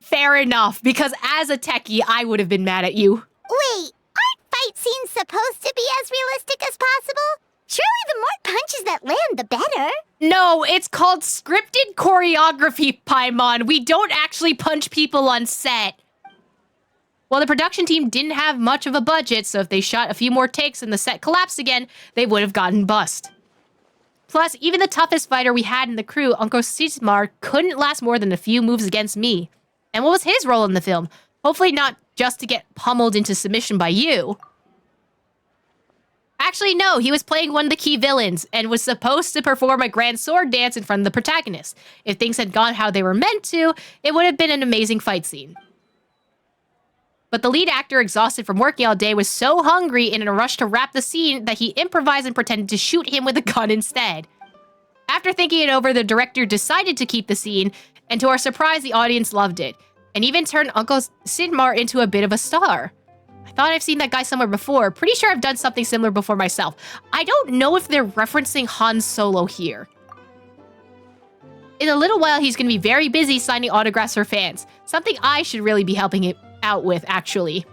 fair enough, because as a techie, I would have been mad at you. Wait, aren't fight scenes supposed to be as realistic as possible? Surely the more punches that land, the better. No, it's called scripted choreography, Paimon. We don't actually punch people on set. Well, the production team didn't have much of a budget, so if they shot a few more takes and the set collapsed again, they would have gotten bust. Plus, even the toughest fighter we had in the crew, Uncle Sismar, couldn't last more than a few moves against me. And what was his role in the film? Hopefully not just to get pummeled into submission by you. Actually, no, he was playing one of the key villains and was supposed to perform a grand sword dance in front of the protagonist. If things had gone how they were meant to, it would have been an amazing fight scene. But the lead actor, exhausted from working all day, was so hungry and in a rush to wrap the scene that he improvised and pretended to shoot him with a gun instead. After thinking it over, the director decided to keep the scene, and to our surprise, the audience loved it, and even turned Uncle Sidmar into a bit of a star. I thought I've seen that guy somewhere before. Pretty sure I've done something similar before myself. I don't know if they're referencing Han Solo here. In a little while, he's going to be very busy signing autographs for fans, something I should really be helping him out with, actually.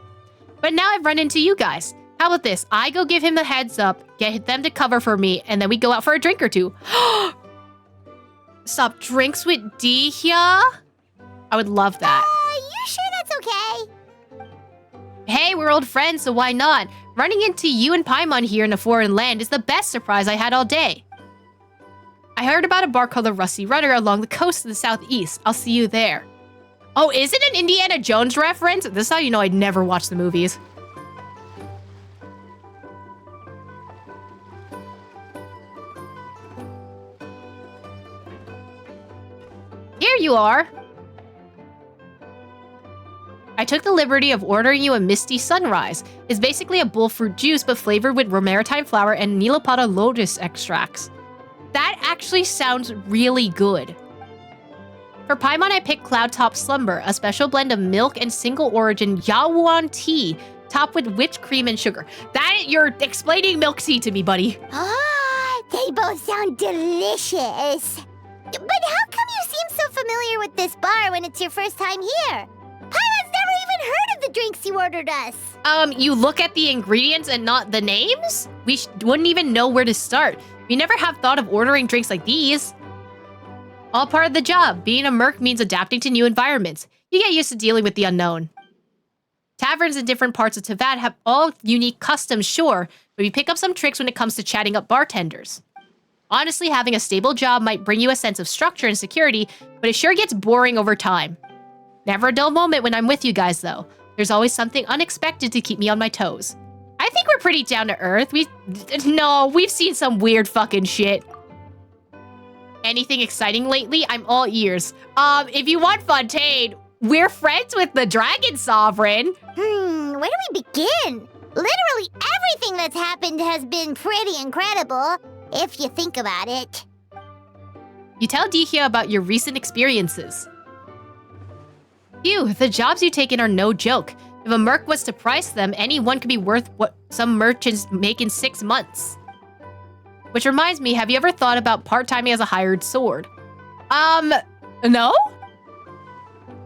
But now I've run into you guys. How about this? I go give him the heads up, get them to cover for me, and then we go out for a drink or two. Stop drinks with Dihya? I would love that. You sure that's okay? Hey, we're old friends, so why not? Running into you and Paimon here in a foreign land is the best surprise I had all day. I heard about a bar called the Rusty Rudder along the coast of the southeast. I'll see you there. Oh, is it an Indiana Jones reference? This is how you know I'd never watched the movies. Here you are. I took the liberty of ordering you a Misty Sunrise. It's basically a bullfruit juice, but flavored with romaritime flower and Nilapata lotus extracts. That actually sounds really good. For Paimon, I picked Cloudtop Slumber, a special blend of milk and single-origin Yawuan tea, topped with whipped cream and sugar. That, you're explaining milk tea to me, buddy. They both sound delicious. But how come you seem so familiar with this bar when it's your first time here? Paimon's never even heard of the drinks you ordered us. You look at the ingredients and not the names? We wouldn't even know where to start. We never have thought of ordering drinks like these. All part of the job. Being a merc means adapting to new environments. You get used to dealing with the unknown. Taverns in different parts of Teyvat have all unique customs, sure, but we pick up some tricks when it comes to chatting up bartenders. Honestly, having a stable job might bring you a sense of structure and security, but it sure gets boring over time. Never a dull moment when I'm with you guys, though. There's always something unexpected to keep me on my toes. I think we're pretty down to earth. We've seen some weird fucking shit. Anything exciting lately? I'm all ears. If you want Fontaine, we're friends with the Dragon Sovereign. Where do we begin? Literally everything that's happened has been pretty incredible, if you think about it. You tell Dihya about your recent experiences. Phew, the jobs you take in are no joke. If a merc was to price them, any one could be worth what some merchants make in 6 months. Which reminds me, have you ever thought about part-timing as a hired sword? No?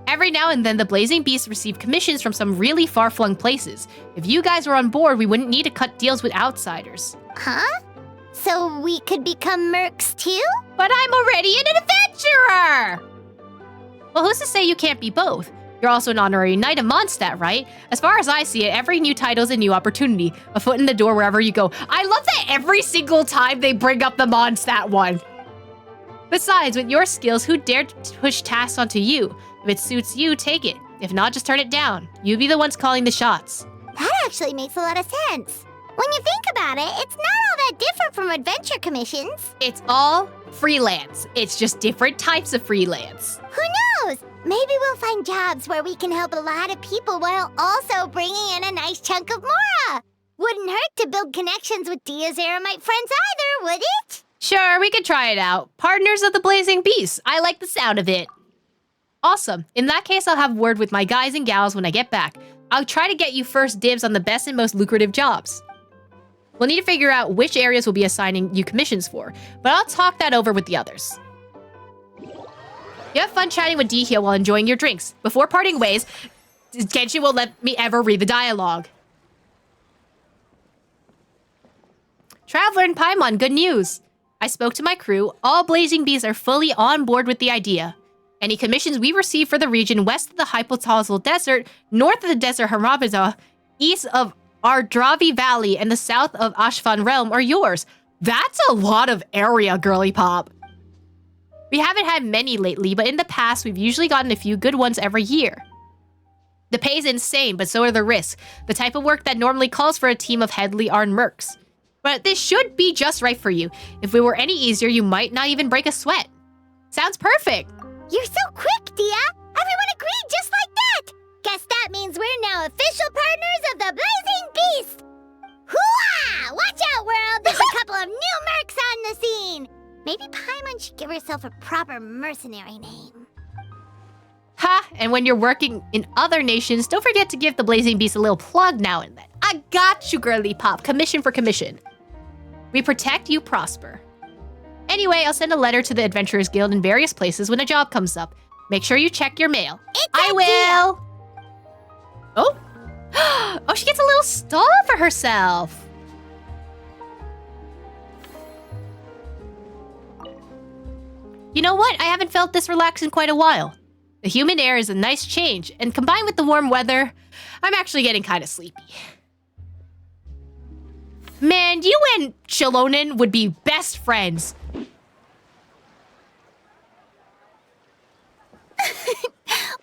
Every now and then, the Blazing Beasts receive commissions from some really far-flung places. If you guys were on board, we wouldn't need to cut deals with outsiders. Huh? So we could become mercs too? But I'm already an adventurer! Well, who's to say you can't be both? You're also an honorary knight of Mondstadt, right? As far as I see it, every new title is a new opportunity. A foot in the door wherever you go. I love that every single time they bring up the Mondstadt one. Besides, with your skills, who dared to push tasks onto you? If it suits you, take it. If not, just turn it down. You be the ones calling the shots. That actually makes a lot of sense. When you think about it, it's not all that different from adventure commissions. It's all freelance. It's just different types of freelance. Who knows? Maybe we'll find jobs where we can help a lot of people while also bringing in a nice chunk of Mora. Wouldn't hurt to build connections with Dia's Eremite friends either, would it? Sure, we could try it out. Partners of the Blazing Beasts. I like the sound of it. Awesome. In that case, I'll have word with my guys and gals when I get back. I'll try to get you first dibs on the best and most lucrative jobs. We'll need to figure out which areas we'll be assigning you commissions for, but I'll talk that over with the others. You have fun chatting with Dihya while enjoying your drinks. Before parting ways, Genshin won't let me ever read the dialogue. Traveler in Paimon, good news. I spoke to my crew. All Blazing Bees are fully on board with the idea. Any commissions we receive for the region west of the Hypothosal Desert, north of the Desert Haramaza, east of Ardravi Valley, and the south of Ashvan Realm are yours. That's a lot of area, girly pop. We haven't had many lately, but in the past, we've usually gotten a few good ones every year. The pay is insane, but so are the risks. The type of work that normally calls for a team of heavily armed mercs. But this should be just right for you. If it were any easier, you might not even break a sweat. Sounds perfect. You're so quick, Dia. Everyone agreed just like that. Guess that means we're now official partners of the Blazing Beast. Hooah! Watch out, world. There's a couple of new mercs on the scene. Maybe Paimon should give herself a proper mercenary name. Ha! And when you're working in other nations, don't forget to give the Blazing Beast a little plug now and then. I got you, girly pop. Commission for commission. We protect, you prosper. Anyway, I'll send a letter to the Adventurers Guild in various places when a job comes up. Make sure you check your mail. I will! Oh? Oh, she gets a little stall for herself. You know what? I haven't felt this relaxed in quite a while. The humid air is a nice change, and combined with the warm weather, I'm actually getting kind of sleepy. Man, you and Chilonin would be best friends.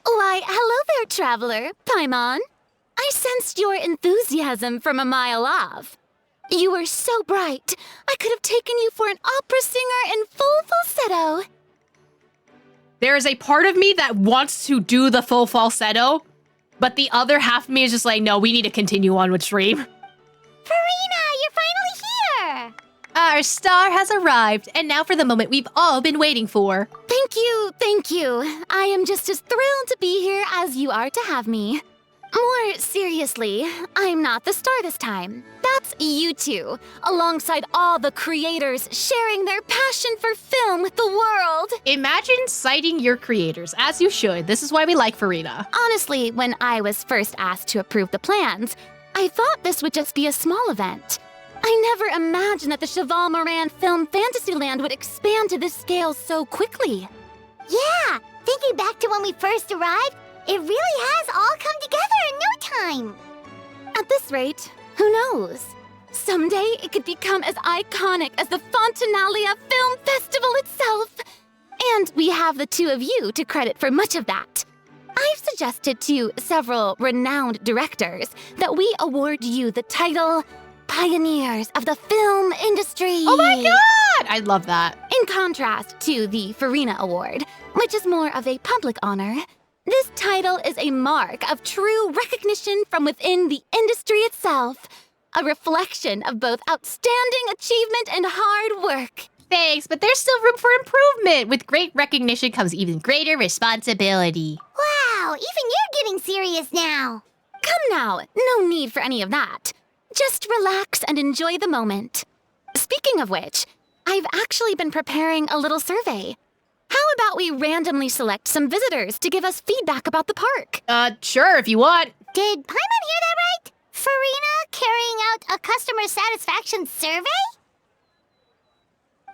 Why, hello there, traveler. Paimon. I sensed your enthusiasm from a mile off. You were so bright, I could have taken you for an opera singer in full falsetto. There is a part of me that wants to do the full falsetto, but the other half of me is just like, no, we need to continue on with stream. Farina, you're finally here! Our star has arrived, and now for the moment we've all been waiting for. Thank you, thank you. I am just as thrilled to be here as you are to have me. More seriously, I'm not the star this time. That's you two, alongside all the creators sharing their passion for film with the world. Imagine citing your creators, as you should. This is why we like Farina. Honestly, when I was first asked to approve the plans, I thought this would just be a small event. I never imagined that the Cheval Moran Film Fantasyland would expand to this scale so quickly. Yeah, thinking back to when we first arrived, it really has all come together in no time. At this rate, who knows? Someday it could become as iconic as the Fontanalia Film Festival itself. And we have the two of you to credit for much of that. I've suggested to several renowned directors that we award you the title Pioneers of the Film Industry. Oh my god! I love that. In contrast to the Farina Award, which is more of a public honor, this title is a mark of true recognition from within the industry itself, a reflection of both outstanding achievement and hard work. Thanks, but there's still room for improvement. With great recognition comes even greater responsibility. Wow, even you're getting serious now. Come now, no need for any of that. Just relax and enjoy the moment. Speaking of which, I've actually been preparing a little survey. How about we randomly select some visitors to give us feedback about the park? Sure, if you want. Did Paimon hear that right? Farina carrying out a customer satisfaction survey?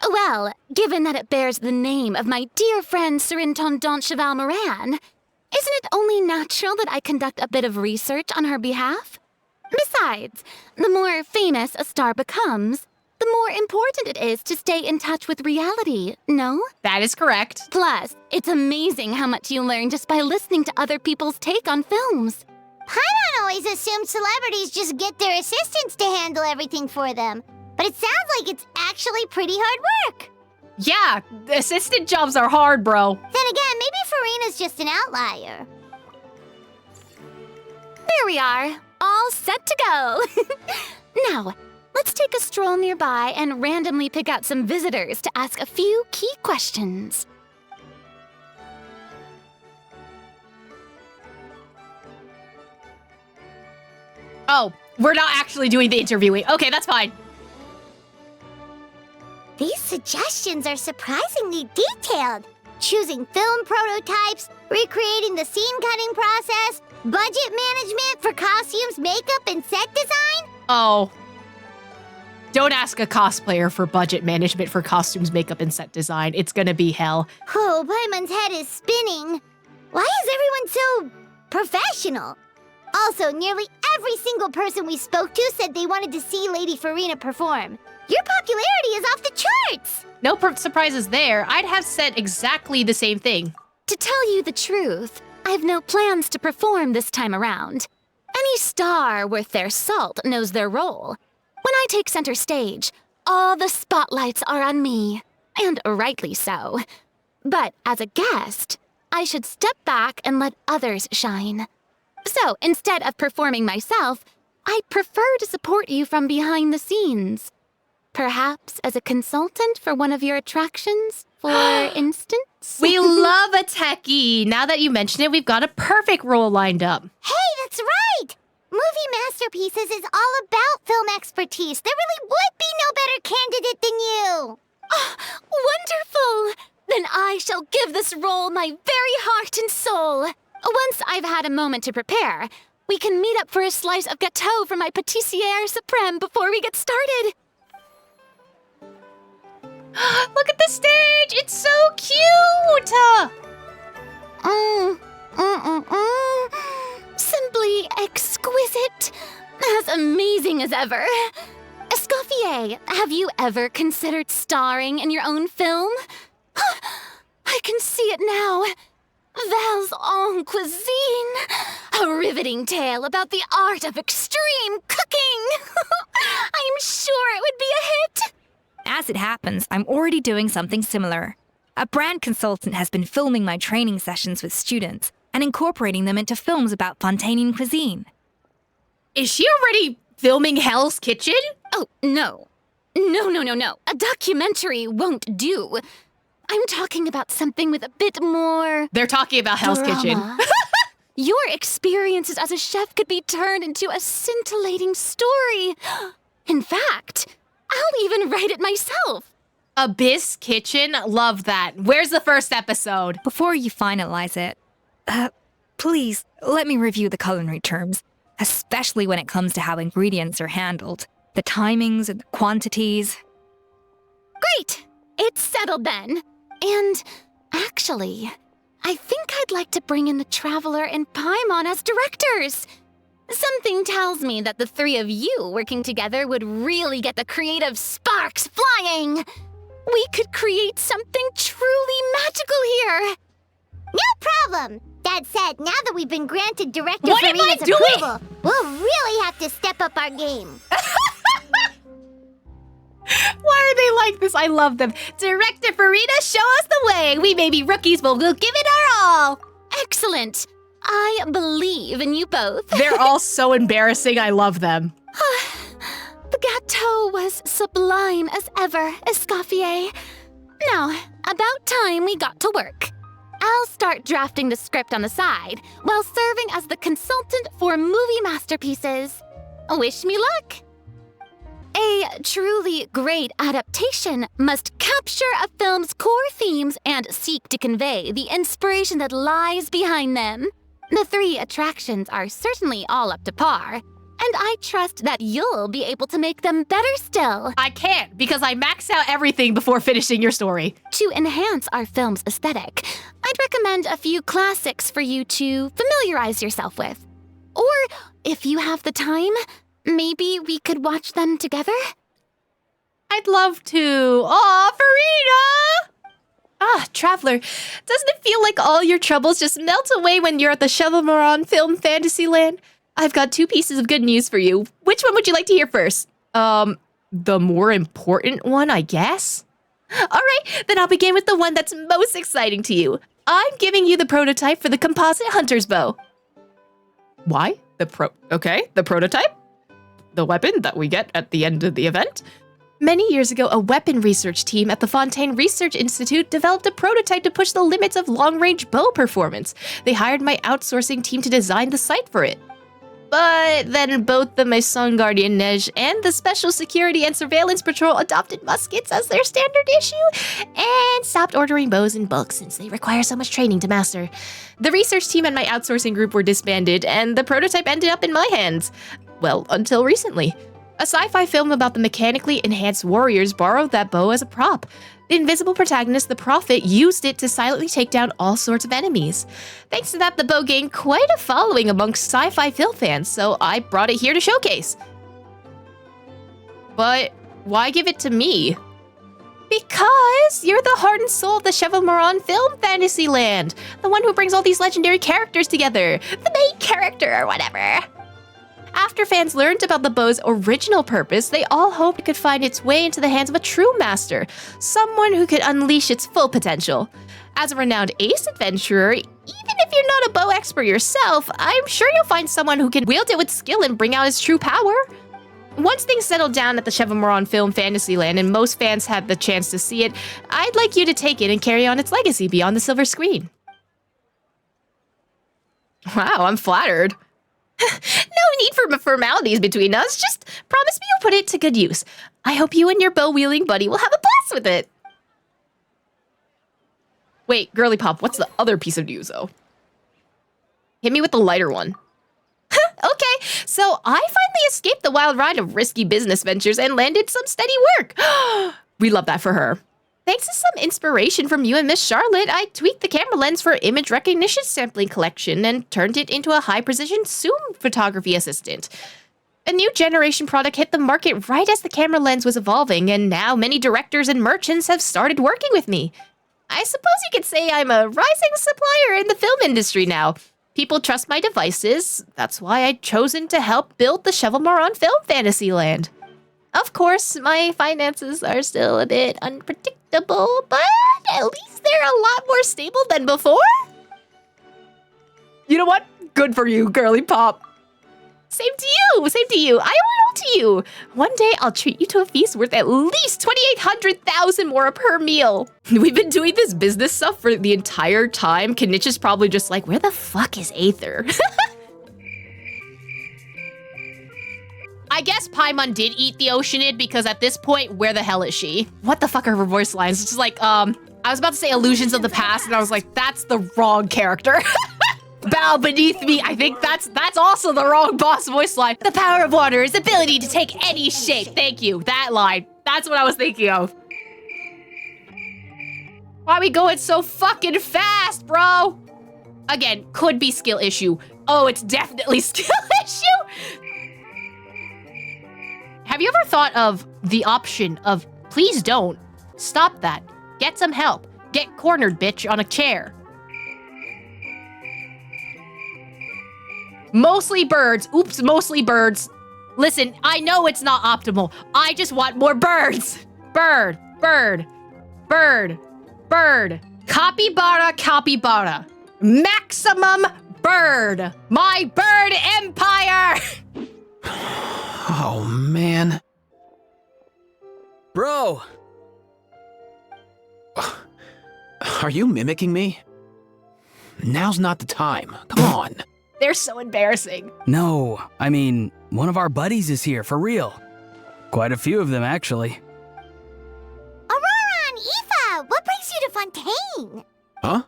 Well, given that it bears the name of my dear friend Surintendant Cheval Moran, isn't it only natural that I conduct a bit of research on her behalf? Besides, the more famous a star becomes, the more important it is to stay in touch with reality, no? That is correct. Plus, it's amazing how much you learn just by listening to other people's take on films. Paimon always assumed celebrities just get their assistants to handle everything for them. But it sounds like it's actually pretty hard work. Yeah, assistant jobs are hard, bro. Then again, maybe Farina's just an outlier. There we are, all set to go. Now, let's take a stroll nearby and randomly pick out some visitors to ask a few key questions. Oh, we're not actually doing the interviewing. Okay, that's fine. These suggestions are surprisingly detailed. Choosing film prototypes, recreating the scene cutting process, budget management for costumes, makeup, and set design? Oh. Don't ask a cosplayer for budget management for costumes, makeup, and set design. It's gonna be hell. Oh, Paimon's head is spinning. Why is everyone so professional? Also, nearly every single person we spoke to said they wanted to see Lady Farina perform. Your popularity is off the charts! No surprises there. I'd have said exactly the same thing. To tell you the truth, I've no plans to perform this time around. Any star worth their salt knows their role. When I take center stage, all the spotlights are on me, and rightly so. But as a guest, I should step back and let others shine. So instead of performing myself, I'd prefer to support you from behind the scenes. Perhaps as a consultant for one of your attractions, for instance? We love a techie. Now that you mention it, we've got a perfect role lined up. Hey, that's right! Movie Masterpieces is all about film expertise. There really would be no better candidate than you! Oh, wonderful! Then I shall give this role my very heart and soul. Once I've had a moment to prepare, we can meet up for a slice of gâteau from my pâtissière suprême before we get started. Look at the stage! It's so cute! Simply exquisite. As amazing as ever. Escoffier, have you ever considered starring in your own film? I can see it now. Val's en cuisine. A riveting tale about the art of extreme cooking. I'm sure it would be a hit. As it happens, I'm already doing something similar. A brand consultant has been filming my training sessions with students and incorporating them into films about Fontanian cuisine. Is she already filming Hell's Kitchen? Oh, no. No. A documentary won't do. I'm talking about something with a bit more... They're talking about Hell's Kitchen. Your experiences as a chef could be turned into a scintillating story. In fact, I'll even write it myself. Abyss Kitchen? Love that. Where's the first episode? Before you finalize it, please let me review the culinary terms, especially when it comes to how ingredients are handled, the timings and the quantities. Great! It's settled then. And Actually, I think I'd like to bring in the Traveler and Paimon as directors. Something tells me that the three of you working together would really get the creative sparks flying. We could create something truly magical here. No problem. That said, now that we've been granted Director What am I Farina's doing? approval, we'll really have to step up our game. Why are they like this? I love them. Director Farina, show us the way. We may be rookies, but we'll give it our all. Excellent. I believe in you both. They're all so embarrassing. I love them. The gâteau was sublime as ever, Escoffier. Now, about time we got to work. I'll start drafting the script on the side while serving as the consultant for movie masterpieces. Wish me luck. A truly great adaptation must capture a film's core themes and seek to convey the inspiration that lies behind them. The three attractions are certainly all up to par, and I trust that you'll be able to make them better still. I can't because I maxed out everything before finishing your story. To enhance our film's aesthetic, I'd recommend a few classics for you to familiarize yourself with. Or, if you have the time, maybe we could watch them together? I'd love to. Aw, Farina! Ah, Traveler, doesn't it feel like all your troubles just melt away when you're at the Chevalmoron Film Fantasyland? I've got 2 pieces of good news for you. Which one would you like to hear first? The more important one, I guess? Alright, then I'll begin with the one that's most exciting to you. I'm giving you the prototype for the composite hunter's bow. Why? The prototype? The weapon that we get at the end of the event? Many years ago, a weapon research team at the Fontaine Research Institute developed a prototype to push the limits of long-range bow performance. They hired my outsourcing team to design the sight for it. But then both the Maison Guardian Neige and the Special Security and Surveillance Patrol adopted muskets as their standard issue and stopped ordering bows in bulk since they require so much training to master. The research team and my outsourcing group were disbanded, and the prototype ended up in my hands. Well, until recently. A sci-fi film about the mechanically enhanced warriors borrowed that bow as a prop. The invisible protagonist, the Prophet, used it to silently take down all sorts of enemies. Thanks to that, the bow gained quite a following amongst sci-fi film fans, so I brought it here to showcase. But why give it to me? Because you're the heart and soul of the Chevalmoron Film Fantasyland, the one who brings all these legendary characters together, the main character or whatever. After fans learned about the bow's original purpose, they all hoped it could find its way into the hands of a true master, someone who could unleash its full potential. As a renowned ace adventurer, even if you're not a bow expert yourself, I'm sure you'll find someone who can wield it with skill and bring out its true power. Once things settled down at the Chevalmoron Film Fantasyland and most fans had the chance to see it, I'd like you to take it and carry on its legacy beyond the silver screen. Wow, I'm flattered. No need for formalities between us. Just promise me you'll put it to good use. I hope you and your bow-wielding buddy will have a blast with it. Wait, Girly Pop, what's the other piece of news, though? Hit me with the lighter one. Okay, so I finally escaped the wild ride of risky business ventures and landed some steady work. We love that for her. Thanks to some inspiration from you and Miss Charlotte, I tweaked the camera lens for image recognition sampling collection and turned it into a high-precision zoom photography assistant. A new generation product hit the market right as the camera lens was evolving, and now many directors and merchants have started working with me. I suppose you could say I'm a rising supplier in the film industry now. People trust my devices. That's why I've chosen to help build the Chevalmoron Film Fantasyland. Of course, my finances are still a bit unpredictable, but at least they're a lot more stable than before. You know what? Good for you, Girly Pop. Same to you. I owe it all to you. One day I'll treat you to a feast worth at least 2,800,000 more per meal. We've been doing this business stuff for the entire time. Kinich is probably just like, where the fuck is Aether? I guess Paimon did eat the Oceanid because at this point, where the hell is she? What the fuck are her voice lines? It's just like, I was about to say Illusions of the Past, and I was like, that's the wrong character. Bow beneath me. I think that's also the wrong boss voice line. The power of water is the ability to take any shape. Thank you. That line. That's what I was thinking of. Why are we going so fucking fast, bro? Again, could be skill issue. Oh, it's definitely skill issue. Have you ever thought of the option of, please don't, stop that, get some help, get cornered, bitch, on a chair? Mostly birds. Oops, mostly birds. Listen, I know it's not optimal. I just want more birds. Bird, bird, bird, bird. Capybara, capybara. Maximum bird. My bird empire. Oh, man. Bro! Are you mimicking me? Now's not the time. Come on. They're so embarrassing. No, I mean, one of our buddies is here, for real. Quite a few of them, actually. Ororon, Aoife, what brings you to Fontaine? Huh?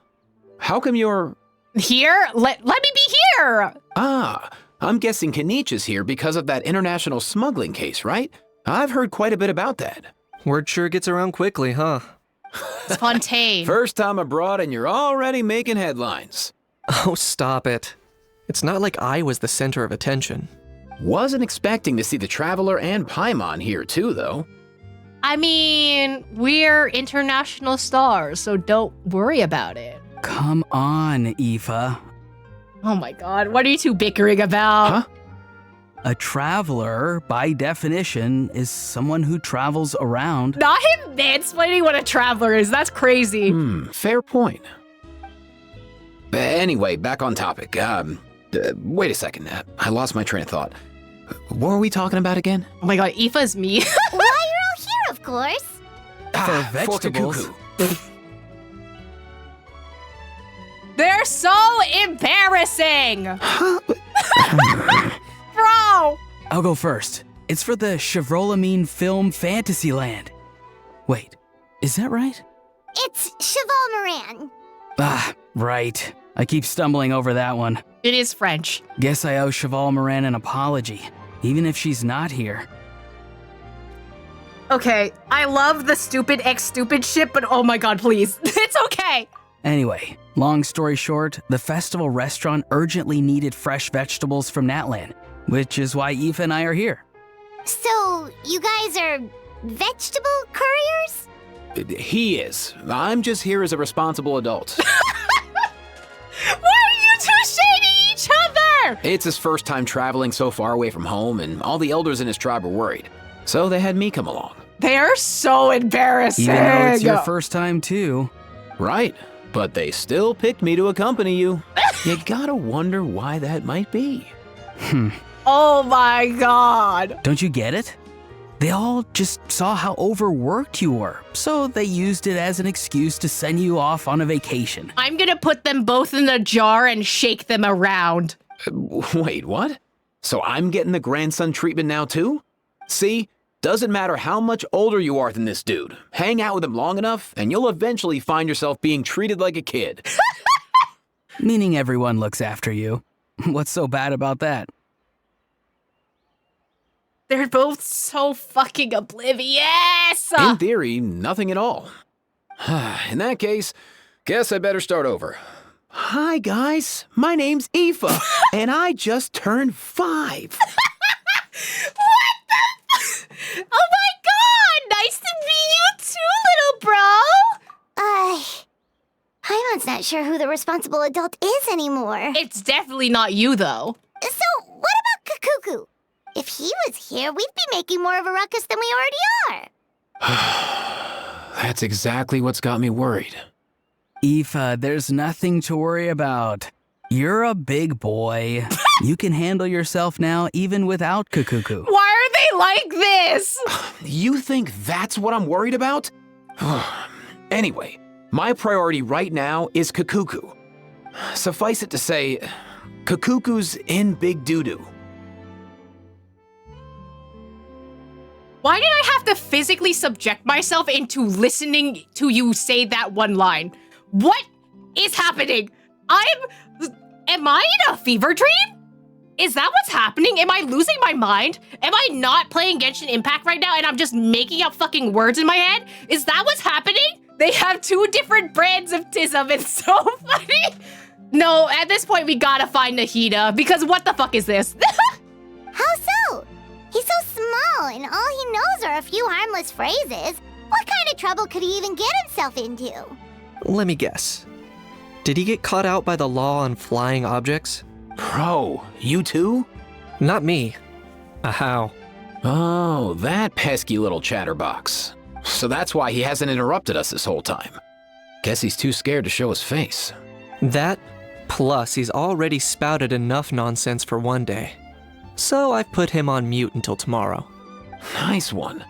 How come you're... Here? Let me be here! Ah, I'm guessing Kinich is here because of that international smuggling case, right? I've heard quite a bit about that. Word sure gets around quickly, huh? It's Fontaine. First time abroad and you're already making headlines. Oh, stop it. It's not like I was the center of attention. Wasn't expecting to see the Traveler and Paimon here too, though. I mean, we're international stars, so don't worry about it. Come on, Aoife. Oh my god, what are you two bickering about? Huh? A traveler, by definition, is someone who travels around. Not him mansplaining what a traveler is, that's crazy. Fair point. Anyway, back on topic. Wait a second. I lost my train of thought. What were we talking about again? Oh my god, Aoife's me. Why, you're all here, of course. For vegetables. cacucu. They're so embarrassing! Bro! I'll go first. It's for the Chevrolamine Film Fantasyland. Wait, is that right? It's Cheval Moran. Ah, right. I keep stumbling over that one. It is French. Guess I owe Cheval Moran an apology, even if she's not here. Okay, I love the stupid X stupid shit, but oh my god, please. It's okay! Anyway, long story short, the festival restaurant urgently needed fresh vegetables from Natlan, which is why Aoife and I are here. So, you guys are vegetable couriers? He is. I'm just here as a responsible adult. Why are you two shading each other? It's his first time traveling so far away from home, and all the elders in his tribe were worried. So they had me come along. They are so embarrassing. Even though it's your first time too. Right, but they still picked me to accompany you. You gotta wonder why that might be. Oh my god. Don't you get it? They all just saw how overworked you were, so they used it as an excuse to send you off on a vacation. I'm gonna put them both in a jar and shake them around. Wait, what? So I'm getting the grandson treatment now too? See? Doesn't matter how much older you are than this dude. Hang out with him long enough, and you'll eventually find yourself being treated like a kid. Meaning everyone looks after you. What's so bad about that? They're both so fucking oblivious! In theory, nothing at all. In that case, guess I better start over. Hi, guys. My name's Aoife, and I just turned 5. What the? Oh my god! Nice to meet you too, little bro! Paimon's not sure who the responsible adult is anymore. It's definitely not you, though. So, what about Cacucu? If he was here, we'd be making more of a ruckus than we already are. That's exactly what's got me worried. Aoife, there's nothing to worry about. You're a big boy. You can handle yourself now even without Cacucu. Why are they like this? You think that's what I'm worried about? Anyway, my priority right now is Cacucu. Suffice it to say, Cacucu's in big doo-doo. Why did I have to physically subject myself into listening to you say that one line? What is happening? Am I in a fever dream? Is that what's happening? Am I losing my mind? Am I not playing Genshin Impact right now and I'm just making up fucking words in my head? Is that what's happening? They have two different brands of tism. It's so funny. No, at this point, we gotta find Nahida, because what the fuck is this? How so? He's so small, and all he knows are a few harmless phrases. What kind of trouble could he even get himself into? Let me guess. Did he get caught out by the law on flying objects? Bro, you too? Not me. How? Oh, that pesky little chatterbox. So that's why he hasn't interrupted us this whole time. Guess he's too scared to show his face. That, plus he's already spouted enough nonsense for one day. So I've put him on mute until tomorrow. Nice one.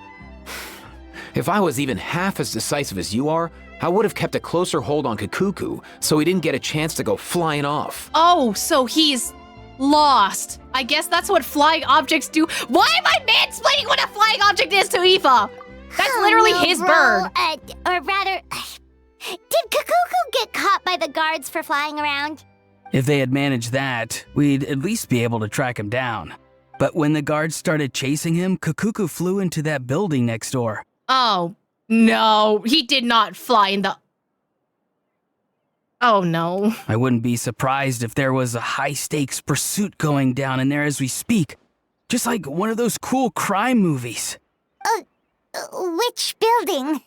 If I was even half as decisive as you are, I would have kept a closer hold on Cacucu so he didn't get a chance to go flying off. Oh, so he's lost. I guess that's what flying objects do. Why am I mansplaining what a flying object is to Aoife? That's literally his bird. Or rather, did Cacucu get caught by the guards for flying around? If they had managed that, we'd at least be able to track him down. But when the guards started chasing him, Cacucu flew into that building next door. Oh, no. He did not fly in the... Oh, no. I wouldn't be surprised if there was a high-stakes pursuit going down in there as we speak. Just like one of those cool crime movies. Which building?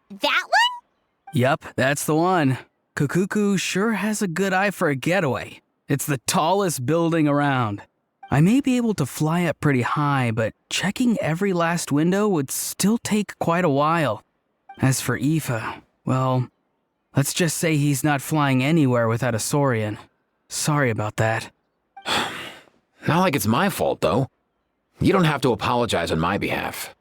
That one? Yup, that's the one. Cacucu sure has a good eye for a getaway. It's the tallest building around. I may be able to fly up pretty high, but checking every last window would still take quite a while. As for Aoife, well, let's just say he's not flying anywhere without a Saurian. Sorry about that. Not like it's my fault, though. You don't have to apologize on my behalf.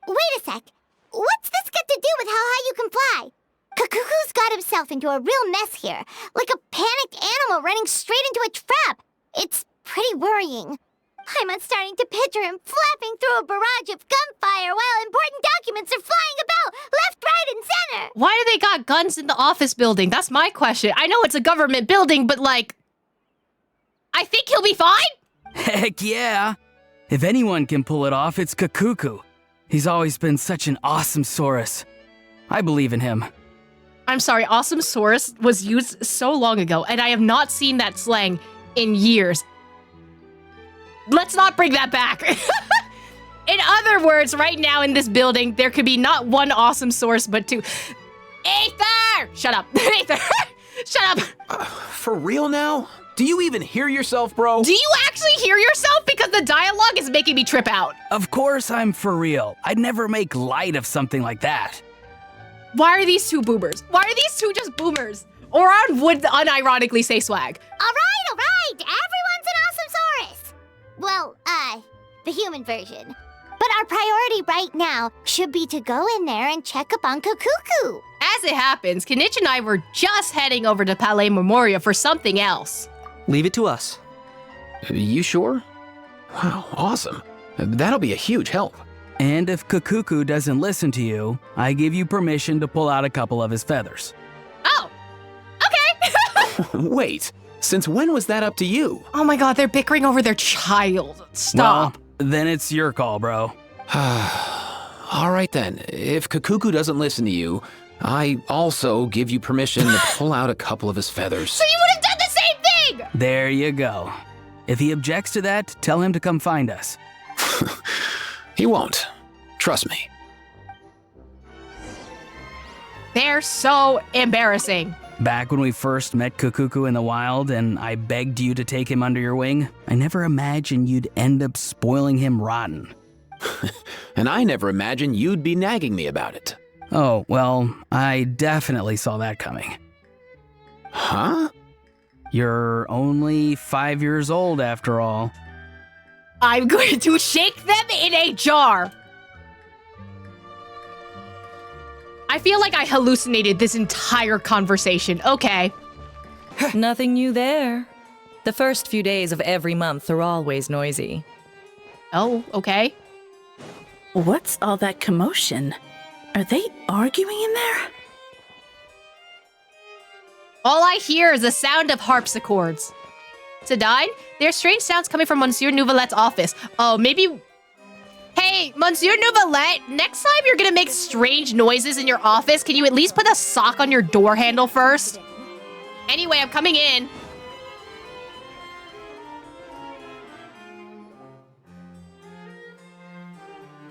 Wait a sec. What's this got to do with how high you can fly? Cacucu's got himself into a real mess here, like a panicked animal running straight into a trap. It's pretty worrying. I'm starting to picture him flapping through a barrage of gunfire while important documents are flying about left, right, and center. Why do they got guns in the office building? That's my question. I know it's a government building, but like... I think he'll be fine? Heck yeah! If anyone can pull it off, it's Cacucu. He's always been such an awesome Saurus. I believe in him. I'm sorry, awesome Saurus was used so long ago, and I have not seen that slang in years. Let's not bring that back. In other words, right now in this building, there could be not one awesome source, but two. Aether! Shut up. Aether! Shut up. For real now? Do you even hear yourself, bro? Do you actually hear yourself? Because the dialogue is making me trip out. Of course I'm for real. I'd never make light of something like that. Why are these two boomers? Why are these two just boomers? Ororon would unironically say swag. All right. Everyone's an awesome Saurus. Well, the human version. But our priority right now should be to go in there and check up on Cacucu. As it happens, Kinich and I were just heading over to Palais Mermonia for something else. Leave it to us. You sure? Wow, awesome. That'll be a huge help. And if Cacucu doesn't listen to you, I give you permission to pull out a couple of his feathers. Oh, okay. Wait, since when was that up to you? Oh my god, they're bickering over their child. Stop. Well, then it's your call, bro. All right then, if Cacucu doesn't listen to you, I also give you permission to pull out a couple of his feathers. So you would have done the same thing! There you go. If he objects to that, tell him to come find us. He won't. Trust me. They're so embarrassing. Back when we first met Cacucu in the wild and I begged you to take him under your wing, I never imagined you'd end up spoiling him rotten. And I never imagined you'd be nagging me about it. Oh, well, I definitely saw that coming. Huh? You're only 5 years old after all. I'm going to shake them in a jar. I feel like I hallucinated this entire conversation. Okay. Nothing new there. The first few days of every month are always noisy. Oh, okay. What's all that commotion? Are they arguing in there? All I hear is the sound of harpsichords. Sedine, there are strange sounds coming from Monsieur Neuvillette's office. Oh, maybe... Hey, Monsieur Neuvilette, next time you're gonna make strange noises in your office, can you at least put a sock on your door handle first? Anyway, I'm coming in.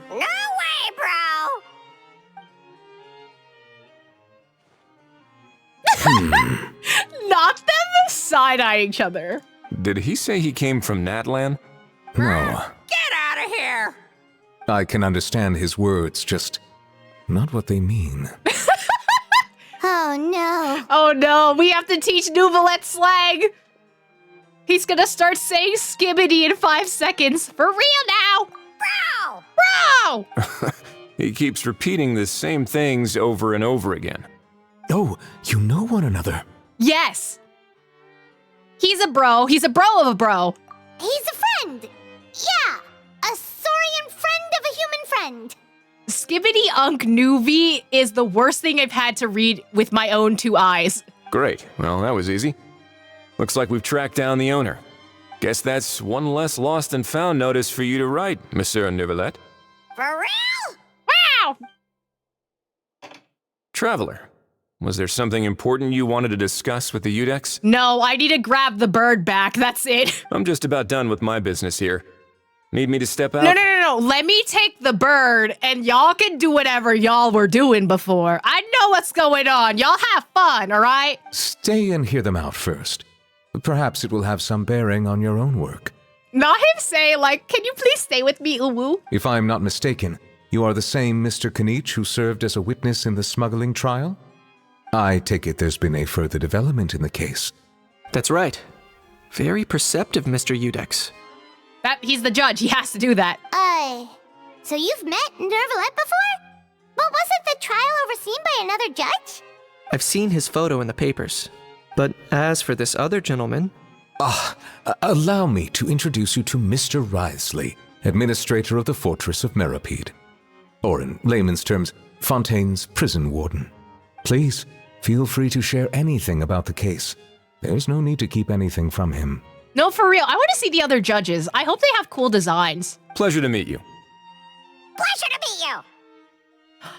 No way, bro! Not them side-eyeing each other. Did he say he came from Natlan? No. Get out of here! I can understand his words, just not what they mean. Oh no. Oh no, we have to teach Neuvilette slang. He's gonna start saying skibbity in 5 seconds. For real now. Bro! Bro! He keeps repeating the same things over and over again. Oh, you know one another. Yes. He's a bro. He's a bro of a bro. He's a friend. Yeah, a saurian friend of a human friend. Skibbity Unk Nuvi is the worst thing I've had to read with my own 2 eyes. Great. Well, that was easy. Looks like we've tracked down the owner. Guess that's one less lost and found notice for you to write, Monsieur Neuvilette. For real? Wow! Traveler, was there something important you wanted to discuss with the Udex? No, I need to grab the bird back. That's it. I'm just about done with my business here. Need me to step out? No. Let me take the bird, and y'all can do whatever y'all were doing before. I know what's going on. Y'all have fun, all right? Stay and hear them out first. Perhaps it will have some bearing on your own work. Not him saying, like, can you please stay with me, Uwu? If I'm not mistaken, you are the same Mr. Kinich who served as a witness in the smuggling trial? I take it there's been a further development in the case. That's right. Very perceptive, Mr. Udex. He's the judge. He has to do that. So you've met Neuvilette before? But wasn't the trial overseen by another judge? I've seen his photo in the papers. But as for this other gentleman... Allow me to introduce you to Mr. Wriothesley, administrator of the Fortress of Mermonia. Or in layman's terms, Fontaine's prison warden. Please, feel free to share anything about the case. There's no need to keep anything from him. No, for real. I want to see the other judges. I hope they have cool designs. Pleasure to meet you. Pleasure to meet you!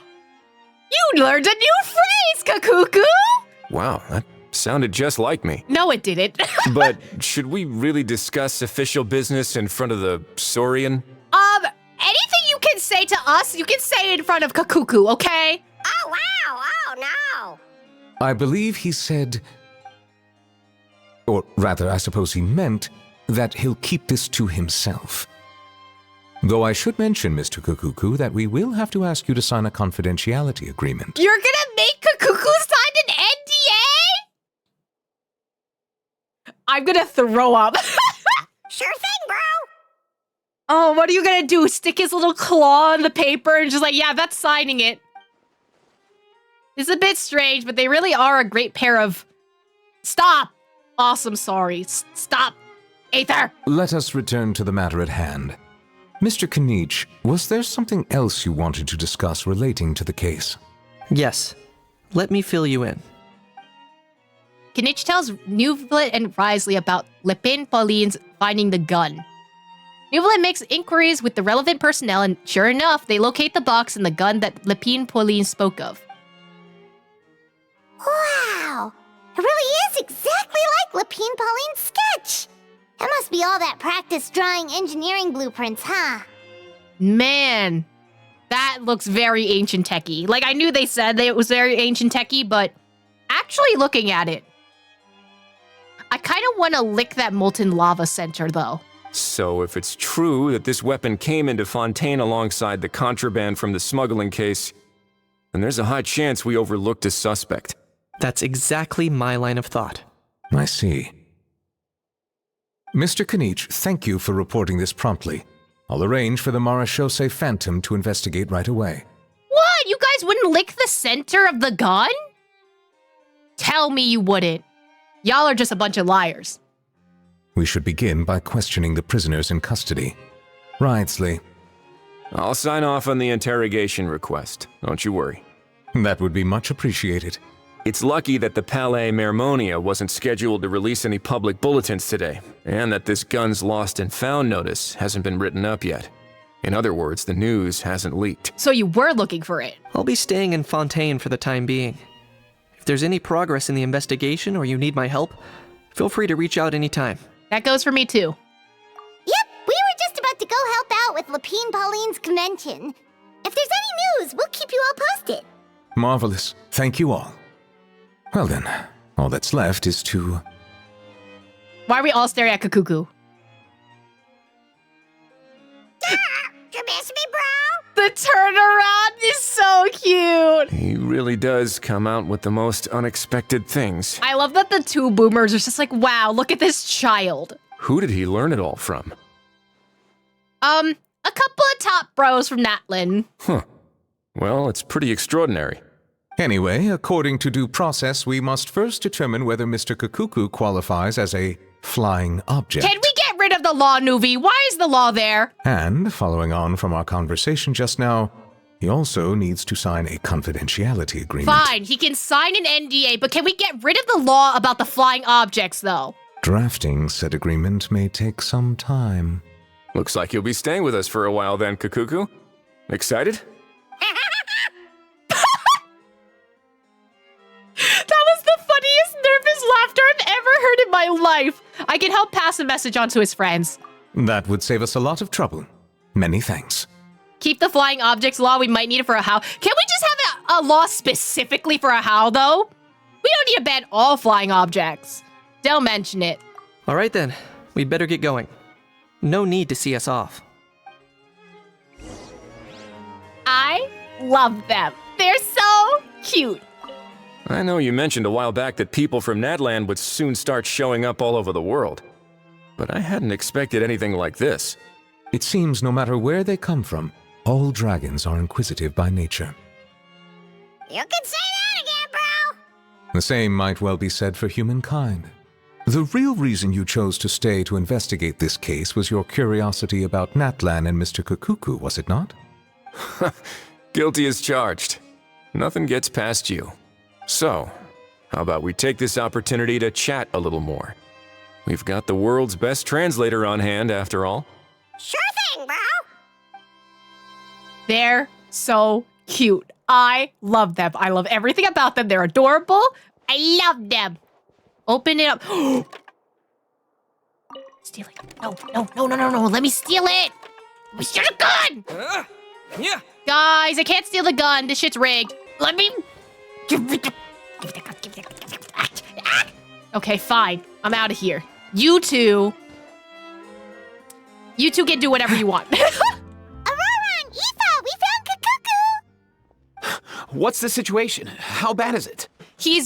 You learned a new phrase, cacucu! Wow, that sounded just like me. No, it didn't. But should we really discuss official business in front of the Saurian? Anything you can say to us, you can say in front of cacucu, okay? Oh, wow! Oh, no! I believe he said... Or rather, I suppose he meant that he'll keep this to himself. Though I should mention, Mr. Cacucu, that we will have to ask you to sign a confidentiality agreement. You're gonna make cacucu sign an NDA? I'm gonna throw up. Sure thing, bro! Oh, what are you gonna do? Stick his little claw in the paper and just like, yeah, that's signing it. It's a bit strange, but they really are a great pair of... Stop! Awesome, sorry. Stop. Aether! Let us return to the matter at hand. Mr. Kinich, was there something else you wanted to discuss relating to the case? Yes. Let me fill you in. Kinich tells Neuvilette and Wriothesley about Lepine Pauline's finding the gun. Neuvilette makes inquiries with the relevant personnel, and sure enough, they locate the box and the gun that Lepine Pauline spoke of. Wow! It really is exactly like Lepine Pauline's sketch! That must be all that practice drawing engineering blueprints, huh? Man, that looks very ancient techy. Like, I knew they said that it was very ancient techy, but actually looking at it, I kind of want to lick that molten lava center, though. So if it's true that this weapon came into Fontaine alongside the contraband from the smuggling case, then there's a high chance we overlooked a suspect. That's exactly my line of thought. I see. Mr. Kinich, thank you for reporting this promptly. I'll arrange for the Marechaussee Phantom to investigate right away. What? You guys wouldn't lick the center of the gun? Tell me you wouldn't. Y'all are just a bunch of liars. We should begin by questioning the prisoners in custody. Wriothesley. I'll sign off on the interrogation request. Don't you worry. That would be much appreciated. It's lucky that the Palais Mermonia wasn't scheduled to release any public bulletins today, and that this gun's lost and found notice hasn't been written up yet. In other words, the news hasn't leaked. So you were looking for it. I'll be staying in Fontaine for the time being. If there's any progress in the investigation or you need my help, feel free to reach out anytime. That goes for me too. Yep, we were just about to go help out with Lapine Pauline's convention. If there's any news, we'll keep you all posted. Marvelous. Thank you all. Well then, all that's left is to... Why are we all staring at Cacucu? You miss me, bro? The turnaround is so cute. He really does come out with the most unexpected things. I love that the two boomers are just like, wow, look at this child. Who did he learn it all from? A couple of top bros from Natlan. Huh. Well, it's pretty extraordinary. Anyway, according to due process, we must first determine whether Mr. Cacucu qualifies as a flying object. Can we get rid of the law, Nuvi? Why is the law there? And, following on from our conversation just now, he also needs to sign a confidentiality agreement. Fine, he can sign an NDA, but can we get rid of the law about the flying objects, though? Drafting said agreement may take some time. Looks like you'll be staying with us for a while then, Cacucu. Excited? That was the funniest nervous laughter I've ever heard in my life. I can help pass a message on to his friends. That would save us a lot of trouble. Many thanks. Keep the flying objects law. We might need it for a how. Can we just have a law specifically for a how, though? We don't need to ban all flying objects. Don't mention it. All right then, we'd better get going. No need to see us off. I love them. They're so cute. I know you mentioned a while back that people from Natlan would soon start showing up all over the world. But I hadn't expected anything like this. It seems no matter where they come from, all dragons are inquisitive by nature. You can say that again, bro. The same might well be said for humankind. The real reason you chose to stay to investigate this case was your curiosity about Natlan and Mr. Cacucu, was it not? Guilty as charged. Nothing gets past you. So, how about we take this opportunity to chat a little more? We've got the world's best translator on hand, after all. Sure thing, bro. They're so cute. I love them. I love everything about them. They're adorable. I love them. Open it up. Steal it. No. Let me steal it. Let me steal the gun. Yeah. Guys, I can't steal the gun. This shit's rigged. Let me... Give me the gun. Okay, fine. I'm out of here. You two can do whatever you want. Ororon, Aoife, we found Cacucu. What's the situation? How bad is it? He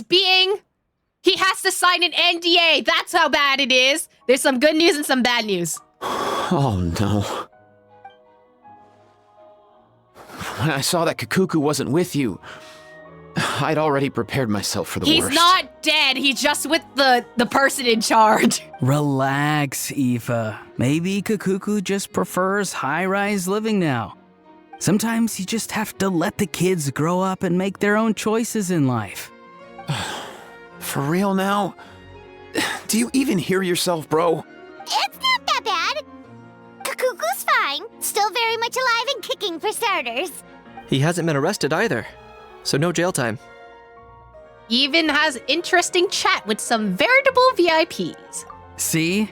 has to sign an NDA. That's how bad it is. There's some good news and some bad news. Oh no. When I saw that Cacucu wasn't with you, I'd already prepared myself for the worst. He's not dead. He's just with the person in charge. Relax, Aoife. Maybe Cacucu just prefers high-rise living now. Sometimes you just have to let the kids grow up and make their own choices in life. For real now? Do you even hear yourself, bro? It's not that bad. Cacucu's fine. Still very much alive and kicking for starters. He hasn't been arrested either, so no jail time. Even has interesting chat with some veritable VIPs. See?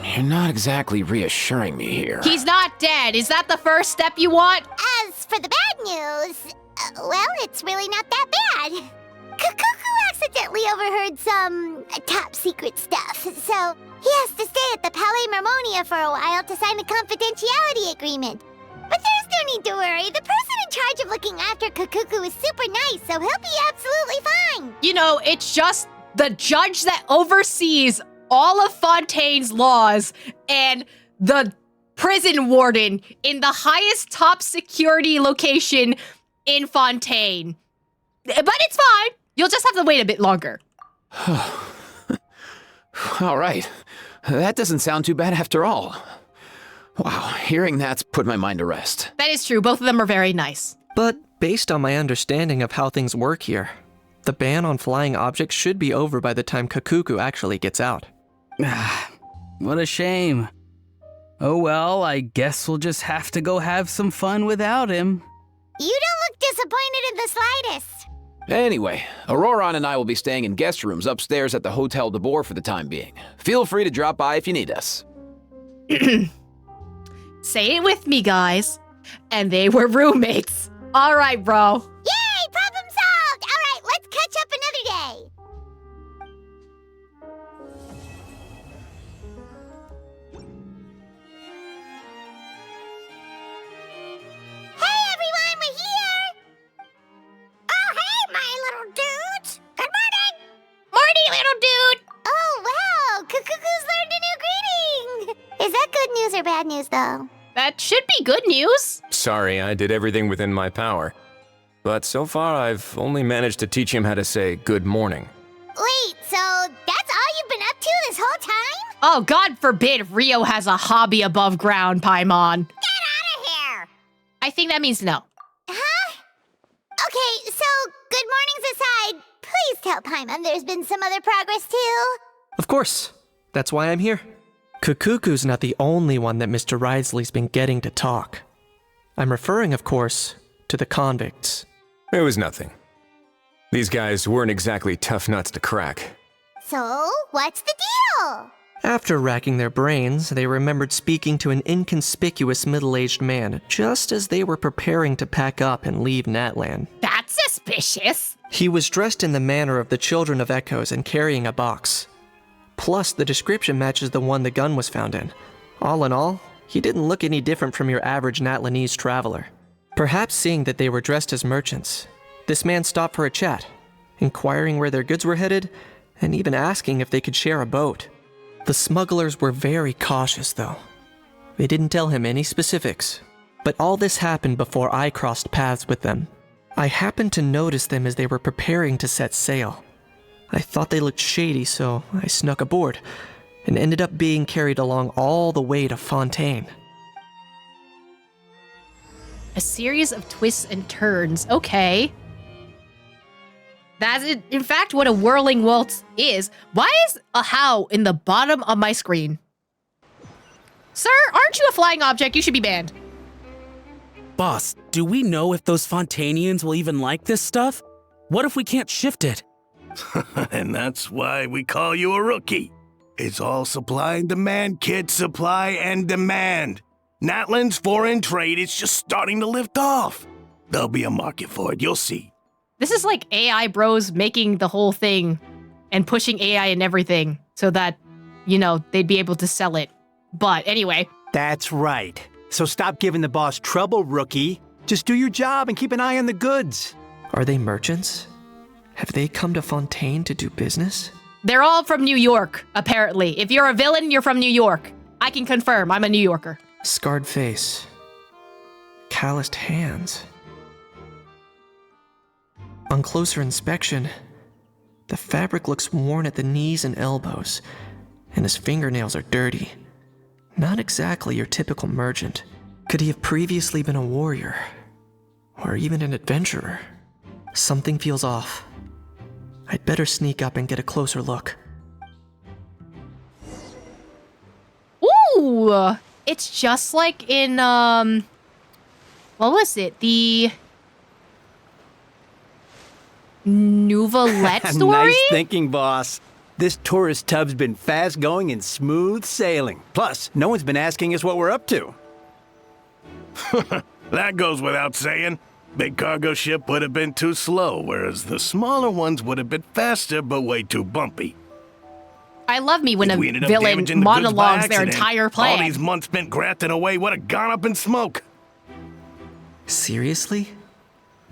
You're not exactly reassuring me here. He's not dead. Is that the first step you want? As for the bad news, well, it's really not that bad. Cacucu accidentally overheard some top secret stuff, so he has to stay at the Palais Mermonia for a while to sign a confidentiality agreement. But there's no need to worry. The person in charge of looking after Cacucu is super nice, so he'll be absolutely fine. You know, it's just the judge that oversees all of Fontaine's laws and the prison warden in the highest top security location in Fontaine. But it's fine. You'll just have to wait a bit longer. All right. That doesn't sound too bad after all. Wow, hearing that's put my mind to rest. That is true. Both of them are very nice. But based on my understanding of how things work here, the ban on flying objects should be over by the time Cacucu actually gets out. What a shame. Oh well, I guess we'll just have to go have some fun without him. You don't look disappointed in the slightest. Anyway, Ororon and I will be staying in guest rooms upstairs at the Hotel de Boer for the time being. Feel free to drop by if you need us. Say it with me, guys. And they were roommates. All right, bro. Yay, problem solved! All right, let's catch up another day. Hey, everyone, we're here! Oh, hey, my little dudes! Good morning! Morning, little dude! Oh, wow, Cacucu's learned a new greeting! Is that good news or bad news, though? That should be good news. Sorry, I did everything within my power. But so far, I've only managed to teach him how to say good morning. Wait, so that's all you've been up to this whole time? Oh, God forbid Rio has a hobby above ground, Paimon. Get out of here! I think that means no. Huh? Okay, so good mornings aside, please tell Paimon there's been some other progress too. Of course. That's why I'm here. Cacucu's not the only one that Mr. Wriothesley's been getting to talk. I'm referring, of course, to the convicts. It was nothing. These guys weren't exactly tough nuts to crack. So, what's the deal? After racking their brains, they remembered speaking to an inconspicuous middle-aged man just as they were preparing to pack up and leave Natlan. That's suspicious. He was dressed in the manner of the Children of Echoes and carrying a box. Plus, the description matches the one the gun was found in. All in all, he didn't look any different from your average Natlanese traveler. Perhaps seeing that they were dressed as merchants, this man stopped for a chat, inquiring where their goods were headed, and even asking if they could share a boat. The smugglers were very cautious, though. They didn't tell him any specifics, but all this happened before I crossed paths with them. I happened to notice them as they were preparing to set sail. I thought they looked shady, so I snuck aboard, and ended up being carried along all the way to Fontaine. A series of twists and turns. Okay. That's in fact what a whirling waltz is. Why is a how in the bottom of my screen? Sir, aren't you a flying object? You should be banned. Boss, do we know if those Fontainians will even like this stuff? What if we can't shift it? And that's why we call you a rookie. It's all supply and demand, kid. Supply and demand. Natlan's foreign trade is just starting to lift off. There'll be a market for it, you'll see. This is like AI bros making the whole thing and pushing AI and everything so that, you know, they'd be able to sell it. But anyway. That's right. So stop giving the boss trouble, rookie. Just do your job and keep an eye on the goods. Are they merchants? Have they come to Fontaine to do business? They're all from New York, apparently. If you're a villain, you're from New York. I can confirm, I'm a New Yorker. Scarred face. Calloused hands. On closer inspection, the fabric looks worn at the knees and elbows, and his fingernails are dirty. Not exactly your typical merchant. Could he have previously been a warrior? Or even an adventurer? Something feels off. I'd better sneak up and get a closer look. Ooh! It's just like in, what was it? The Neuvilette story? Nice thinking, boss. This tourist tub's been fast-going and smooth sailing. Plus, no one's been asking us what we're up to. That goes without saying. Big cargo ship would have been too slow, whereas the smaller ones would have been faster but way too bumpy. I love me when a If we ended up villain damaging the goods by monologues their accident, entire plan. All these months spent grafting away would have gone up in smoke. Seriously?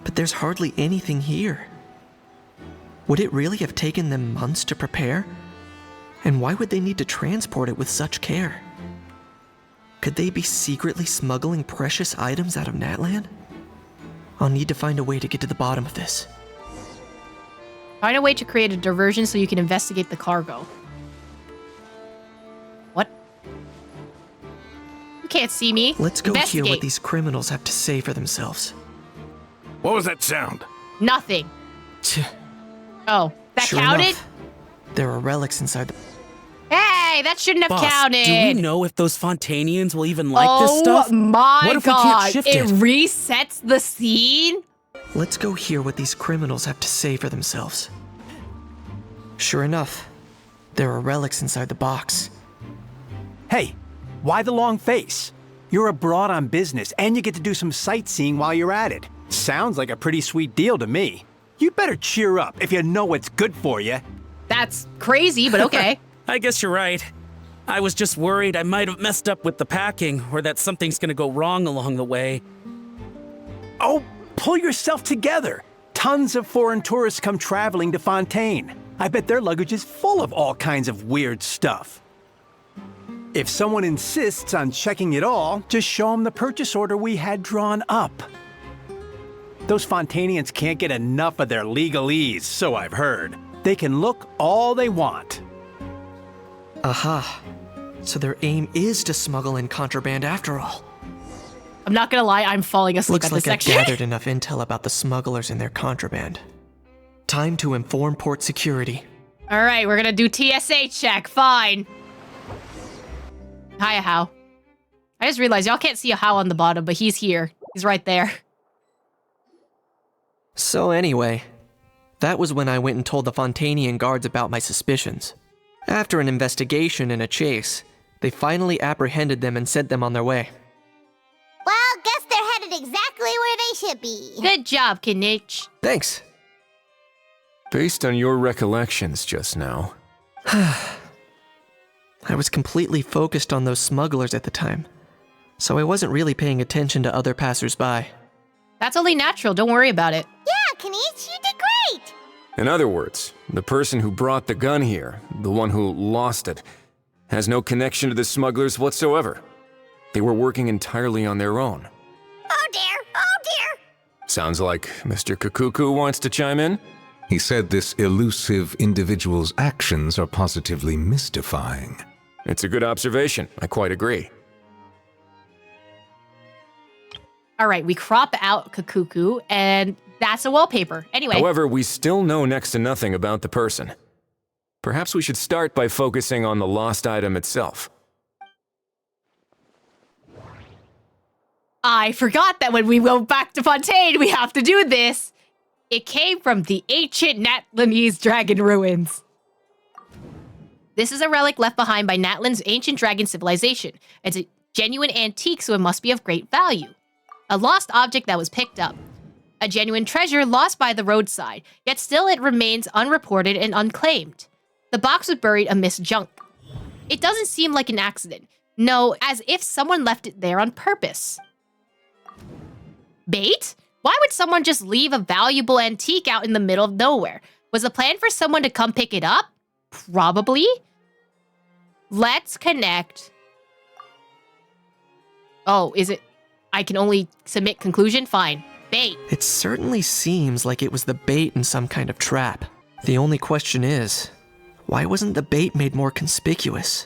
But there's hardly anything here. Would it really have taken them months to prepare? And why would they need to transport it with such care? Could they be secretly smuggling precious items out of Natlan? I'll need to find a way to get to the bottom of this. Find a way to create a diversion so you can investigate the cargo. What? You can't see me. Let's go hear what Investigate. these criminals have to say for themselves. What was that sound? Nothing. Oh, that Sure counted? enough, there are relics inside the... Hey! way! That shouldn't have Boss, counted! do we know if those Fontanians will even like this stuff? Oh my What if we god! can't shift It it? resets the scene? Let's go hear what these criminals have to say for themselves. Sure enough, there are relics inside the box. Hey, why the long face? You're abroad on business, and you get to do some sightseeing while you're at it. Sounds like a pretty sweet deal to me. You better cheer up if you know what's good for you. That's crazy, but okay. I guess you're right. I was just worried I might have messed up with the packing, or that something's gonna go wrong along the way. Oh, pull yourself together. Tons of foreign tourists come traveling to Fontaine. I bet their luggage is full of all kinds of weird stuff. If someone insists on checking it all, just show them the purchase order we had drawn up. Those Fontanians can't get enough of their legalese, so I've heard. They can look all they want. Aha. So their aim is to smuggle in contraband after all. I'm not gonna lie, I'm falling asleep Looks at like this I've section. gathered enough intel about the smugglers and their contraband. Time to inform port security. Alright, we're gonna do TSA check, fine. Hiya, How. I just realized y'all can't see a How on the bottom, but he's here. He's right there. So anyway, that was when I went and told the Fontanian guards about my suspicions. After an investigation and a chase, they finally apprehended them and sent them on their way. Well, guess they're headed exactly where they should be. Good job, Kinich. Thanks. Based on your recollections just now, I was completely focused on those smugglers at the time, so I wasn't really paying attention to other passersby. That's only natural, don't worry about it. Yeah, Kinich, you did great. in other words, the person who brought the gun here, the one who lost it, has no connection to the smugglers whatsoever. They were working entirely on their own. Oh dear, oh dear. Sounds like Mr. Cacucu wants to chime in? He said this elusive individual's actions are positively mystifying. It's a good observation. I quite agree. All right, we crop out Cacucu, and that's a wallpaper. Anyway. However, we still know next to nothing about the person. Perhaps we should start by focusing on the lost item itself. I forgot that when we go back to Fontaine, we have to do this. It came from the ancient Natlanese dragon ruins. This is a relic left behind by Natlan's ancient dragon civilization. It's a genuine antique, so it must be of great value. A lost object that was picked up. A genuine treasure lost by the roadside, yet still it remains unreported and unclaimed. The box was buried amidst junk. It doesn't seem like an accident. No, as if someone left it there on purpose. Bait? Why would someone just leave a valuable antique out in the middle of nowhere? Was the plan for someone to come pick it up? Probably. Let's connect. Oh, is it? I can only submit conclusion? Fine. Bait. It certainly seems like it was the bait in some kind of trap. The only question is, why wasn't the bait made more conspicuous?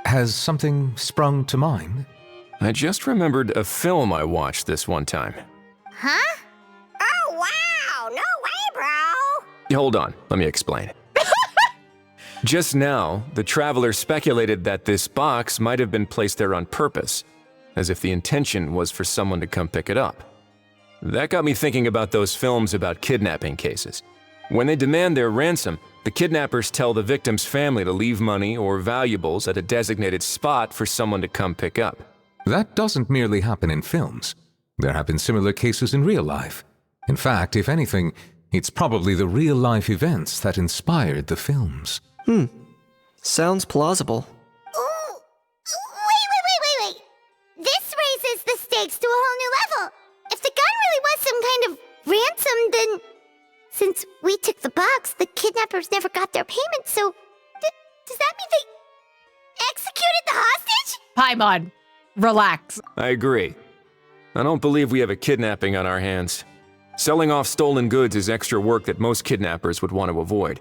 Has something sprung to mind? I just remembered a film I watched this one time. Huh? Oh, wow. No way, bro. Hold on, let me explain. Just now, the traveler speculated that this box might have been placed there on purpose, as if the intention was for someone to come pick it up. That got me thinking about those films about kidnapping cases. When they demand their ransom, the kidnappers tell the victim's family to leave money or valuables at a designated spot for someone to come pick up. That doesn't merely happen in films. There have been similar cases in real life. In fact, if anything, it's probably the real-life events that inspired the films. Sounds plausible. Ooh. Wait. This raises the stakes to a whole new level. If the gun really was some kind of ransom, then since we took the box, the kidnappers never got their payment, so does that mean they executed the hostage? Paimon, relax. I agree. I don't believe we have a kidnapping on our hands. Selling off stolen goods is extra work that most kidnappers would want to avoid.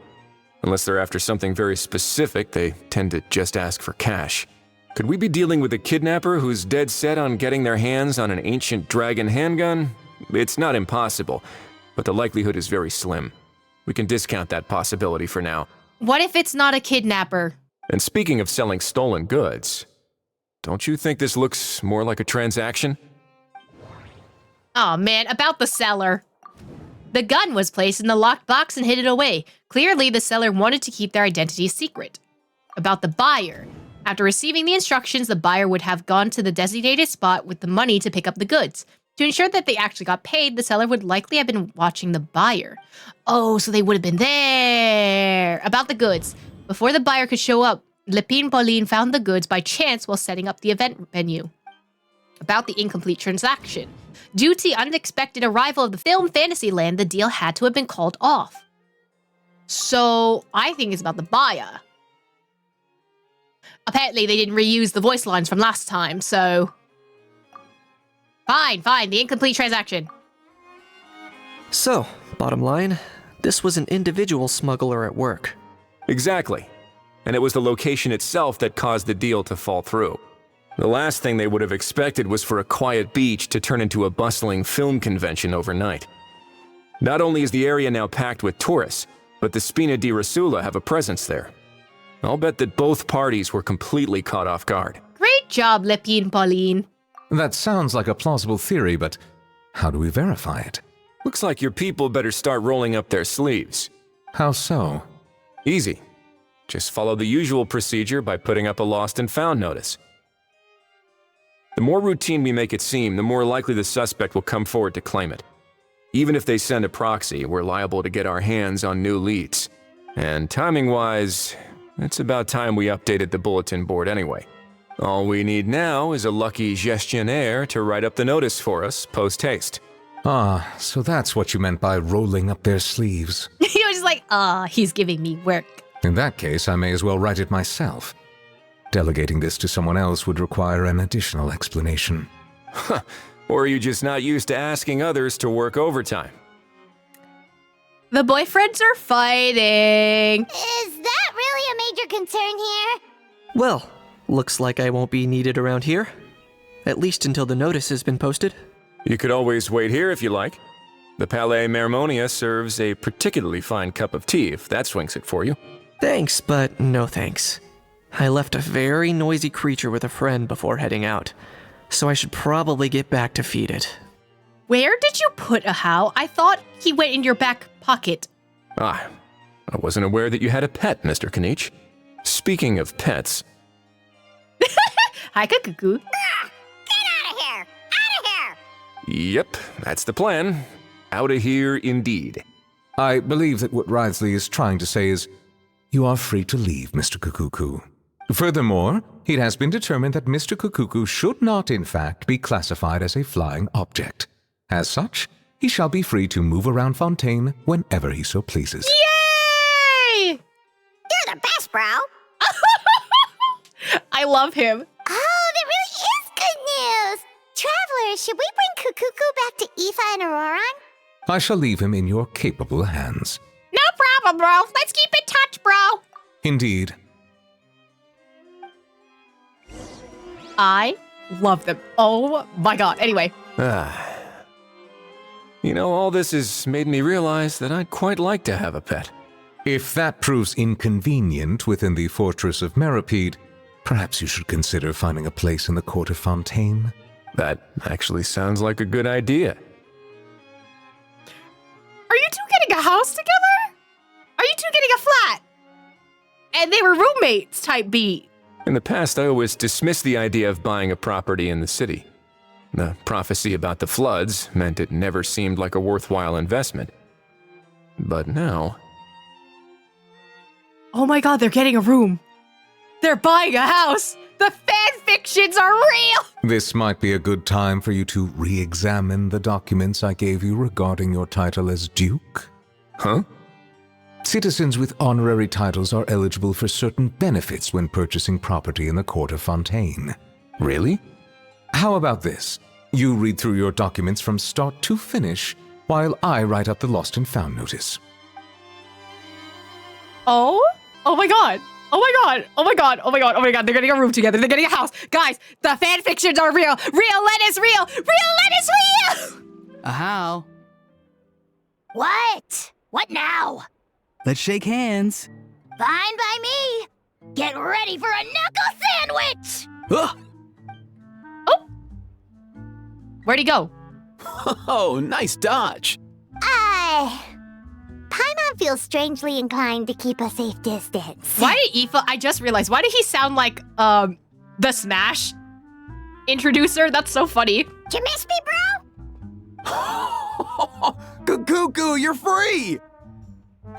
Unless they're after something very specific, they tend to just ask for cash. Could we be dealing with a kidnapper who's dead set on getting their hands on an ancient dragon handgun? It's not impossible, but the likelihood is very slim. We can discount that possibility for now. What if it's not a kidnapper? And speaking of selling stolen goods, don't you think this looks more like a transaction? Oh man, about the seller. The gun was placed in the locked box and hidden away. Clearly, the seller wanted to keep their identity secret. About the buyer. After receiving the instructions, the buyer would have gone to the designated spot with the money to pick up the goods. To ensure that they actually got paid, the seller would likely have been watching the buyer. Oh, so they would have been there. About the goods. Before the buyer could show up, Lepine Pauline found the goods by chance while setting up the event venue. About the incomplete transaction. Due to the unexpected arrival of the film Fantasyland, the deal had to have been called off. So, I think it's about the buyer. Apparently, they didn't reuse the voice lines from last time, so... Fine, the incomplete transaction. So, bottom line, this was an individual smuggler at work. Exactly. And it was the location itself that caused the deal to fall through. The last thing they would have expected was for a quiet beach to turn into a bustling film convention overnight. Not only is the area now packed with tourists, but the Spina di Rosula have a presence there. I'll bet that both parties were completely caught off guard. Great job, Lepine Pauline. That sounds like a plausible theory, but how do we verify it? Looks like your people better start rolling up their sleeves. How so? Easy. Just follow the usual procedure by putting up a lost and found notice. The more routine we make it seem, the more likely the suspect will come forward to claim it. Even if they send a proxy, we're liable to get our hands on new leads. And timing-wise, it's about time we updated the bulletin board anyway. All we need now is a lucky gestionnaire to write up the notice for us post-haste. Ah, so that's what you meant by rolling up their sleeves. He was like, he's giving me work. In that case, I may as well write it myself. Delegating this to someone else would require an additional explanation. Or are you just not used to asking others to work overtime? The boyfriends are fighting. Is that really a major concern here? Well, looks like I won't be needed around here. At least until the notice has been posted. You could always wait here if you like. The Palais Mermonia serves a particularly fine cup of tea if that swings it for you. Thanks, but no thanks. I left a very noisy creature with a friend before heading out, so I should probably get back to feed it. Where did you put Ahau? I thought he went in your back pocket. I wasn't aware that you had a pet, Mr. Kinich. Speaking of pets... Hi, cacucu. Get out of here! Out of here! Yep, that's the plan. Out of here indeed. I believe that what Wriothesley is trying to say is, you are free to leave, Mr. Cacucu. Furthermore, it has been determined that Mr. Cacucu should not, in fact, be classified as a flying object. As such, he shall be free to move around Fontaine whenever he so pleases. Yay! You're the best, bro. I love him. Oh, that really is good news. Travelers, should we bring Cacucu back to Aoife and Ororon? I shall leave him in your capable hands. No problem, bro. Let's keep in touch, bro. Indeed. I love them. Oh my god. Anyway. You know, all this has made me realize that I'd quite like to have a pet. If that proves inconvenient within the fortress of Mermonia, perhaps you should consider finding a place in the court of Fontaine. That actually sounds like a good idea. Are you two getting a house together? Are you two getting a flat? And they were roommates type beat. In the past, I always dismissed the idea of buying a property in the city. The prophecy about the floods meant it never seemed like a worthwhile investment. But now... Oh my god, they're getting a room. They're buying a house. The fanfictions are real. This might be a good time for you to re-examine the documents I gave you regarding your title as Duke. Huh? Citizens with honorary titles are eligible for certain benefits when purchasing property in the court of Fontaine. Really? How about this? You read through your documents from start to finish, while I write up the lost and found notice. Oh? Oh my god. Oh my god. Oh my god. Oh my god. Oh my god. They're getting a room together. They're getting a house. Guys, the fanfictions are real. Real-let is real. Real-let is real. How? What? What now? Let's shake hands. Fine by me. Get ready for a knuckle sandwich! Where'd he go? Oh, nice dodge. Paimon feels strangely inclined to keep a safe distance. Why did Aoife, I just realized, why did he sound like, the Smash introducer? That's so funny. You miss me, bro? Cacucu, you're free!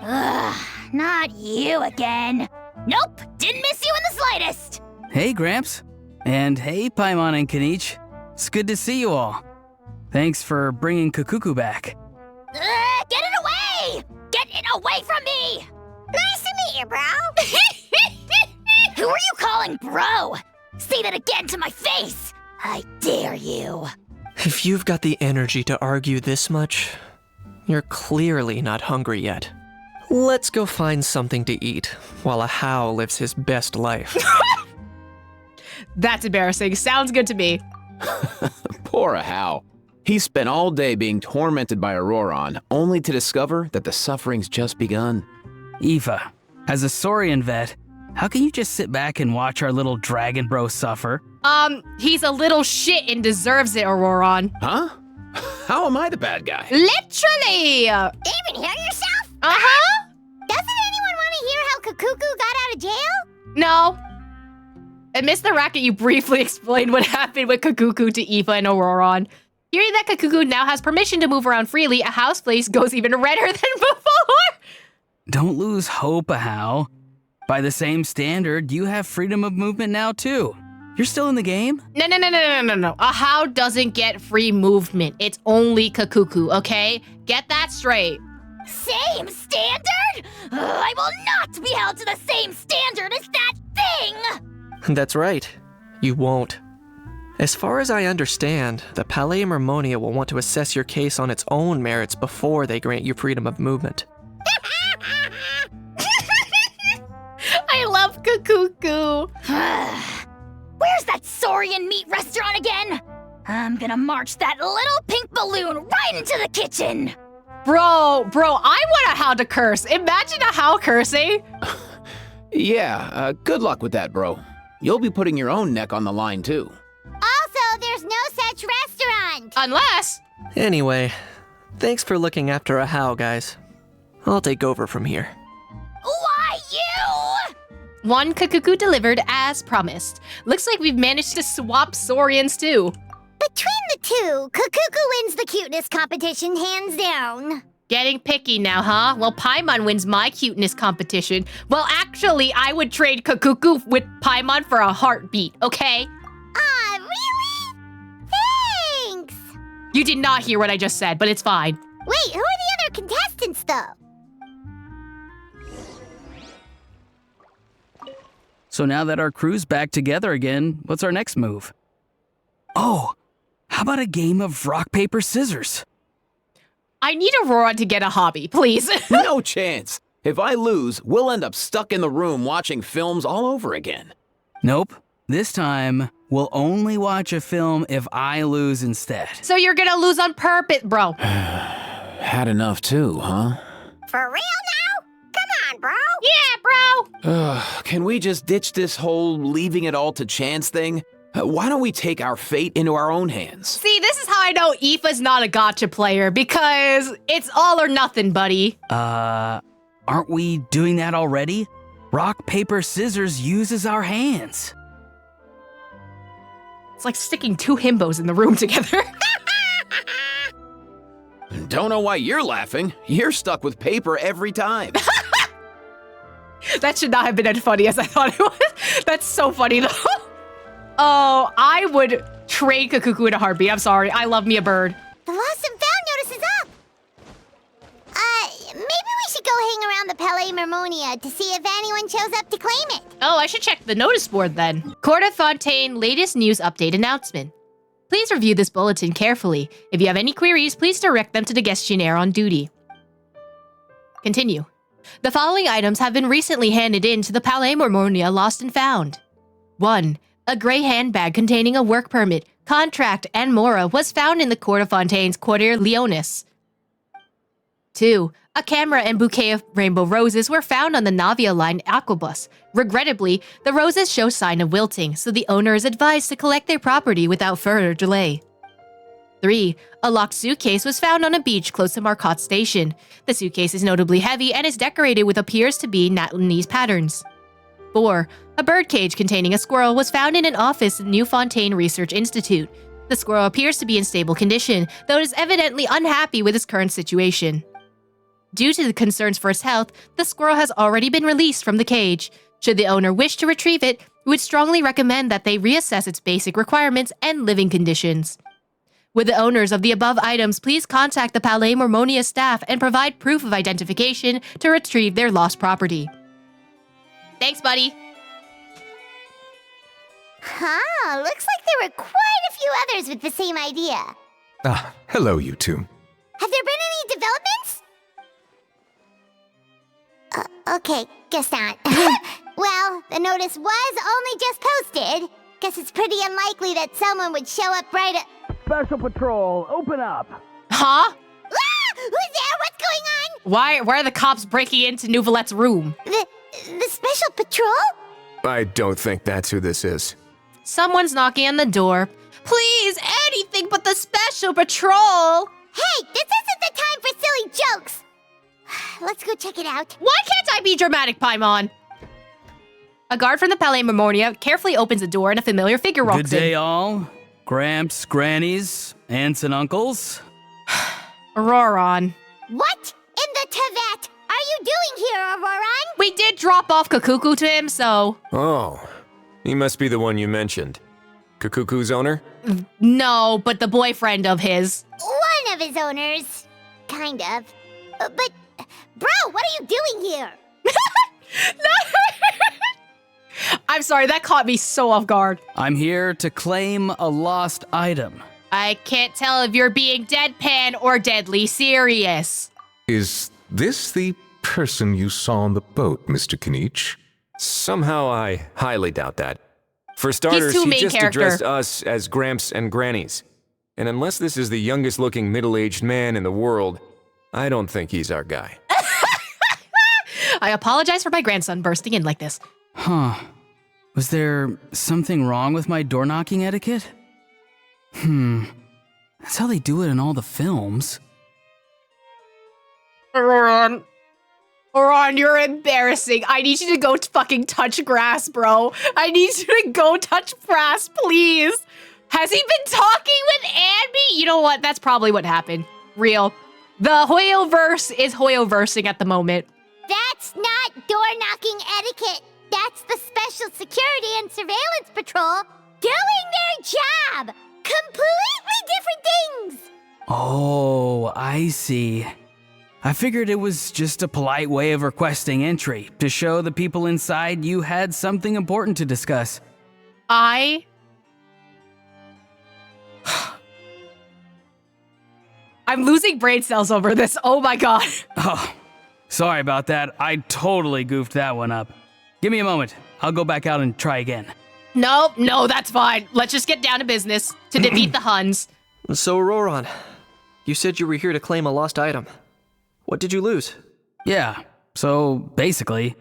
Ugh, not you again. Nope, didn't miss you in the slightest. Hey, Gramps. And hey, Paimon and Kinich. It's good to see you all. Thanks for bringing Cacucu back. Get it away! Get it away from me! Nice to meet you, bro. Who are you calling bro? Say that again to my face. I dare you. If you've got the energy to argue this much, you're clearly not hungry yet. Let's go find something to eat while a How lives his best life. That's embarrassing. Sounds good to me. Poor How. He spent all day being tormented by ororon, only to discover that the suffering's just begun. Aoife, as a Saurian vet, how can you just sit back and watch our little dragon bro suffer? He's a little shit and deserves it, ororon. Huh? How am I the bad guy? Literally! Even hear yourself? Uh-huh. Doesn't anyone want to hear how Cacucu got out of jail? No. Amidst the racket, you briefly explained what happened with Cacucu to Aoife and ororon. Hearing that Cacucu now has permission to move around freely, a How's place goes even redder than before. Don't lose hope, How. By the same standard, you have freedom of movement now, too. You're still in the game? No. A How doesn't get free movement. It's only Cacucu, okay? Get that straight. Same standard? I will not be held to the same standard as that thing! That's right. You won't. As far as I understand, the Palais Mermonia will want to assess your case on its own merits before they grant you freedom of movement. I love Cacucu. Where's that Saurian meat restaurant again? I'm gonna march that little pink balloon right into the kitchen. Bro, I want a How to curse. Imagine a How cursing. Yeah, good luck with that, bro. You'll be putting your own neck on the line, too. Also, there's no such restaurant. Unless... Anyway, thanks for looking after a How, guys. I'll take over from here. Why you? One Cacucu delivered as promised. Looks like we've managed to swap Saurians too. Between the two, Cacucu wins the cuteness competition hands down. Getting picky now, huh? Well, Paimon wins my cuteness competition. Well, actually, I would trade Cacucu with Paimon for a heartbeat, okay? Really? Thanks! You did not hear what I just said, but it's fine. Wait, who are the other contestants, though? So now that our crew's back together again, what's our next move? Oh, how about a game of rock, paper, scissors? I need Aurora to get a hobby, please. No chance. If I lose, we'll end up stuck in the room watching films all over again. Nope. This time, we'll only watch a film if I lose instead. So you're gonna lose on purpose, bro. Had enough too, huh? For real now? Come on, bro. Yeah, bro. Can we just ditch this whole leaving it all to chance thing? Why don't we take our fate into our own hands? See, this is how I know Aoife's not a gacha player, because it's all or nothing, buddy. Aren't we doing that already? Rock, paper, scissors uses our hands. It's like sticking two himbos in the room together. Don't know why you're laughing. You're stuck with paper every time. That should not have been as funny as I thought it was. That's so funny, though. Oh, I would trade Cacucu in a heartbeat. I'm sorry. I love me a bird. The lost and found notice is up. Maybe we should go hang around the Palais Mermonia to see if anyone shows up to claim it. Oh, I should check the notice board then. Court of Fontaine latest news update announcement. Please review this bulletin carefully. If you have any queries, please direct them to the gestionnaire on duty. Continue. The following items have been recently handed in to the Palais Mermonia lost and found. 1. A gray handbag containing a work permit, contract, and mora was found in the Court of Fontaine's Quartier Leonis. 2. A camera and bouquet of rainbow roses were found on the Navia line aquabus. Regrettably, the roses show sign of wilting, so the owner is advised to collect their property without further delay. 3. A locked suitcase was found on a beach close to Marcotte Station. The suitcase is notably heavy and is decorated with appears to be Natlanese patterns. 4. A birdcage containing a squirrel was found in an office at New Fontaine Research Institute. The squirrel appears to be in stable condition, though it is evidently unhappy with its current situation. Due to the concerns for its health, the squirrel has already been released from the cage. Should the owner wish to retrieve it, we would strongly recommend that they reassess its basic requirements and living conditions. Would the owners of the above items please contact the Palais Mermonia staff and provide proof of identification to retrieve their lost property. Thanks, buddy. Huh, looks like there were quite a few others with the same idea. Ah, hello, you two. Have there been any developments? Okay, guess not. Well, the notice was only just posted. Guess it's pretty unlikely that someone would show up right at... Special Patrol, open up! Huh? Ah! Who's there? What's going on? Why are the cops breaking into Neuvillette's room? The Special Patrol? I don't think that's who this is. Someone's knocking on the door. Please, anything but the Special Patrol! Hey, this isn't the time for silly jokes! Let's go check it out. Why can't I be dramatic, Paimon? A guard from the Palais Mermonia carefully opens the door and a familiar figure walks in. Good day, all. Gramps, grannies, aunts, and uncles. Ororon. What in the Tevet are you doing here, Ororon? We did drop off Cacucu to him, so... Oh, he must be the one you mentioned. Cacucu's owner? No, but the boyfriend of his. One of his owners. Kind of. But, bro, what are you doing here? I'm sorry, that caught me so off guard. I'm here to claim a lost item. I can't tell if you're being deadpan or deadly serious. Is this the person you saw on the boat, Mr. Kinich? Somehow I highly doubt that. For starters, too he main just character. addressed us as Gramps and Grannies. And unless this is the youngest looking middle-aged man in the world, I don't think he's our guy. I apologize for my grandson bursting in like this. Huh. Was there something wrong with my door-knocking etiquette? That's how they do it in all the films. Ororon, you're embarrassing. I need you to go fucking touch grass, bro. I need you to go touch grass, please. Has he been talking with Anby? You know what? That's probably what happened. Real. The Hoyoverse is Hoyoversing at the moment. That's not door-knocking etiquette. That's the Special Security and Surveillance Patrol doing their job. Completely different things. Oh, I see. I figured it was just a polite way of requesting entry to show the people inside you had something important to discuss. I'm losing brain cells over this. Oh my god. Oh, sorry about that. I totally goofed that one up. Give me a moment. I'll go back out and try again. No, that's fine. Let's just get down to business to defeat the Huns. So, Ororon, you said you were here to claim a lost item. What did you lose? Yeah, so basically...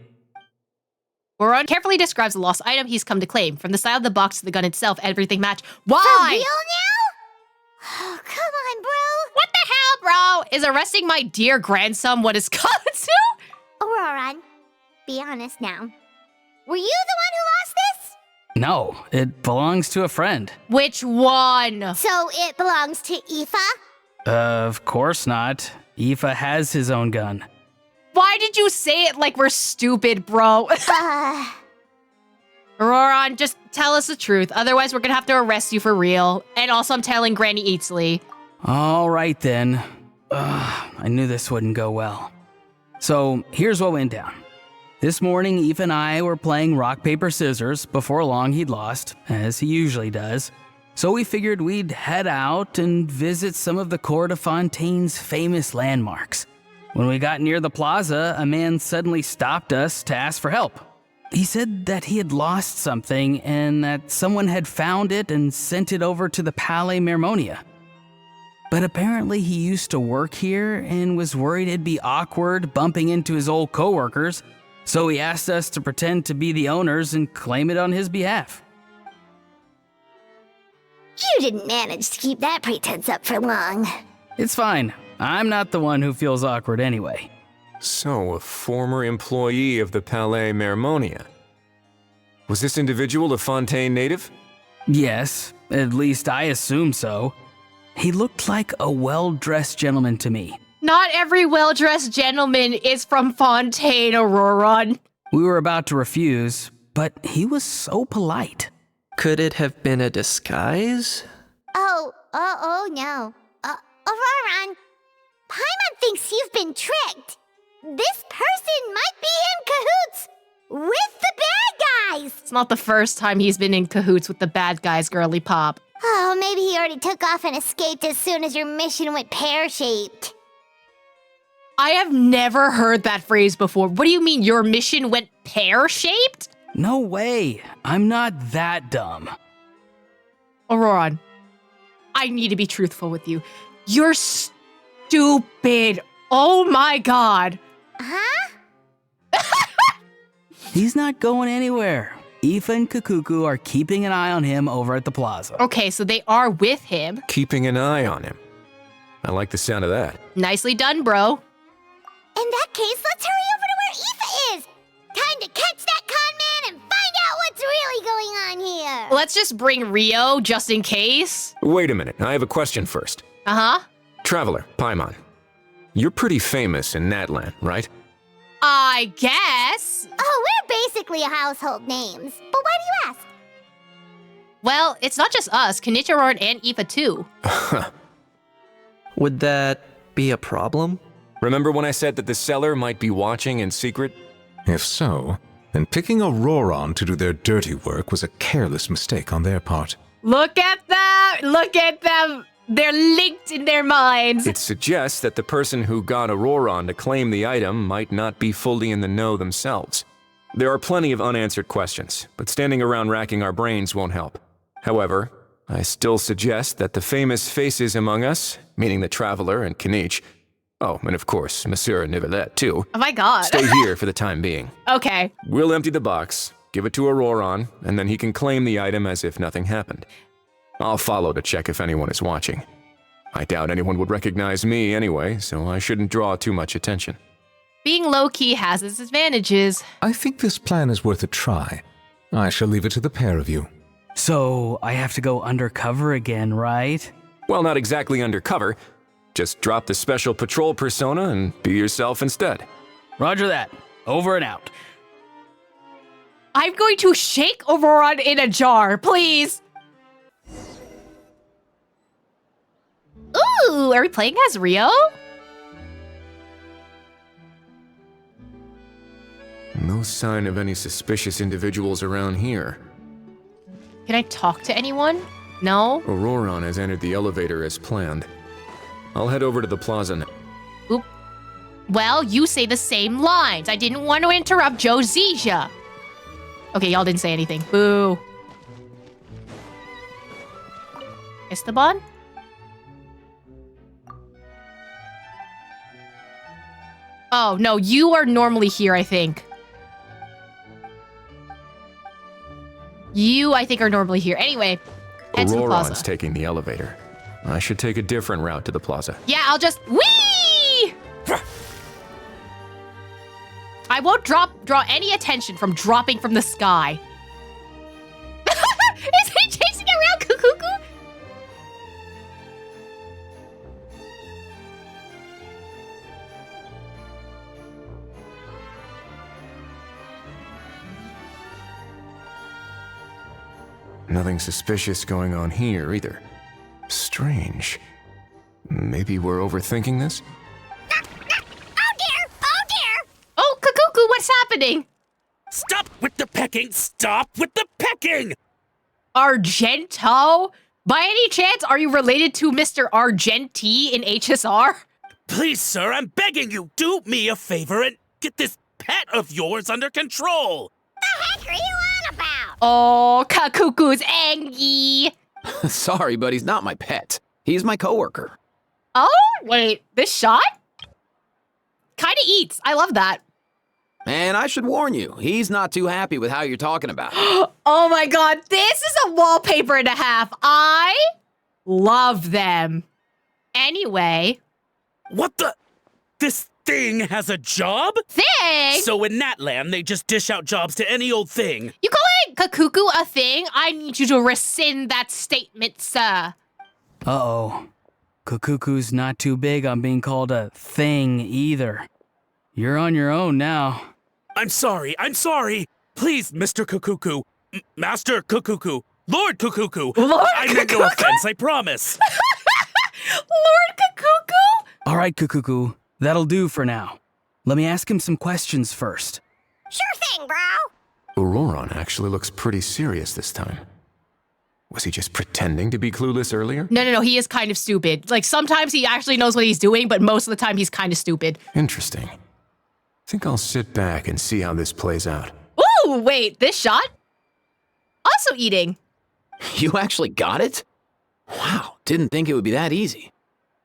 Ororon carefully describes the lost item he's come to claim. From the side of the box to the gun itself, everything matched. Why? For real now? Oh, come on, bro. What the hell, bro? Is arresting my dear grandson what it's come to? Ororon, be honest now. Were you the one who lost this? No, it belongs to a friend. Which one? So it belongs to Aoife? Of course not. Aoife has his own gun. Why did you say it like we're stupid, bro? Ororon, just tell us the truth. Otherwise, we're gonna have to arrest you for real. And also, I'm telling Granny Eatsley. All right, then. I knew this wouldn't go well. So, here's what went down. This morning, Aoife and I were playing rock, paper, scissors. Before long, he'd lost, as he usually does. So we figured we'd head out and visit some of the Cour de Fontaine's famous landmarks. When we got near the plaza, a man suddenly stopped us to ask for help. He said that he had lost something and that someone had found it and sent it over to the Palais Mermonia. but apparently he used to work here and was worried it'd be awkward bumping into his old coworkers, so he asked us to pretend to be the owners and claim it on his behalf. You didn't manage to keep that pretense up for long. It's fine. I'm not the one who feels awkward anyway. So, a former employee of the Palais Mermonia. Was this individual a Fontaine native? Yes, at least I assume so. He looked like a well-dressed gentleman to me. Not every well-dressed gentleman is from Fontaine, ororon. We were about to refuse, but he was so polite. Could it have been a disguise? Oh no. Ororon, Paimon thinks you've been tricked. This person might be in cahoots with the bad guys. It's not the first time he's been in cahoots with the bad guys, girly pop. Oh, maybe he already took off and escaped as soon as your mission went pear-shaped. I have never heard that phrase before. What do you mean your mission went pear-shaped? No way. I'm not that dumb. Ororon, I need to be truthful with you. You're stupid. Oh my god. Huh? He's not going anywhere. Aoife and Cacucu are keeping an eye on him over at the plaza. Okay, so they are with him. Keeping an eye on him. I like the sound of that. Nicely done, bro. In that case, let's hurry over to where Aoife is. Time to catch that con man and find out what's really going on here. Let's just bring Rio just in case. Wait a minute, I have a question first. Uh-huh. Traveler, Paimon. You're pretty famous in Natlan, right? I guess. Oh, we're basically household names. But why do you ask? Well, it's not just us. Kinich, ororon, and Aoife too. Would that be a problem? Remember when I said that the seller might be watching in secret? If so, then picking ororon to do their dirty work was a careless mistake on their part. Look at that! Look at them! They're linked in their minds. It suggests that the person who got ororon to claim the item might not be fully in the know themselves. There are plenty of unanswered questions, but standing around racking our brains won't help. However, I still suggest that the famous faces among us, meaning the Traveler and Kinich, oh, and of course, Monsieur Neuvilette too. Oh my god. Stay here for the time being. Okay. We'll empty the box, give it to ororon, and then he can claim the item as if nothing happened. I'll follow to check if anyone is watching. I doubt anyone would recognize me anyway, so I shouldn't draw too much attention. Being low-key has its advantages. I think this plan is worth a try. I shall leave it to the pair of you. So, I have to go undercover again, right? Well, not exactly undercover. Just drop the special patrol persona and be yourself instead. Roger that. Over and out. I'm going to shake ororon in a jar, please. Ooh, are we playing as Rio? No sign of any suspicious individuals around here. Can I talk to anyone? No? Ororon has entered the elevator as planned. I'll head over to the plaza now. Oop. Well, you say the same lines. I didn't want to interrupt Josija. Okay, y'all didn't say anything. Boo. Esteban? Oh, no, you are normally here, I think. You, I think, are normally here. Anyway, head to the plaza. Ororon's taking the elevator. I should take a different route to the plaza. Yeah, I'll just... Whee! I won't draw any attention from dropping from the sky. Is he chasing around Cacucu? Nothing suspicious going on here either. Strange. Maybe we're overthinking this? Oh, Cacucu, what's happening? Stop with the pecking! Stop with the pecking! Argento? By any chance, are you related to Mr. Argenti in HSR? Please, sir, I'm begging you, do me a favor and get this pet of yours under control! The heck are you on about? Oh, Cacucu's angry. Sorry, but he's not my pet. He's my coworker. Oh, wait, this shot? Kinda eats. I love that. And I should warn you, he's not too happy with how you're talking about it. Oh my god, this is a wallpaper and a half. I love them. Anyway. What the? This thing has a job? Thing? So in Natland, they just dish out jobs to any old thing. You calling cacucu a thing? I need you to rescind that statement, sir. Uh-oh. Cacucu's not too big on being called a thing either. You're on your own now. I'm sorry. Please, Mr. Cacucu. Master Cacucu. Lord Cacucu. Lord I meant no offense, I promise. Lord Cacucu? All right, Cacucu. That'll do for now. Let me ask him some questions first. Sure thing, bro. Ororon actually looks pretty serious this time. Was he just pretending to be clueless earlier? No, he is kind of stupid. Like, sometimes he actually knows what he's doing, but most of the time he's kind of stupid. Interesting. Think I'll sit back and see how this plays out. Ooh, wait, this shot? Also eating. You actually got it? Wow, didn't think it would be that easy.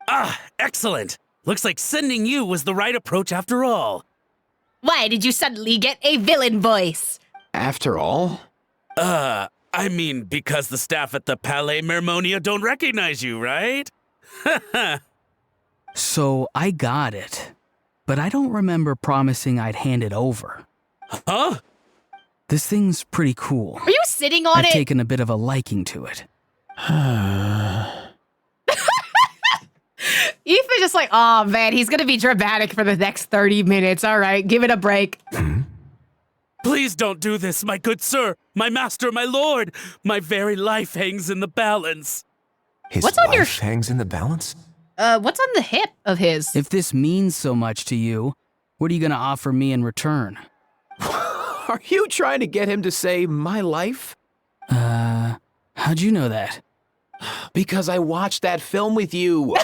Ah, excellent. Looks like sending you was the right approach after all. Why did you suddenly get a villain voice? After all? I mean, because the staff at the Palais Mermonia don't recognize you, right? So I got it, but I don't remember promising I'd hand it over. Huh? This thing's pretty cool. Are you sitting on I've it? taken a bit of a liking to it. Ethan's just like, oh man, he's gonna be dramatic for the next 30 minutes. All right, give it a break. Please don't do this, my good sir, my master, my lord. My very life hangs in the balance. His What's on life hangs in the balance? What's on the hip of his? If this means so much to you, what are you gonna offer me in return? Are you trying to get him to say my life? How'd you know that? Because I watched that film with you. Is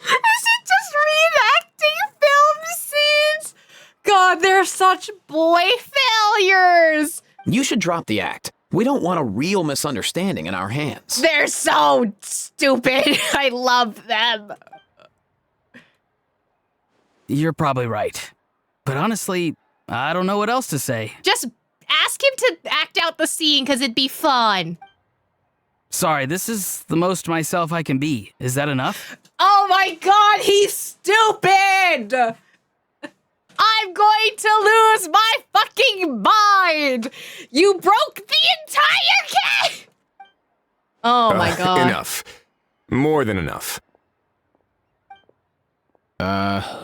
it just reenacting film scenes? God, they're such boy failures. You should drop the act. We don't want a real misunderstanding in our hands. They're so stupid. I love them. You're probably right. But honestly, I don't know what else to say. Just ask him to act out the scene because it'd be fun. Sorry, this is the most myself I can be. Is that enough? Oh my god, he's stupid! I'm going to lose my fucking mind! You broke the entire game! Oh my god. Enough. More than enough.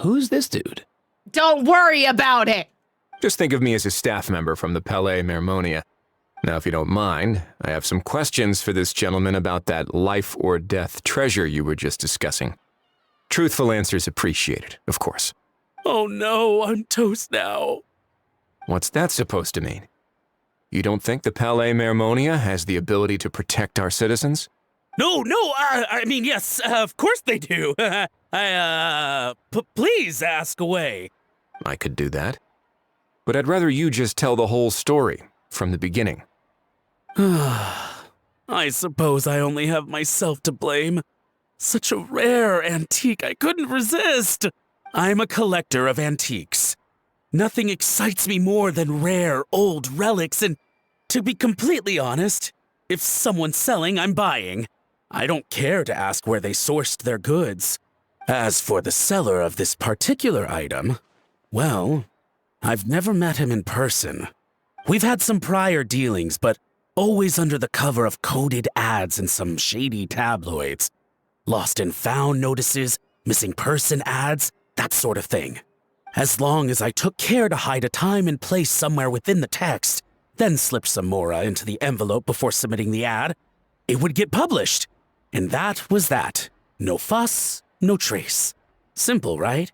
Who's this dude? Don't worry about it! Just think of me as a staff member from the Palais Mermonia. Now, if you don't mind, I have some questions for this gentleman about that life or death treasure you were just discussing. Truthful answers appreciated, of course. Oh no, I'm toast now. What's that supposed to mean? You don't think the Palais Mermonia has the ability to protect our citizens? No, I mean, yes, of course they do. Please ask away. I could do that. But I'd rather you just tell the whole story, from the beginning. I suppose I only have myself to blame. Such a rare antique, I couldn't resist. I'm a collector of antiques. Nothing excites me more than rare, old relics, and to be completely honest, if someone's selling, I'm buying. I don't care to ask where they sourced their goods. As for the seller of this particular item, well, I've never met him in person. We've had some prior dealings, but always under the cover of coded ads in some shady tabloids. Lost and found notices, missing person ads, that sort of thing. As long as I took care to hide a time and place somewhere within the text, then slipped some mora into the envelope before submitting the ad, it would get published. And that was that. No fuss, no trace. Simple, right?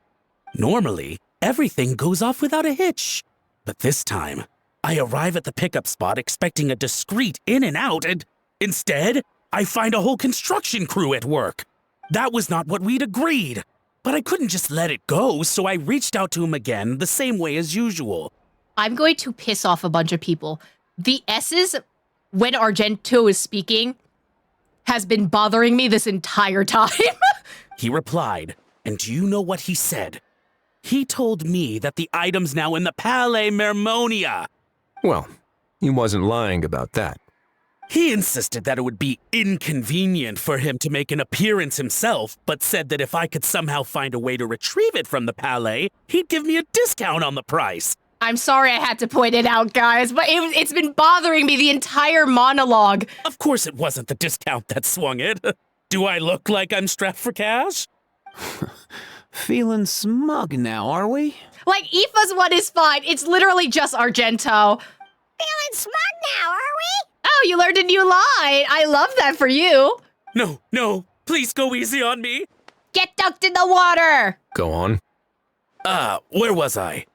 Normally, everything goes off without a hitch. But this time, I arrive at the pickup spot expecting a discreet in and out, and instead, I find a whole construction crew at work. That was not what we'd agreed. But I couldn't just let it go, so I reached out to him again the same way as usual. I'm going to piss off a bunch of people. The S's, when Argento is speaking, has been bothering me this entire time. he replied, and do you know what he said? He told me that the item's now in the Palais Mermonia. Well, he wasn't lying about that. He insisted that it would be inconvenient for him to make an appearance himself, but said that if I could somehow find a way to retrieve it from the Palais, he'd give me a discount on the price. I'm sorry I had to point it out, guys, but it's been bothering me the entire monologue. Of course it wasn't the discount that swung it. Do I look like I'm strapped for cash? Feeling smug now, are we? Like, Aoife's one is fine. It's literally just Argento. Feeling smug now, are we? Oh, you learned a new line. I love that for you. No, please go easy on me. Get dunked in the water. Go on. Where was I?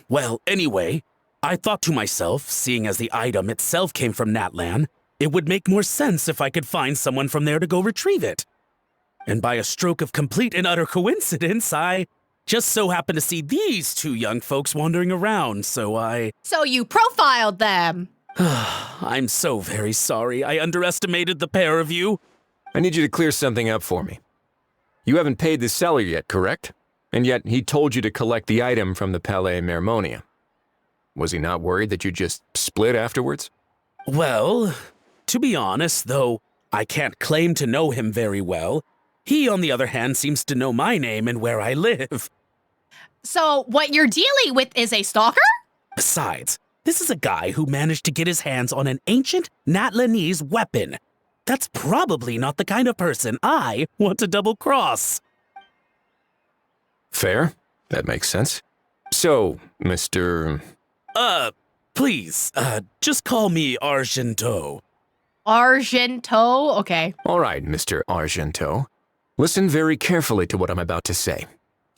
Well, anyway, I thought to myself, seeing as the item itself came from Natlan, it would make more sense if I could find someone from there to go retrieve it. And by a stroke of complete and utter coincidence, I just so happened to see these two young folks wandering around, So you profiled them. I'm so very sorry. I underestimated the pair of you. I need you to clear something up for me. You haven't paid the seller yet, correct? And yet he told you to collect the item from the Palais Mermonia. Was he not worried that you just split afterwards? Well, to be honest, though I can't claim to know him very well, he, on the other hand, seems to know my name and where I live. So what you're dealing with is a stalker? Besides, this is a guy who managed to get his hands on an ancient Natlanese weapon. That's probably not the kind of person I want to double-cross. Fair. That makes sense. So, Mr. Please, just call me Argento. Argento? Okay. All right, Mr. Argento. Listen very carefully to what I'm about to say.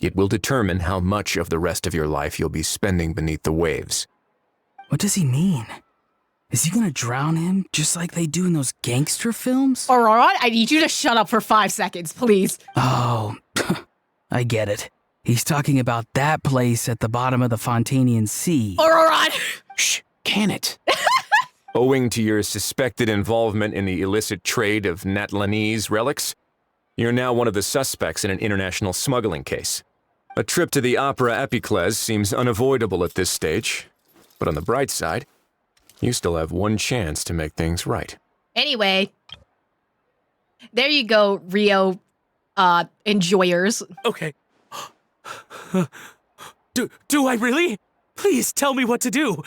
It will determine how much of the rest of your life you'll be spending beneath the waves. What does he mean? Is he gonna drown him just like they do in those gangster films? Ororon, I need you to shut up for 5 seconds, please. Oh, I get it. He's talking about that place at the bottom of the Fontanian Sea. Ororon! Shh, can it? Owing to your suspected involvement in the illicit trade of Natlanese relics, you're now one of the suspects in an international smuggling case. A trip to the Opera Epicles seems unavoidable at this stage, but on the bright side, you still have one chance to make things right. Anyway, there you go, Rio enjoyers. Okay. Do I really? Please tell me what to do.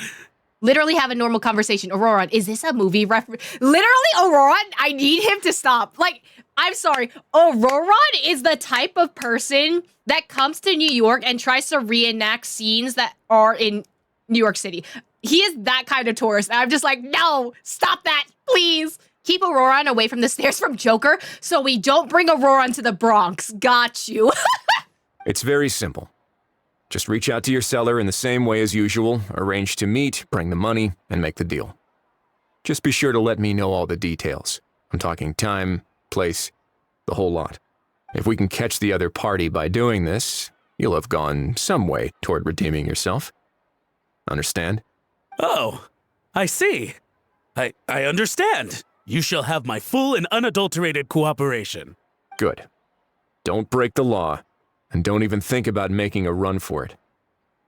Literally have a normal conversation. Ororon, is this a movie reference? Literally, Ororon, I need him to stop. Like, I'm sorry. Ororon is the type of person that comes to New York and tries to reenact scenes that are in New York City. He is that kind of tourist. And I'm just like, no, stop that, please. Keep Ororon away from the stairs from Joker so we don't bring Ororon to the Bronx. Got you. It's very simple. Just reach out to your seller in the same way as usual, arrange to meet, bring the money, and make the deal. Just be sure to let me know all the details. I'm talking time, place, the whole lot. If we can catch the other party by doing this, you'll have gone some way toward redeeming yourself. Understand? Oh, I see. I understand. You shall have my full and unadulterated cooperation. Good. Don't break the law. And don't even think about making a run for it.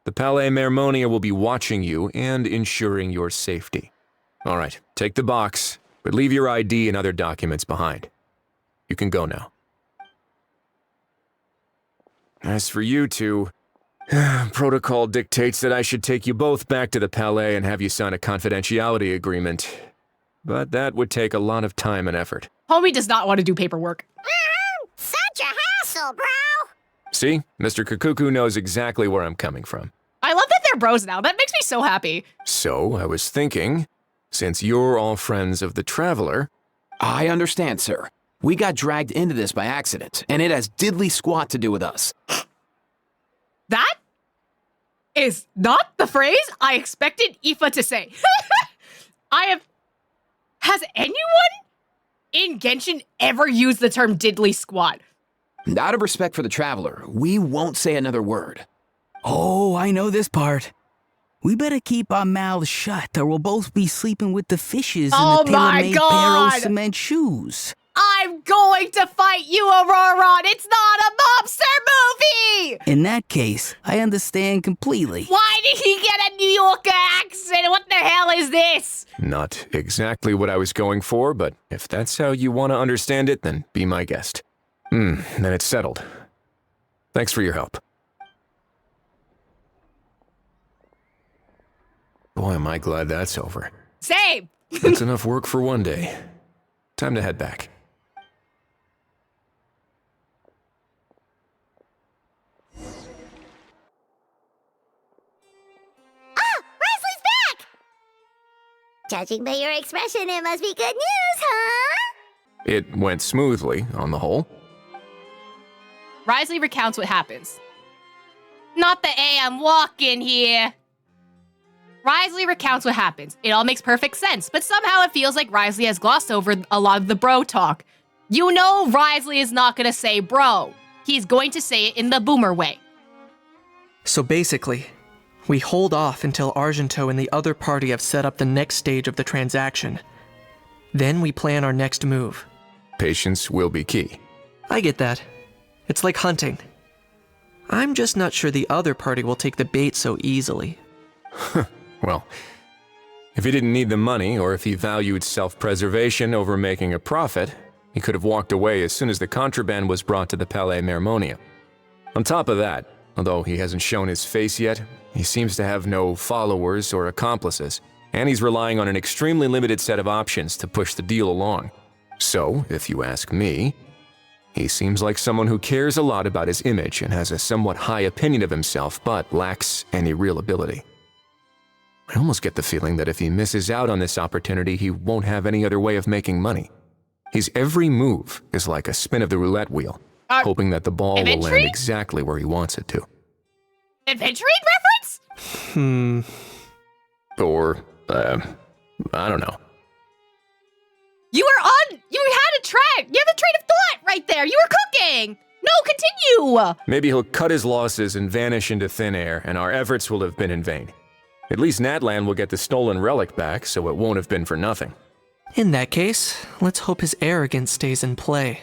The Palais Mermonia will be watching you and ensuring your safety. All right, take the box, but leave your ID and other documents behind. You can go now. As for you two, protocol dictates that I should take you both back to the Palais and have you sign a confidentiality agreement. But that would take a lot of time and effort. Homie does not want to do paperwork. Such a hassle, bro. See? Mr. Cacucu knows exactly where I'm coming from. I love that they're bros now. That makes me so happy. So, I was thinking, since you're all friends of the Traveler... I understand, sir. We got dragged into this by accident, and it has diddly squat to do with us. That is not the phrase I expected Aoife to say. Has anyone in Genshin ever used the term diddly squat? Out of respect for the Traveler, we won't say another word. Oh, I know this part. We better keep our mouths shut or we'll both be sleeping with the fishes in the tailor-made pair of cement shoes. I'm going to fight you, Ororon! It's not a mobster movie! In that case, I understand completely. Why did he get a New Yorker accent? What the hell is this? Not exactly what I was going for, but if that's how you want to understand it, then be my guest. Then it's settled. Thanks for your help. Boy, am I glad that's over. Same! That's enough work for one day. Time to head back. Judging by your expression, it must be good news, huh? It went smoothly, on the whole. Wriothesley recounts what happens. Not the I'm walking here. Wriothesley recounts what happens. It all makes perfect sense, but somehow it feels like Wriothesley has glossed over a lot of the bro talk. You know Wriothesley is not going to say bro. He's going to say it in the boomer way. So basically, we hold off until Argento and the other party have set up the next stage of the transaction. Then we plan our next move. Patience will be key. I get that. It's like hunting. I'm just not sure the other party will take the bait so easily. Well, if he didn't need the money, or if he valued self-preservation over making a profit, he could have walked away as soon as the contraband was brought to the Palais Mermonia. On top of that, although he hasn't shown his face yet, he seems to have no followers or accomplices, and he's relying on an extremely limited set of options to push the deal along. So, if you ask me, he seems like someone who cares a lot about his image and has a somewhat high opinion of himself, but lacks any real ability. I almost get the feeling that if he misses out on this opportunity, he won't have any other way of making money. His every move is like a spin of the roulette wheel, hoping that the ball will land exactly where he wants it to. Adventuring reference? Or, I don't know. You had a track. You have a train of thought right there. You were cooking. No, continue. Maybe he'll cut his losses and vanish into thin air, and our efforts will have been in vain. At least Natlan will get the stolen relic back, so it won't have been for nothing. In that case, let's hope his arrogance stays in play.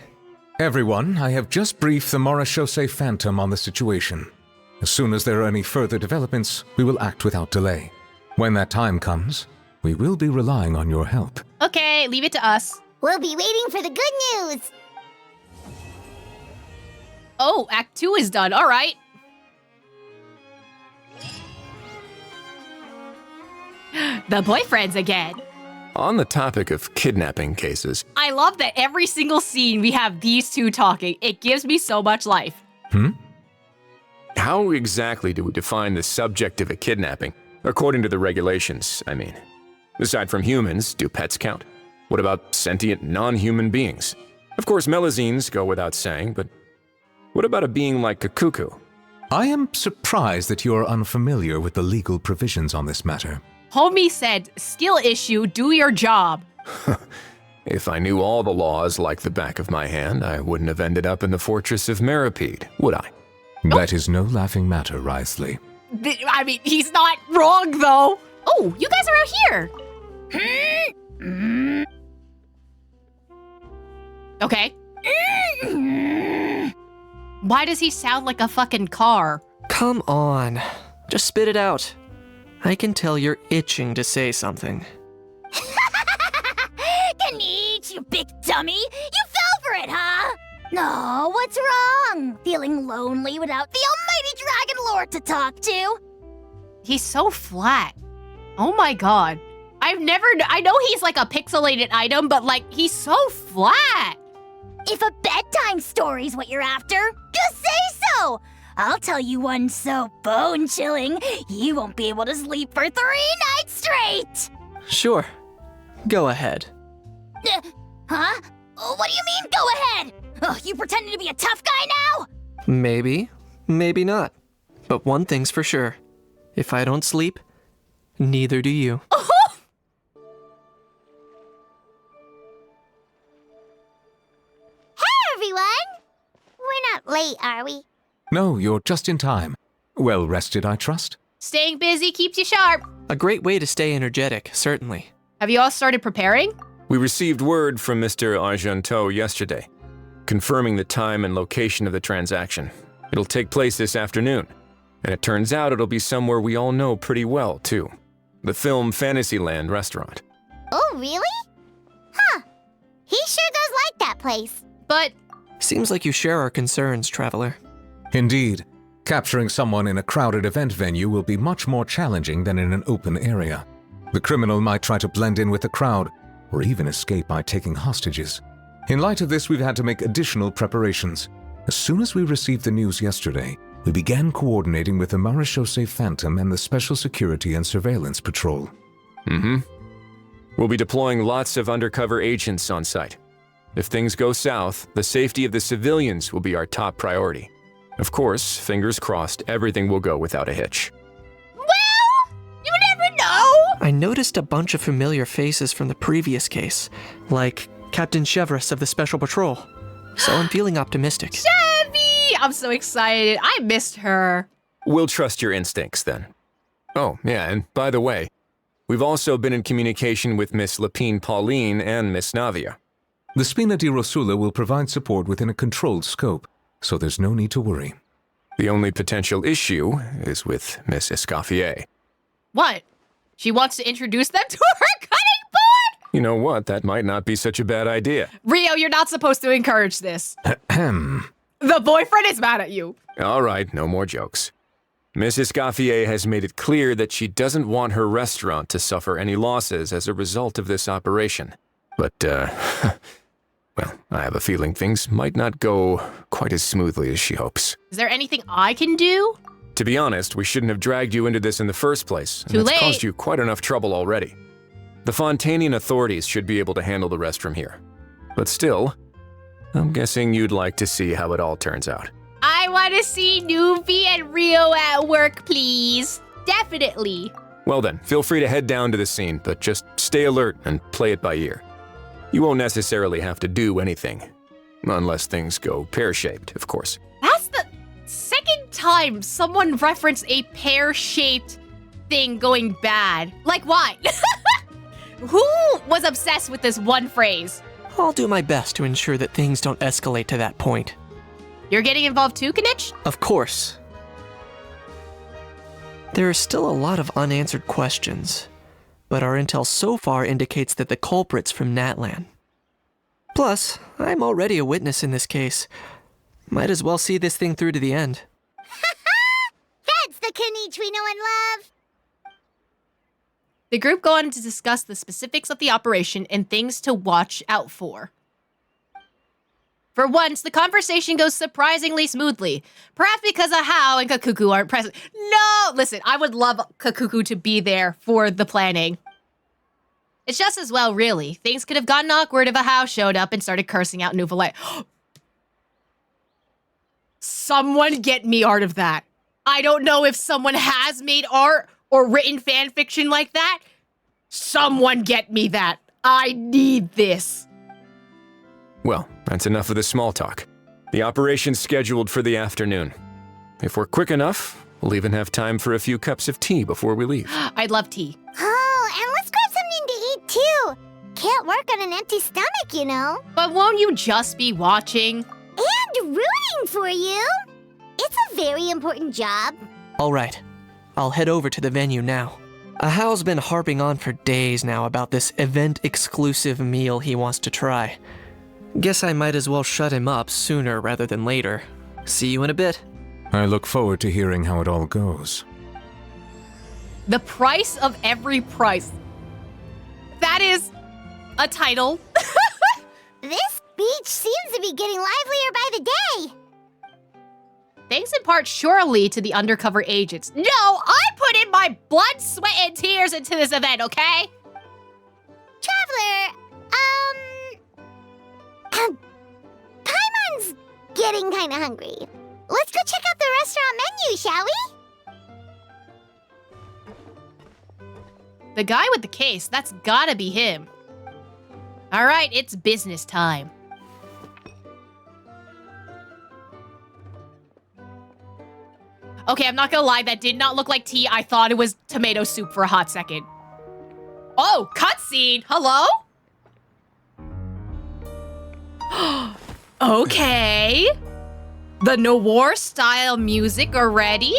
Everyone, I have just briefed the Marechaussee Phantom on the situation. As soon as there are any further developments, we will act without delay. When that time comes, we will be relying on your help. Okay, leave it to us. We'll be waiting for the good news. Oh, Act 2 is done. All right. The boyfriends again. On the topic of kidnapping cases... I love that every single scene we have these two talking. It gives me so much life. How exactly do we define the subject of a kidnapping? According to the regulations, I mean. Aside from humans, do pets count? What about sentient, non-human beings? Of course, melazines go without saying, but what about a being like Cacucu? I am surprised that you are unfamiliar with the legal provisions on this matter. Homie said, skill issue, do your job. If I knew all the laws like the back of my hand, I wouldn't have ended up in the fortress of Mermonia, would I? That is no laughing matter, Wriothesley. I mean, he's not wrong, though. Oh, you guys are out here. Okay. Why does he sound like a fucking car? Come on. Just spit it out. I can tell you're itching to say something. Kinich, you big dummy! You fell for it, huh? No, what's wrong? Feeling lonely without the almighty Dragon Lord to talk to? He's so flat. Oh my god. I know he's like a pixelated item, but like, he's so flat. If a bedtime story's what you're after, just say so! I'll tell you one so bone-chilling, you won't be able to sleep for 3 nights straight! Sure. Go ahead. Huh? What do you mean, go ahead? Oh, you pretending to be a tough guy now? Maybe, maybe not. But one thing's for sure. If I don't sleep, neither do you. Hey, everyone! We're not late, are we? No, you're just in time. Well rested, I trust? Staying busy keeps you sharp. A great way to stay energetic, certainly. Have you all started preparing? We received word from Mr. Argenteau yesterday, confirming the time and location of the transaction. It'll take place this afternoon, and it turns out it'll be somewhere we all know pretty well, too. The film Fantasyland restaurant. Oh, really? Huh. He sure does like that place. But seems like you share our concerns, Traveler. Indeed. Capturing someone in a crowded event venue will be much more challenging than in an open area. The criminal might try to blend in with the crowd, or even escape by taking hostages. In light of this, we've had to make additional preparations. As soon as we received the news yesterday, we began coordinating with the Marechaussee Phantom and the Special Security and Surveillance Patrol. We'll be deploying lots of undercover agents on site. If things go south, the safety of the civilians will be our top priority. Of course, fingers crossed, everything will go without a hitch. well, you never know. I noticed a bunch of familiar faces from the previous case, like Captain Chevrolet of the Special Patrol. So I'm feeling optimistic. Chevy! I'm so excited. I missed her. We'll trust your instincts then. Oh, yeah, and by the way, we've also been in communication with Miss Lapine Pauline and Miss Navia. The Spina di Rosula will provide support within a controlled scope, so there's no need to worry. The only potential issue is with Miss Escoffier. What? She wants to introduce them to her cutting board? You know what, that might not be such a bad idea. Rio, you're not supposed to encourage this. Ahem. The boyfriend is mad at you. All right, no more jokes. Miss Escoffier has made it clear that she doesn't want her restaurant to suffer any losses as a result of this operation. But, well, I have a feeling things might not go quite as smoothly as she hopes. Is there anything I can do? To be honest, we shouldn't have dragged you into this in the first place. Too and it's late. caused you quite enough trouble already. The Fontanian authorities should be able to handle the rest from here. But still, I'm guessing you'd like to see how it all turns out. I want to see Nuvi and Rio at work, please. Definitely. Well then, feel free to head down to the scene, but just stay alert and play it by ear. You won't necessarily have to do anything. Unless things go pear-shaped, of course. That's the second time someone referenced a pear-shaped thing going bad. Like what? Who was obsessed with this one phrase? I'll do my best to ensure that things don't escalate to that point. You're getting involved too, Kinich? Of course. There are still a lot of unanswered questions, but our intel so far indicates that the culprit's from Natlan. Plus, I'm already a witness in this case. Might as well see this thing through to the end. That's the Kinich we know and love. The group go on to discuss the specifics of the operation and things to watch out for. For once, the conversation goes surprisingly smoothly. Perhaps because Ahau and Cacucu aren't present. No! Listen, I would love Cacucu to be there for the planning. It's just as well, really. Things could have gotten awkward if Ahau showed up and started cursing out Neuvilette. Someone get me art of that. I don't know if someone has made art or written fan fiction like that. Someone get me that. I need this. Well, that's enough of the small talk. The operation's scheduled for the afternoon. If we're quick enough, we'll even have time for a few cups of tea before we leave. I'd love tea. Oh, and let's grab something to eat too. Can't work on an empty stomach, you know. But won't you just be watching? And rooting for you. It's a very important job. All right, I'll head over to the venue now. Ahau's been harping on for days now about this event-exclusive meal he wants to try. Guess I might as well shut him up sooner rather than later. See you in a bit. I look forward to hearing how it all goes. The price of every price. That is a title. This beach seems to be getting livelier by the day. Thanks in part surely to the undercover agents. No, I put in my blood, sweat, and tears into this event, okay? Traveler, Paimon's getting kinda hungry. Let's go check out the restaurant menu, shall we? The guy with the case, that's gotta be him. All right, it's business time. Okay, I'm not gonna lie, that did not look like tea. I thought it was tomato soup for a hot second. Oh, cutscene, hello? Okay. The noir style music already?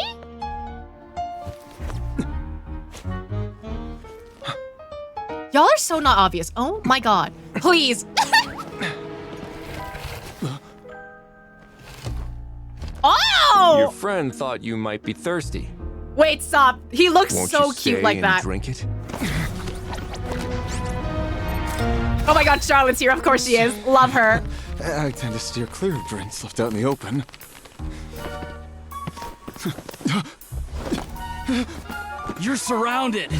Y'all are so not obvious. Oh my god. Please. Oh! Your friend thought you might be thirsty. Wait, stop. He looks Won't so you cute stay like and that. drink it? Oh my god, Charlotte's here. Of course she is. Love her. I tend to steer clear of drinks left out in the open. You're surrounded.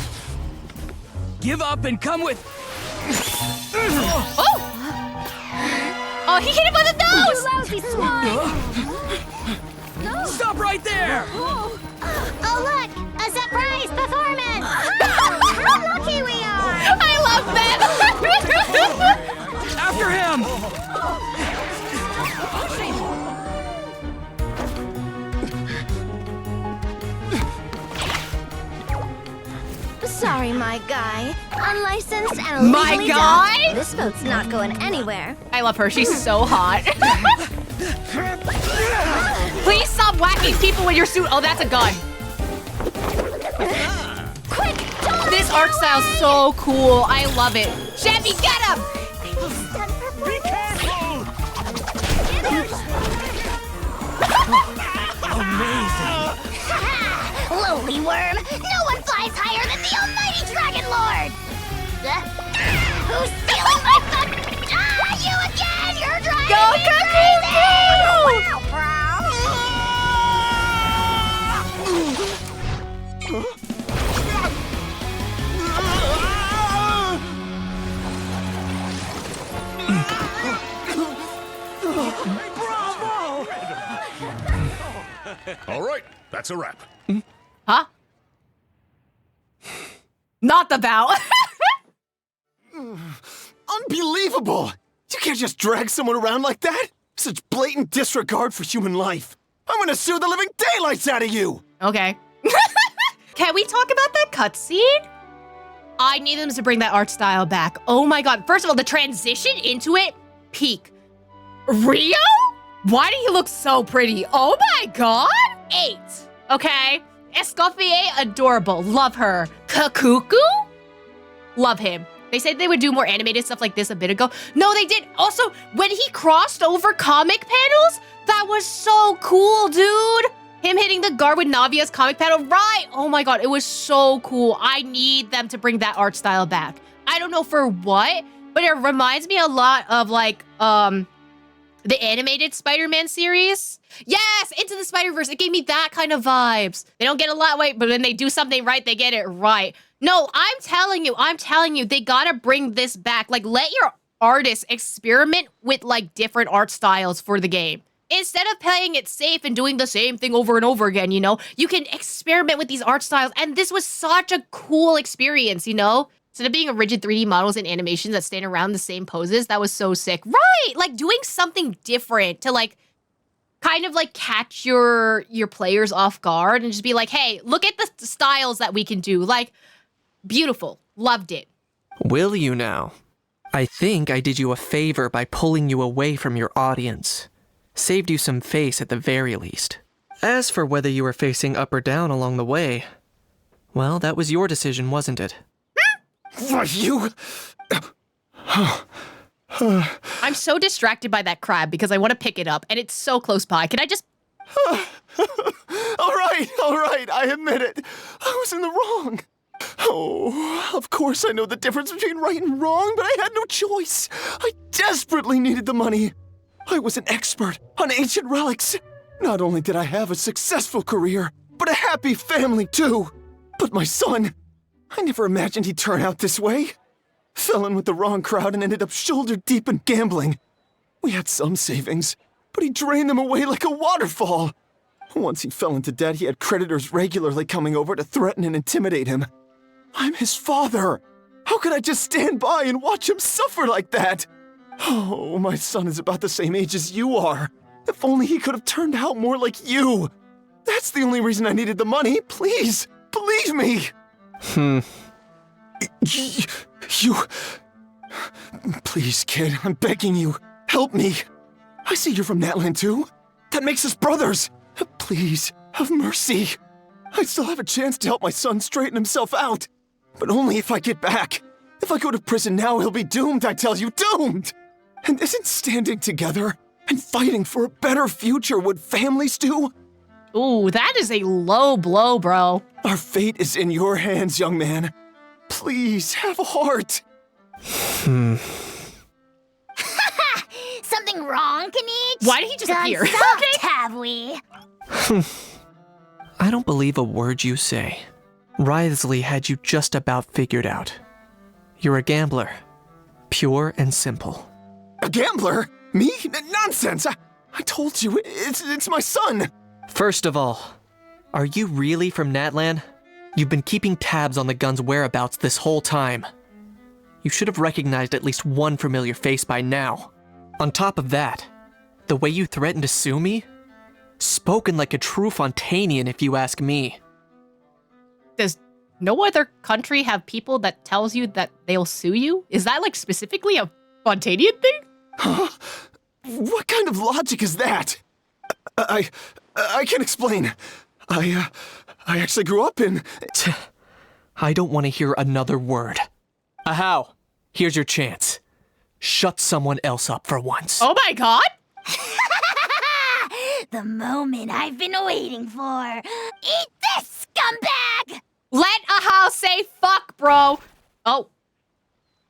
Give up and come with. Oh! Oh, he hit him on the nose! You lousy swine! Stop right there! Oh, look! A surprise performance! How lucky we are! I love that! After him! Sorry, my guy. Unlicensed and My illegally guy? dubbed. This boat's not going anywhere. I love her. She's so hot. Please stop whacking people with your suit. Oh, that's a gun. Quick! This art style's so cool. I love it. Chevy, get him! Be careful! Amazing! Lowly worm! No one flies higher than the almighty Dragon Lord! Who's stealing my fun? Ah, you again! You're driving Go, me All right, that's a wrap. Huh? Not the bow. Unbelievable! You can't just drag someone around like that! Such blatant disregard for human life! I'm gonna sue the living daylights out of you! Okay. Can we talk about that cutscene? I need them to bring that art style back. Oh my god. First of all, the transition into it, peak. Rio? Why did he look so pretty? Oh my god. 8. Okay. Escoffier, adorable. Love her. Cacucu? Love him. They said they would do more animated stuff like this a bit ago. No, they did. Also, when he crossed over comic panels, that was so cool, dude. Him hitting the guard with Navia's comic panel, right? Oh my god, it was so cool. I need them to bring that art style back. I don't know for what, but it reminds me a lot of like, the animated Spider-Man series. Yes, Into the Spider-Verse. It gave me that kind of vibes. They don't get a lot right, but when they do something right, they get it right. No, I'm telling you, they gotta bring this back. Like, let your artists experiment with like different art styles for the game. Instead of playing it safe and doing the same thing over and over again, you know? You can experiment with these art styles, and this was such a cool experience, you know? Instead of being a rigid 3D models and animations that stand around the same poses, that was so sick. Right! Like, doing something different to, like, kind of, like, catch your players off guard and just be like, hey, look at the styles that we can do. Like, beautiful. Loved it. Will you now? I think I did you a favor by pulling you away from your audience. Saved you some face at the very least. As for whether you were facing up or down along the way, well, that was your decision, wasn't it? You... I'm so distracted by that crab because I want to pick it up, and it's so close by. Can I just... all right, I admit it. I was in the wrong. Oh, of course I know the difference between right and wrong, but I had no choice. I desperately needed the money. I was an expert on ancient relics. Not only did I have a successful career, but a happy family too. But my son, I never imagined he'd turn out this way. Fell in with the wrong crowd and ended up shoulder deep in gambling. We had some savings, but he drained them away like a waterfall. Once he fell into debt, he had creditors regularly coming over to threaten and intimidate him. I'm his father. How could I just stand by and watch him suffer like that? Oh, my son is about the same age as you are. If only he could have turned out more like you. That's the only reason I needed the money. Please, believe me. You... Please, kid, I'm begging you. Help me! I see you're from Natland too. That makes us brothers! Please, have mercy. I still have a chance to help my son straighten himself out. But only if I get back. If I go to prison now, he'll be doomed, I tell you, doomed! And isn't standing together and fighting for a better future what families do? Ooh, that is a low blow, bro. Our fate is in your hands, young man. Please, have a heart. Something wrong, Kinich? Why did he just appear? Solved, have we? I don't believe a word you say. Wriothesley had you just about figured out. You're a gambler. Pure and simple. A gambler? Me? Nonsense! I told you, it's my son! First of all, are you really from Natland? You've been keeping tabs on the gun's whereabouts this whole time. You should have recognized at least one familiar face by now. On top of that, the way you threatened to sue me? Spoken like a true Fontanian, if you ask me. Does no other country have people that tells you that they'll sue you? Is that like specifically a Fontanian thing? Huh? What kind of logic is that? I can't explain. I actually grew up in... I don't want to hear another word. Ajaw, here's your chance. Shut someone else up for once. Oh my god! The moment I've been waiting for. Eat this, scumbag! Let Ajaw say fuck, bro. Oh.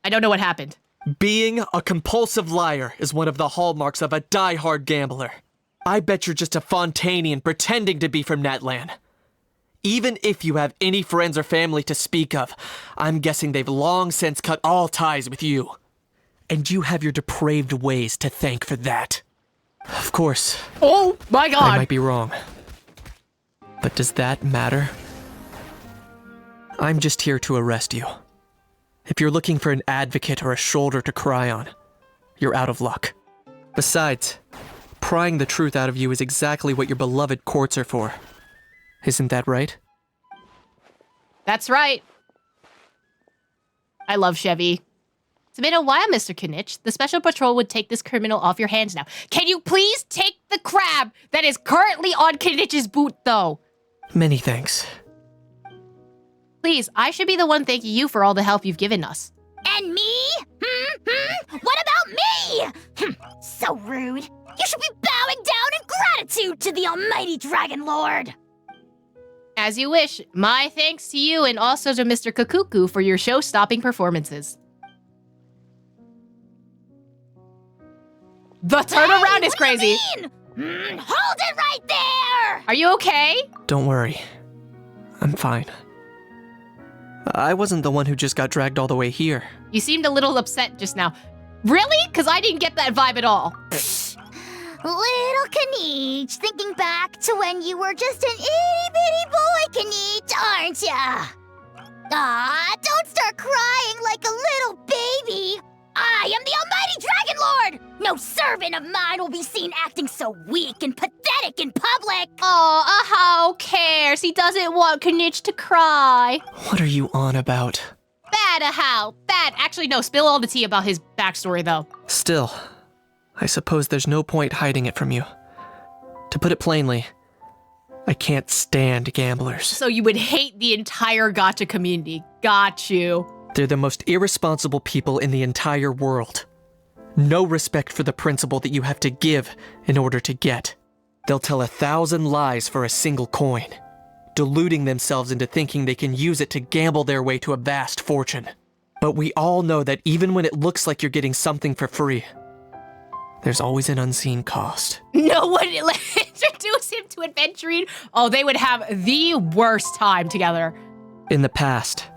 I don't know what happened. Being a compulsive liar is one of the hallmarks of a die-hard gambler. I bet you're just a Fontanian pretending to be from Natland. Even if you have any friends or family to speak of, I'm guessing they've long since cut all ties with you. And you have your depraved ways to thank for that. Of course. Oh my god! I might be wrong. But does that matter? I'm just here to arrest you. If you're looking for an advocate or a shoulder to cry on, you're out of luck. Besides, prying the truth out of you is exactly what your beloved courts are for. Isn't that right? That's right. I love Chevy. It's been a while, Mr. Kinich. The Special Patrol would take this criminal off your hands now. Can you please take the crab that is currently on Kinich's boot, though? Many thanks. Please, I should be the one thanking you for all the help you've given us. And me? What about me? So rude. You should be bowing down in gratitude to the almighty Dragon Lord. As you wish. My thanks to you and also to Mr. Cacucu for your show-stopping performances. The turnaround is crazy. Hold it right there! Are you okay? Don't worry. I'm fine. I wasn't the one who just got dragged all the way here. You seemed a little upset just now. Really? Because I didn't get that vibe at all. Little Kinich, thinking back to when you were just an itty-bitty boy, Kinich, aren't ya? Aw, don't start crying like a little baby. I am the almighty Dragon Lord! No servant of mine will be seen acting so weak and pathetic in public! Oh, Ajaw cares. He doesn't want Kinich to cry. What are you on about? Bad, Ajaw. Bad. Actually, no. Spill all the tea about his backstory, though. Still, I suppose there's no point hiding it from you. To put it plainly, I can't stand gamblers. So you would hate the entire gacha community. Got you. They're the most irresponsible people in the entire world. No respect for the principle that you have to give in order to get. They'll tell 1,000 lies for a single coin, deluding themselves into thinking they can use it to gamble their way to a vast fortune. But we all know that even when it looks like you're getting something for free, there's always an unseen cost. No one introduce him to adventuring. Oh, they would have the worst time together. In the past,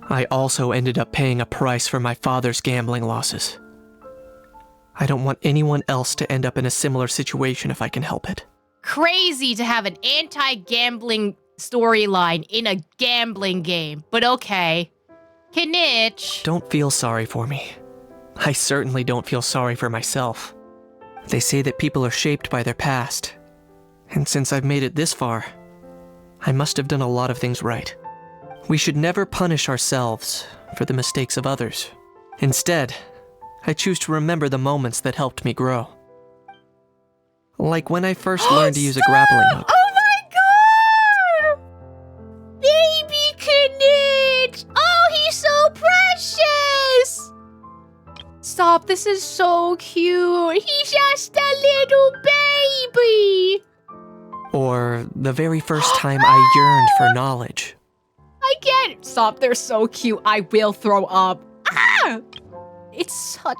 I also ended up paying a price for my father's gambling losses. I don't want anyone else to end up in a similar situation if I can help it. Crazy to have an anti-gambling storyline in a gambling game, but okay. Kinich. Don't feel sorry for me. I certainly don't feel sorry for myself. They say that people are shaped by their past, and since I've made it this far, I must have done a lot of things right. We should never punish ourselves for the mistakes of others. Instead, I choose to remember the moments that helped me grow. Like when I first learned to use a grappling hook. Oh my god! Baby Kinich! Oh, he's so precious! Stop, this is so cute. He's just a little baby. Or the very first time I yearned for knowledge. I can't. Stop, they're so cute. I will throw up. Ah! It's such...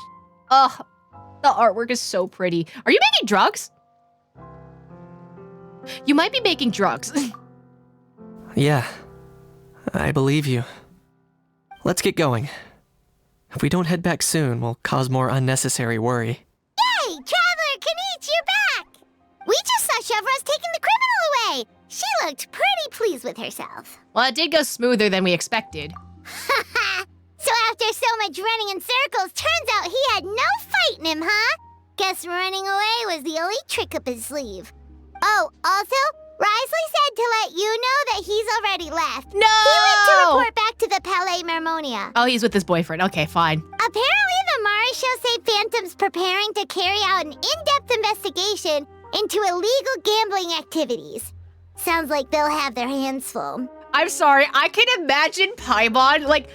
Ugh. The artwork is so pretty. Are you making drugs? You might be making drugs. Yeah, I believe you. Let's get going. If we don't head back soon, we'll cause more unnecessary worry. Yay! Traveler Kinich, you're back! We just saw Chevro's taking the criminal away. She looked pretty pleased with herself. Well, it did go smoother than we expected. So after so much running in circles, turns out he had no fight in him, huh? Guess running away was the only trick up his sleeve. Oh, also, Wriothesley said to let you know that he's already left. No! He went to report back to the Palais Mermonia. Oh, he's with his boyfriend. Okay, fine. Apparently, the Mari show say Phantom's preparing to carry out an in-depth investigation into illegal gambling activities. Sounds like they'll have their hands full. I'm sorry, I can imagine Paimon, like,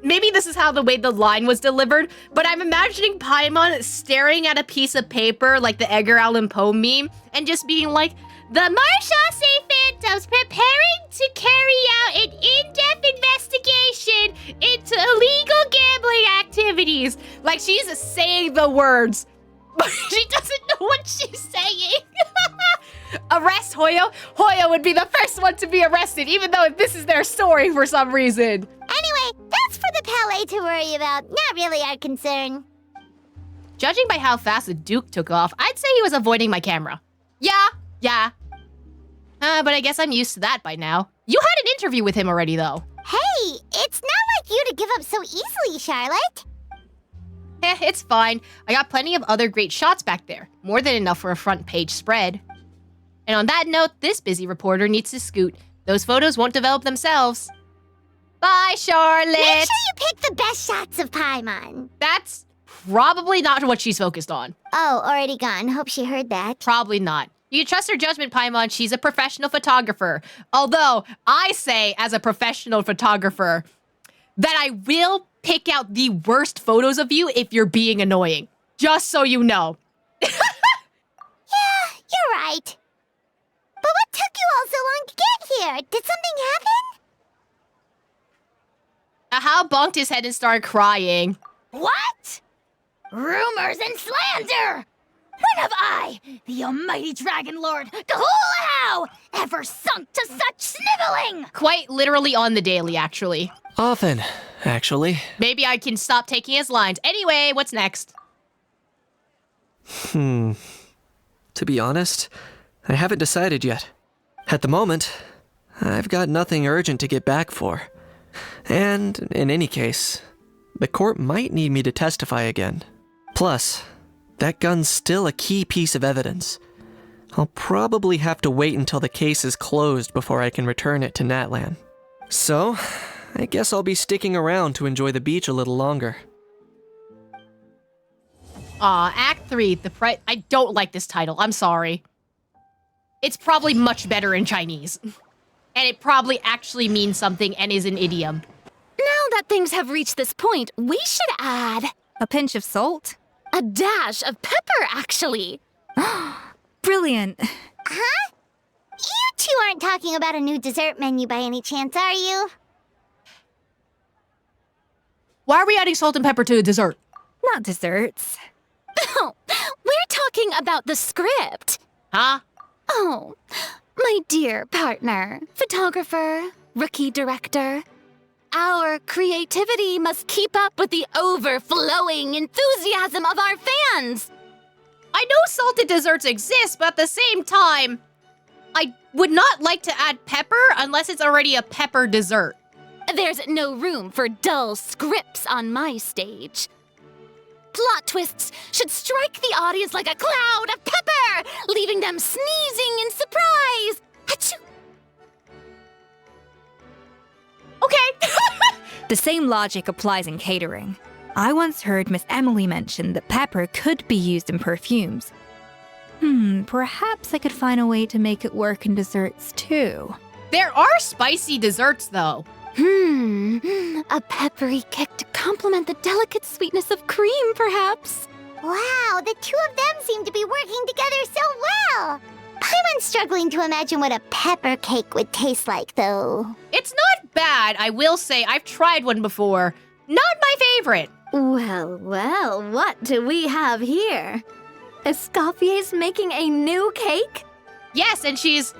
maybe this is how the way the line was delivered, but I'm imagining Paimon staring at a piece of paper, like the Edgar Allan Poe meme, and just being like, the Marchase Phantom's preparing to carry out an in-depth investigation into illegal gambling activities. Like, she's saying the words, but she doesn't know what she's saying. Arrest Hoyo? Hoyo would be the first one to be arrested, even though this is their story for some reason. Anyway, that's for the Palais to worry about, not really our concern. Judging by how fast the Duke took off, I'd say he was avoiding my camera. Yeah. But I guess I'm used to that by now. You had an interview with him already, though. Hey, it's not like you to give up so easily, Charlotte. It's fine. I got plenty of other great shots back there. More than enough for a front page spread. And on that note, this busy reporter needs to scoot. Those photos won't develop themselves. Bye, Charlotte! Make sure you pick the best shots of Paimon. That's probably not what she's focused on. Oh, already gone. Hope she heard that. Probably not. You can trust her judgment, Paimon. She's a professional photographer. Although, I say, as a professional photographer, that I will pick out the worst photos of you if you're being annoying. Just so you know. Yeah, you're right. But what took you all so long to get here? Did something happen? Hal bunked his head and started crying. What? Rumors and slander! When have I, the almighty Dragon Lord, Kahulahau, ever sunk to such sniveling? Quite literally on the daily, actually. Often, actually. Maybe I can stop taking his lines. Anyway, what's next? To be honest, I haven't decided yet. At the moment, I've got nothing urgent to get back for. And, in any case, the court might need me to testify again. Plus, that gun's still a key piece of evidence. I'll probably have to wait until the case is closed before I can return it to Natlan. So, I guess I'll be sticking around to enjoy the beach a little longer. Act 3, I don't like this title, I'm sorry. It's probably much better in Chinese. And it probably actually means something and is an idiom. Now that things have reached this point, we should add... A pinch of salt? A dash of pepper, actually. Brilliant. Huh? You two aren't talking about a new dessert menu by any chance, are you? Why are we adding salt and pepper to the dessert? Not desserts. Oh, we're talking about the script. Huh? Oh, my dear partner, photographer, rookie director. Our creativity must keep up with the overflowing enthusiasm of our fans. I know salted desserts exist, but at the same time, I would not like to add pepper unless it's already a pepper dessert. There's no room for dull scripts on my stage. Plot twists should strike the audience like a cloud of pepper, leaving them sneezing in surprise. Achoo! Okay. The same logic applies in catering. I once heard Miss Emily mention that pepper could be used in perfumes. Perhaps I could find a way to make it work in desserts too. There are spicy desserts, though. A peppery kick to complement the delicate sweetness of cream, perhaps. Wow, the two of them seem to be working together so well. I'm struggling to imagine what a pepper cake would taste like, though. It's not bad, I will say. I've tried one before. Not my favorite. Well, well, what do we have here? Escoffier's making a new cake? Yes, and she's...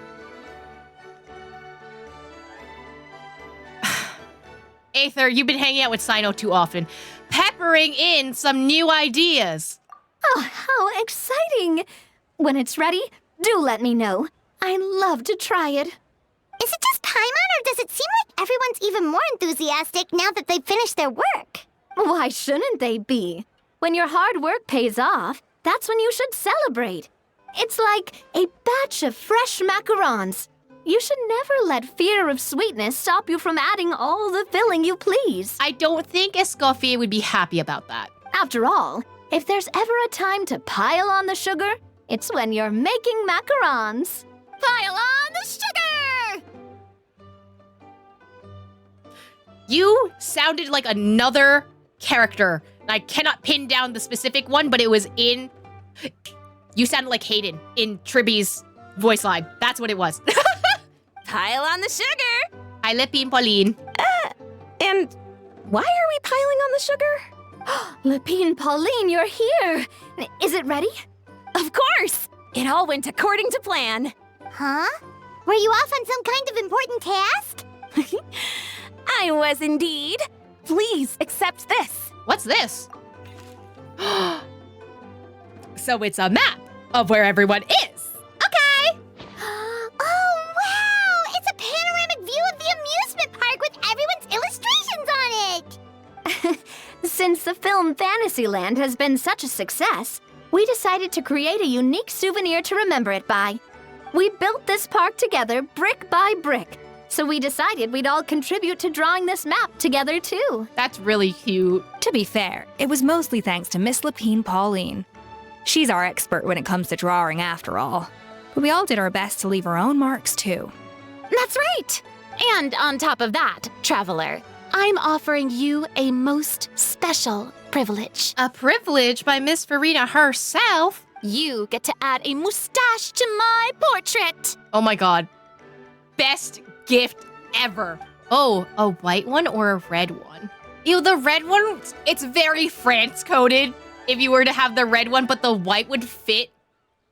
Aether, you've been hanging out with Sino too often. Peppering in some new ideas. Oh, how exciting! When it's ready, do let me know. I'd love to try it. Is it just Paimon, or does it seem like everyone's even more enthusiastic now that they've finished their work? Why shouldn't they be? When your hard work pays off, that's when you should celebrate. It's like a batch of fresh macarons. You should never let fear of sweetness stop you from adding all the filling you please. I don't think Escoffier would be happy about that. After all, if there's ever a time to pile on the sugar, it's when you're making macarons. Pile on the sugar! You sounded like another character. I cannot pin down the specific one, but it was in... You sounded like Hayden in Tribby's voice line. That's what it was. Pile on the sugar! Hi, Lippy and Pauline. And why are we piling on the sugar? Lepine, Pauline, you're here. Is it ready? Of course! It all went according to plan. Huh? Were you off on some kind of important task? I was indeed. Please accept this. What's this? So it's a map of where everyone is. Okay. Oh, wow! It's a panoramic view of the amusement park with everyone's illustrations on it! Since the film Fantasyland has been such a success, we decided to create a unique souvenir to remember it by. We built this park together brick by brick, so we decided we'd all contribute to drawing this map together too. That's really cute. To be fair, it was mostly thanks to Miss Lepine Pauline. She's our expert when it comes to drawing after all. But we all did our best to leave our own marks too. That's right! And on top of that, Traveler, I'm offering you a most special privilege. A privilege by Miss Farina herself? You get to add a mustache to my portrait! Oh my god. Best gift ever. Oh, a white one or a red one? Ew, the red one, it's very France-coded if you were to have the red one, but the white would fit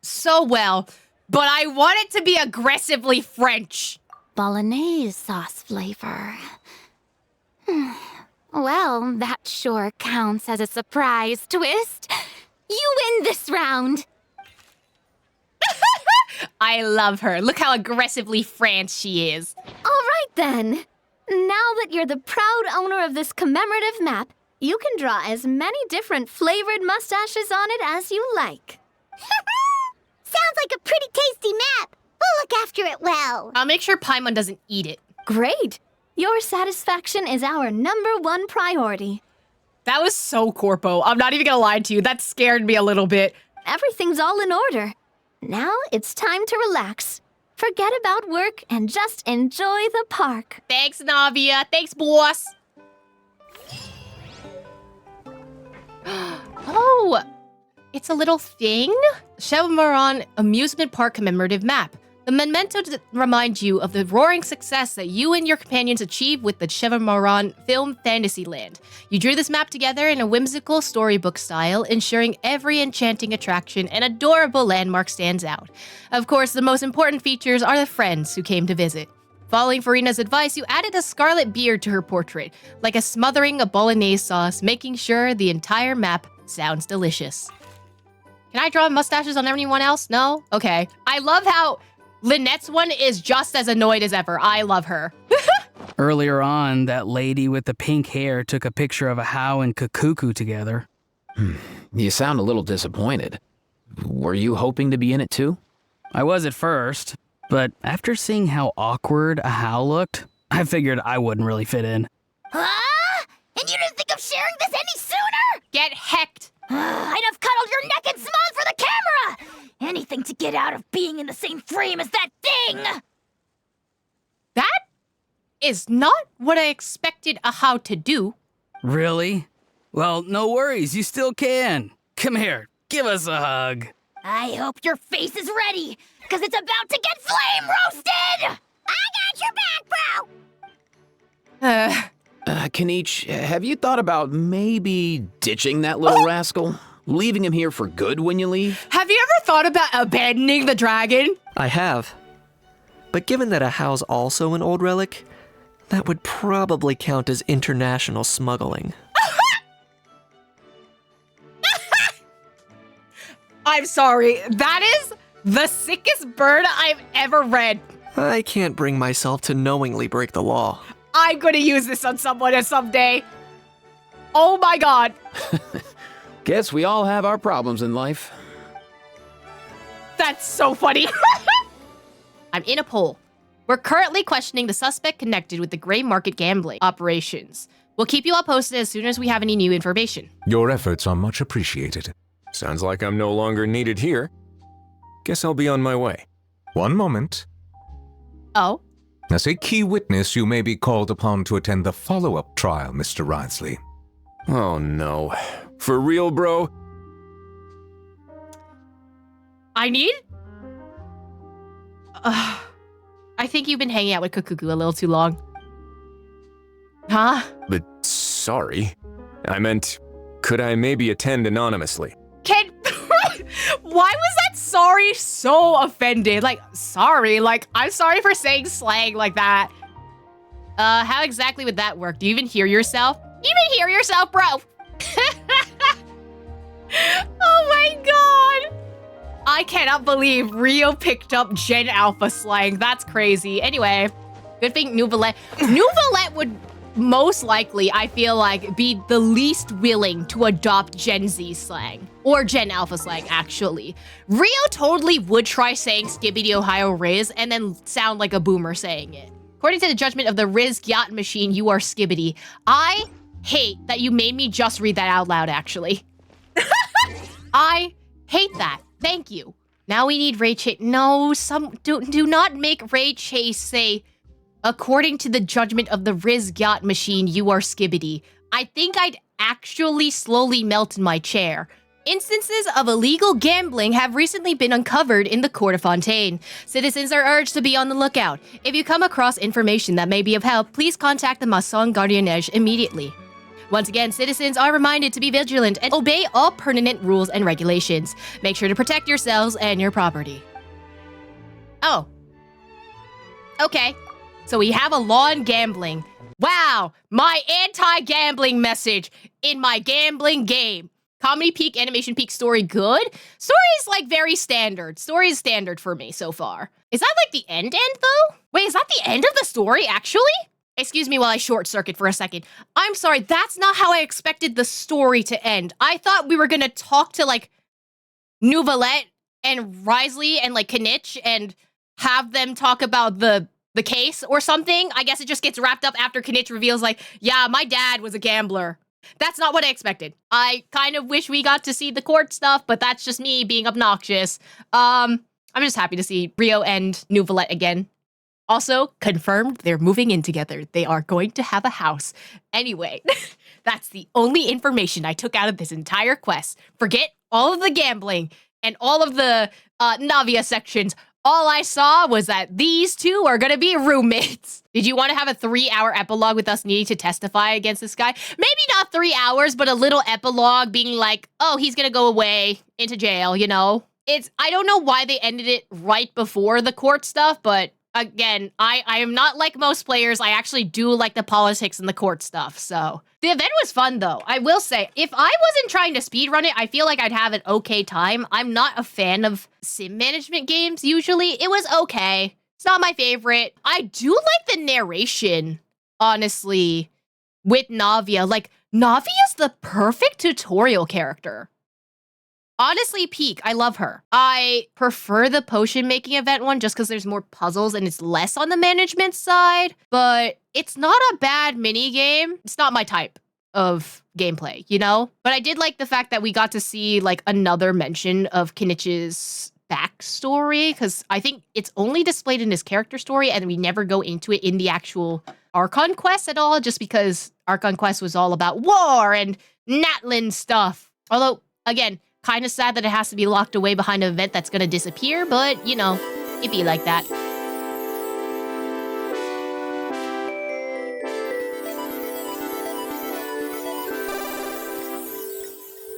so well. But I want it to be aggressively French. Bolognese sauce flavor. Well, that sure counts as a surprise twist. You win this round. I love her. Look how aggressively France she is. All right then. Now that you're the proud owner of this commemorative map, you can draw as many different flavored mustaches on it as you like. Sounds like a pretty tasty map. We'll look after it well. I'll make sure Paimon doesn't eat it. Great. Your satisfaction is our #1 priority. That was so corpo. I'm not even gonna lie to you. That scared me a little bit. Everything's all in order. Now it's time to relax. Forget about work and just enjoy the park. Thanks, Navia. Thanks, boss. Oh, it's a little thing? Chevaumoran Amusement Park Commemorative Map. The memento to remind you of the roaring success that you and your companions achieved with the Chevaumoran film Fantasyland. You drew this map together in a whimsical storybook style, ensuring every enchanting attraction and adorable landmark stands out. Of course, the most important features are the friends who came to visit. Following Farina's advice, you added a scarlet beard to her portrait, like a smothering of bolognese sauce, making sure the entire map sounds delicious. Can I draw mustaches on anyone else? No? Okay. I love how Lynette's one is just as annoyed as ever. I love her. Earlier on, that lady with the pink hair took a picture of Ahau and Cacucu together. You sound a little disappointed. Were you hoping to be in it too? I was at first, but after seeing how awkward Ahau looked, I figured I wouldn't really fit in. Huh? And you didn't think of sharing this any sooner? Get hecked. I'd have cuddled your neck and smiled for the camera! Anything to get out of being in the same frame as that thing! That is not what I expected a how to do. Really? Well, no worries, you still can. Come here, give us a hug. I hope your face is ready, because it's about to get flame roasted! I got your back, bro! Kinich, have you thought about maybe ditching that little rascal? Leaving him here for good when you leave? Have you ever thought about abandoning the dragon? I have. But given that Ahau's also an old relic, that would probably count as international smuggling. I'm sorry, that is the sickest burn I've ever read. I can't bring myself to knowingly break the law. I'm gonna use this on someone someday. Oh my god. Guess we all have our problems in life. That's so funny. I'm in a poll. We're currently questioning the suspect connected with the gray market gambling operations. We'll keep you all posted as soon as we have any new information. Your efforts are much appreciated. Sounds like I'm no longer needed here. Guess I'll be on my way. One moment. Oh? As a key witness, you may be called upon to attend the follow-up trial, Mr. Wriothesley. Oh no. For real, bro? I need? I think you've been hanging out with Cacucu a little too long. Huh? But sorry. I meant, could I maybe attend anonymously? Why was that sorry so offended? Like, sorry, like, I'm sorry for saying slang like that. How exactly would that work? Do you even hear yourself? You even hear yourself, bro? Oh my god! I cannot believe Rio picked up Gen Alpha slang. That's crazy. Anyway, good thing neuvilette. Neuvilette would most likely, I feel like, be the least willing to adopt Gen Z slang. Or Gen Alpha slang, actually. Rio totally would try saying Skibbity Ohio Riz and then sound like a boomer saying it. According to the judgment of the Riz Yacht Machine, you are Skibbity. I hate that you made me just read that out loud, actually. I hate that. Thank you. Now we need Ray Chase. No, do not make Ray Chase say, according to the judgment of the Riz Yacht Machine, you are Skibbity. I think I'd actually slowly melt in my chair. Instances of illegal gambling have recently been uncovered in the Court of Fontaine. Citizens are urged to be on the lookout. If you come across information that may be of help, please contact the Maison Gardiennage immediately. Once again, citizens are reminded to be vigilant and obey all pertinent rules and regulations. Make sure to protect yourselves and your property. Oh. Okay. So we have a law on gambling. Wow, my anti-gambling message in my gambling game. Comedy peak, animation peak, story good? Story is like very standard. Story is standard for me so far. Is that like the end though? Wait, is that the end of the story actually? Excuse me while I short circuit for a second. I'm sorry, that's not how I expected the story to end. I thought we were gonna talk to like Neuvilette and Wriothesley and like Kinich and have them talk about the case or something. I guess it just gets wrapped up after Kinich reveals like, yeah, my dad was a gambler. That's not what I expected. I kind of wish we got to see the court stuff, but that's just me being obnoxious. I'm just happy to see Rio and Neuvilette again. Also, confirmed they're moving in together. They are going to have a house. Anyway, that's the only information I took out of this entire quest. Forget all of the gambling and all of the Navia sections. All I saw was that these two are gonna be roommates. Did you want to have a 3-hour epilogue with us needing to testify against this guy? Maybe not 3 hours, but a little epilogue being like, oh, he's gonna go away into jail, you know? I don't know why they ended it right before the court stuff, but again, I am not like most players. I actually do like the politics and the court stuff, so. The event was fun, though. I will say, if I wasn't trying to speedrun it, I feel like I'd have an okay time. I'm not a fan of sim management games, usually. It was okay. It's not my favorite. I do like the narration, honestly, with Navia. Like, Navia's the perfect tutorial character. Honestly, peak. I love her. I prefer the potion making event one just because there's more puzzles and it's less on the management side, but it's not a bad mini game. It's not my type. of gameplay, you know? But I did like the fact that we got to see like another mention of Kinich's backstory, because I think it's only displayed in his character story and we never go into it in the actual Archon quest at all, just because Archon quest was all about war and Natlan stuff. Although, again, kind of sad that it has to be locked away behind an event that's going to disappear, but, you know, it'd be like that.